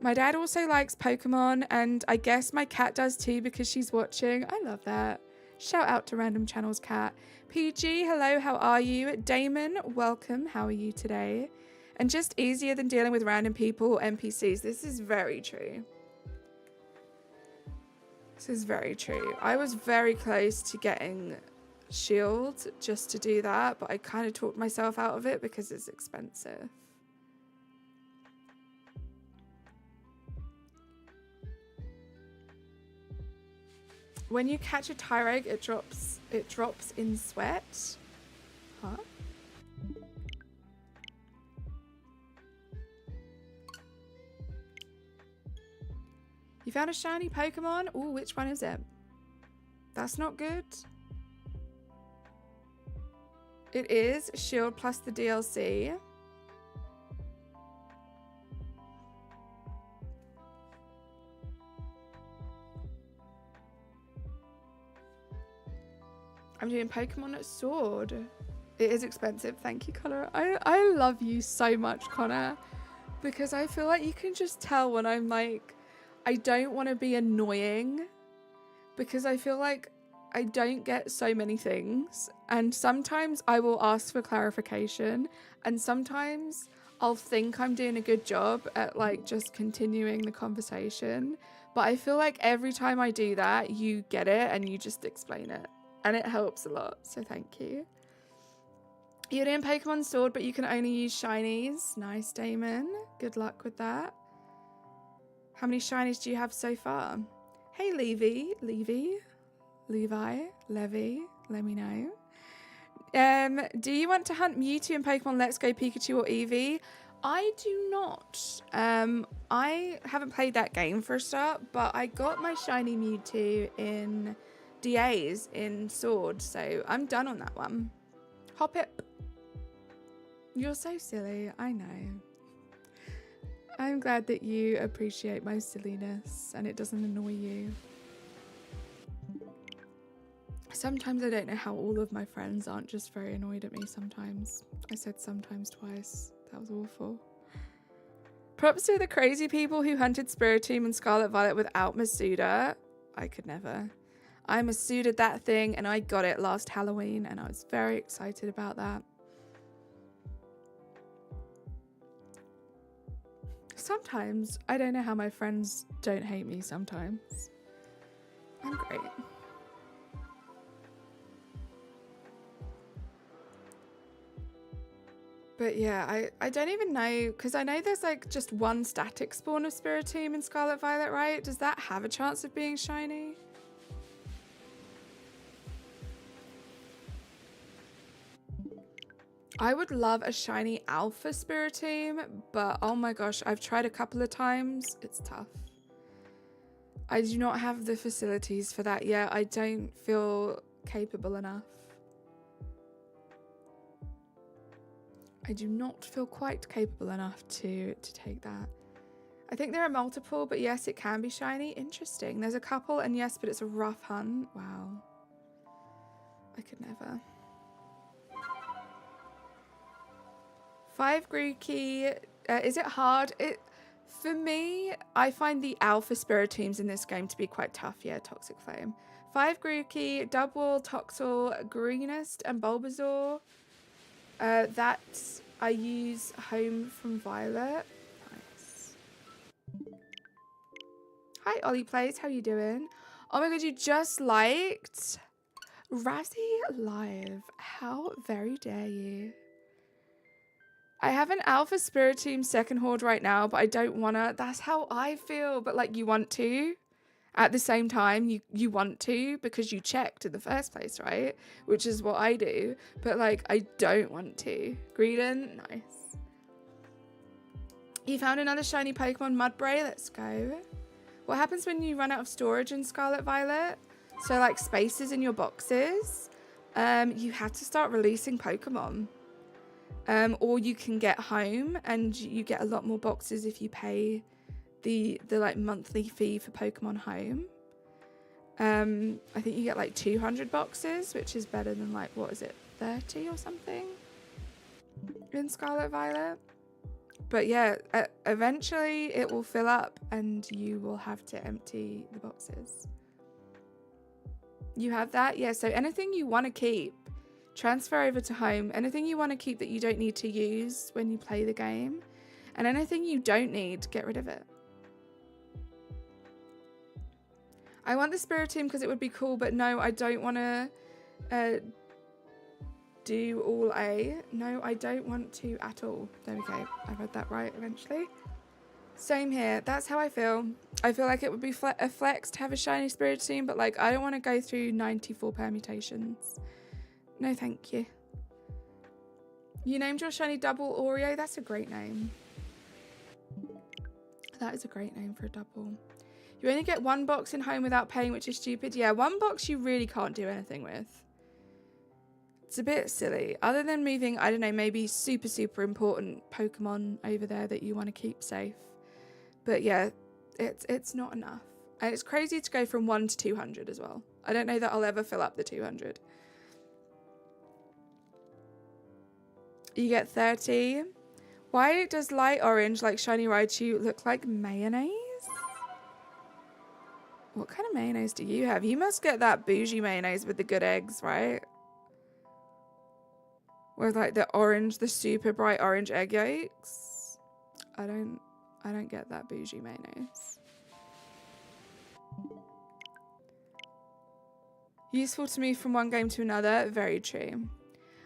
My dad also likes Pokemon, and I guess my cat does too because she's watching. I love that. Shout out to Random Channel's cat. PG, hello, how are you? Damon, welcome, how are you today? And just easier than dealing with random people or NPCs. This is very true. This is very true. I was very close to getting Shield just to do that, but I kind of talked myself out of it because it's expensive. When you catch a Tyreg, it drops in sweat. Huh? You found a shiny Pokemon? Ooh, which one is it? That's not good. It is Shield plus the DLC. I'm doing Pokemon at Sword. It is expensive. Thank you, Connor. I love you so much, Connor, because I feel like you can just tell when I'm like, I don't want to be annoying, because I feel like I don't get so many things, and sometimes I will ask for clarification, and sometimes I'll think I'm doing a good job at like just continuing the conversation, but I feel like every time I do that, you get it and you just explain it. And it helps a lot, so thank you. You're doing Pokemon Sword, but you can only use shinies. Nice, Damon. Good luck with that. How many shinies do you have so far? Hey, Levi, let me know. Do you want to hunt Mewtwo in Pokemon Let's Go Pikachu or Eevee? I do not. I haven't played that game for a start, but I got my shiny Mewtwo in DAs in Sword, so I'm done on that one. Hop it. You're so silly, I know. I'm glad that you appreciate my silliness and it doesn't annoy you. Sometimes I don't know how all of my friends aren't just very annoyed at me sometimes. I said sometimes twice. That was awful. Props to the crazy people who hunted Spiritomb and Scarlet Violet without Masuda. I could never. I Masuda'd that thing and I got it last Halloween and I was very excited about that. Sometimes I don't know how my friends don't hate me sometimes. I'm great. But yeah, I don't even know, because I know there's like just one static spawn of Spiritomb in Scarlet Violet, right? Does that have a chance of being shiny? I would love a shiny alpha Spiritomb, but oh my gosh, I've tried a couple of times. It's tough. I do not have the facilities for that yet. I don't feel capable enough. I do not feel quite capable enough to take that. I think there are multiple, but yes, it can be shiny. Interesting. There's a couple, and yes, but it's a rough hunt. Wow. I could never. 5 Grookey. Is it hard? For me, I find the alpha Spiritombs in this game to be quite tough. Yeah, Toxic Flame. 5 Grookey, Double, Toxel, Greenest, and Bulbasaur. That I use Home from Violet. Nice. Hi, Ollie Plays. How you doing? Oh my god, you just liked Razzie Live. How very dare you? I have an Alpha Spiritomb second horde right now, but I don't wanna. That's how I feel. But like, you want to. At the same time, you want to because you checked in the first place, right? Which is what I do. But like, I don't want to. Greedon, nice. You found another shiny Pokemon, Mudbray. Let's go. What happens when you run out of storage in Scarlet Violet? So like spaces in your boxes, you have to start releasing Pokemon. Or you can get home and you get a lot more boxes if you pay the like monthly fee for Pokemon Home. I think you get like 200 boxes, which is better than like, what is it, 30 or something in Scarlet Violet. But yeah, eventually it will fill up and you will have to empty the boxes. You have that? Yeah, so anything you want to keep, transfer over to Home. Anything you want to keep that you don't need to use when you play the game. And anything you don't need, get rid of it. I want the Spiritomb because it would be cool, but no, I don't want to do all A. No, I don't want to at all. There we go. I read that right eventually. Same here. That's how I feel. I feel like it would be a flex to have a shiny Spiritomb, but like, I don't want to go through 94 permutations. No, thank you. You named your shiny double Oreo. That's a great name. That is a great name for a double. You only get one box in Home without paying, which is stupid. Yeah, one box you really can't do anything with. It's a bit silly. Other than moving, I don't know, maybe super, super important Pokemon over there that you want to keep safe. But yeah, it's not enough. And it's crazy to go from 1 to 200 as well. I don't know that I'll ever fill up the 200. You get 30. Why does light orange, like shiny Raichu, look like mayonnaise? What kind of mayonnaise do you have? You must get that bougie mayonnaise with the good eggs, right? With like the orange, the super bright orange egg yolks. I don't get that bougie mayonnaise. Useful to move from one game to another. Very true.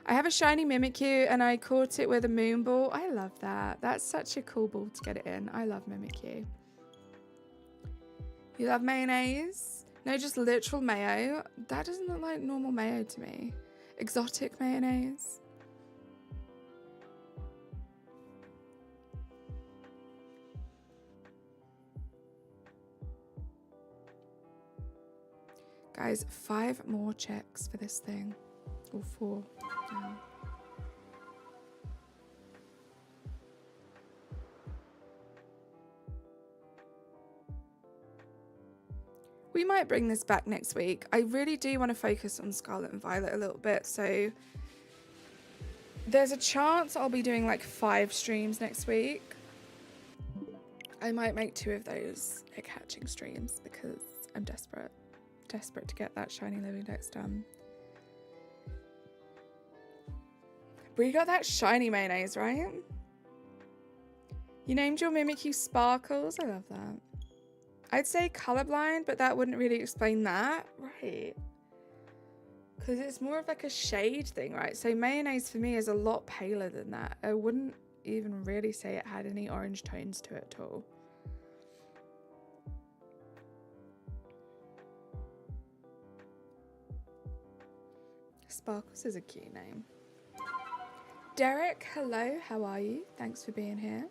I have a shiny Mimikyu and I caught it with a moon ball. I love that. That's such a cool ball to get it in. I love Mimikyu. You love mayonnaise? No, just literal mayo. That doesn't look like normal mayo to me. Exotic mayonnaise. Guys, 5 more checks for this thing. Or 4 now. We might bring this back next week. I really do want to focus on Scarlet and Violet a little bit, so there's a chance I'll be doing like 5 streams next week. I might make 2 of those egg hatching streams because I'm desperate to get that shiny living dex done. Brie got that shiny mayonnaise, right? You named your Mimikyu Sparkles. I love that. I'd say colorblind, but that wouldn't really explain that. Right. Because it's more of like a shade thing, right? So mayonnaise for me is a lot paler than that. I wouldn't even really say it had any orange tones to it at all. Sparkles is a cute name. Derek, hello, how are you? Thanks for being here.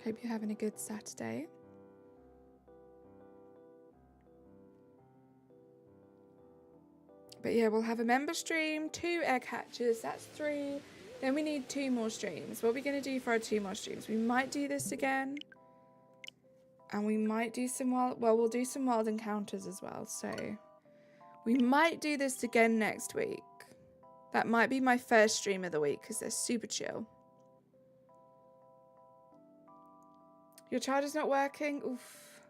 Hope you're having a good Saturday. But yeah, we'll have a member stream, 2 egg hatches, that's 3. Then we need 2 more streams. What are we going to do for our 2 more streams? We might do this again. And we might do some we'll do some wild encounters as well. So we might do this again next week. That might be my first stream of the week because they're super chill. Your charger's not working? Oof.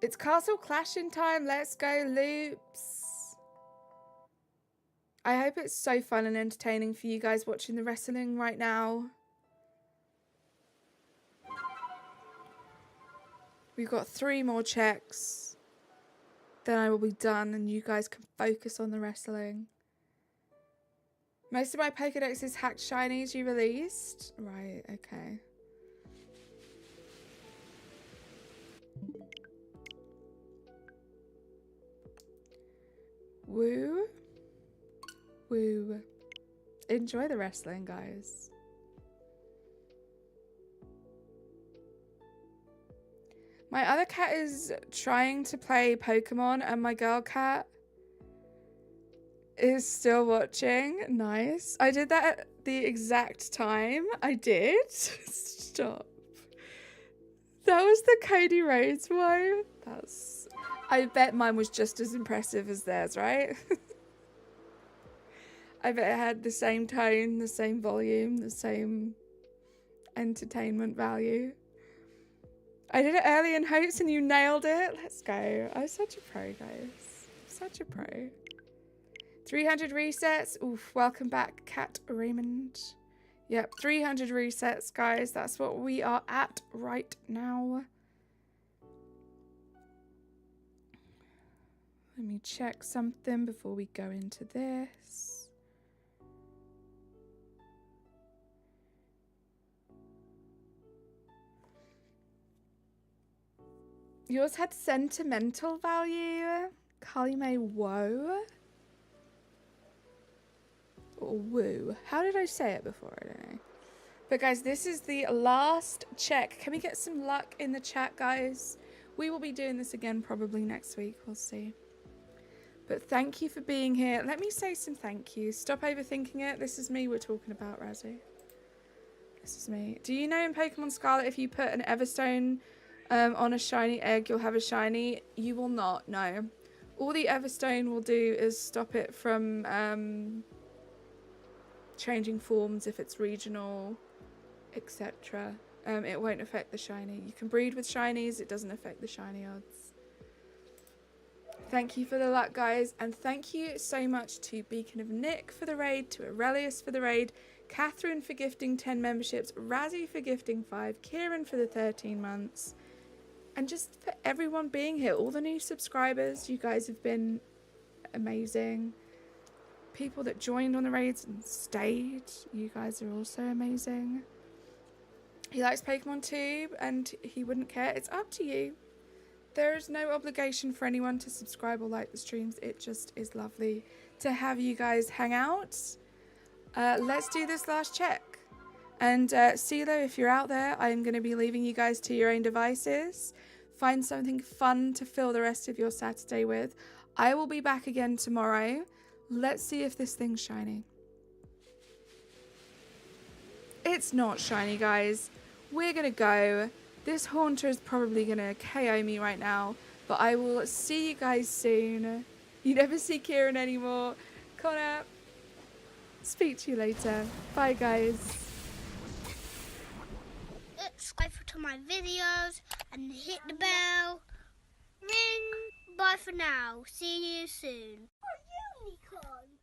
It's Castle Clashing time. Let's go, Loops. I hope it's so fun and entertaining for you guys watching the wrestling right now. We've got 3 more checks. Then I will be done and you guys can focus on the wrestling. Most of my Pokédex is hacked shinies you released. Right, okay. Woo. Woo. Enjoy the wrestling, guys. My other cat is trying to play Pokemon and my girl cat is still watching. Nice. I did that at the exact time. I did. Stop. That was the Cody Rhodes one. I bet mine was just as impressive as theirs, right? I bet it had the same tone, the same volume, the same entertainment value. I did it early in hopes and you nailed it. Let's go. I'm such a pro, guys. Such a pro. 300 resets. Oof, welcome back, Cat Raymond. Yep, 300 resets, guys. That's what we are at right now. Let me check something before we go into this. Yours had sentimental value. Carly May Woe. Or Woo. How did I say it before? I don't know. But guys, this is the last check. Can we get some luck in the chat, guys? We will be doing this again probably next week. We'll see. But thank you for being here. Let me say some thank yous. Stop overthinking it. This is me we're talking about, Razzie. This is me. Do you know in Pokemon Scarlet if you put an Everstone on a shiny egg, you'll have a shiny? You will not, no. All the Everstone will do is stop it from changing forms if it's regional, etc. It won't affect the shiny. You can breed with shinies, it doesn't affect the shiny odds. Thank you for the luck, guys, and thank you so much to Beacon of Nick for the raid, to Aurelius for the raid, Catherine for gifting 10 memberships, Razzie for gifting 5, Kieran for the 13 months, and just for everyone being here, all the new subscribers. You guys have been amazing. People that joined on the raids and stayed, you guys are also amazing. He likes Pokemon too, and he wouldn't care. It's up to you. There is no obligation for anyone to subscribe or like the streams. It just is lovely to have you guys hang out. Let's do this last check. And CeeLo, if you're out there, I'm going to be leaving you guys to your own devices. Find something fun to fill the rest of your Saturday with. I will be back again tomorrow. Let's see if this thing's shiny. It's not shiny, guys. We're going to go. This Haunter is probably going to KO me right now. But I will see you guys soon. You never see Kieran anymore. Connor, speak to you later. Bye, guys. Subscribe to my videos and hit the bell. Ring. Bye for now. See you soon. Unicorn.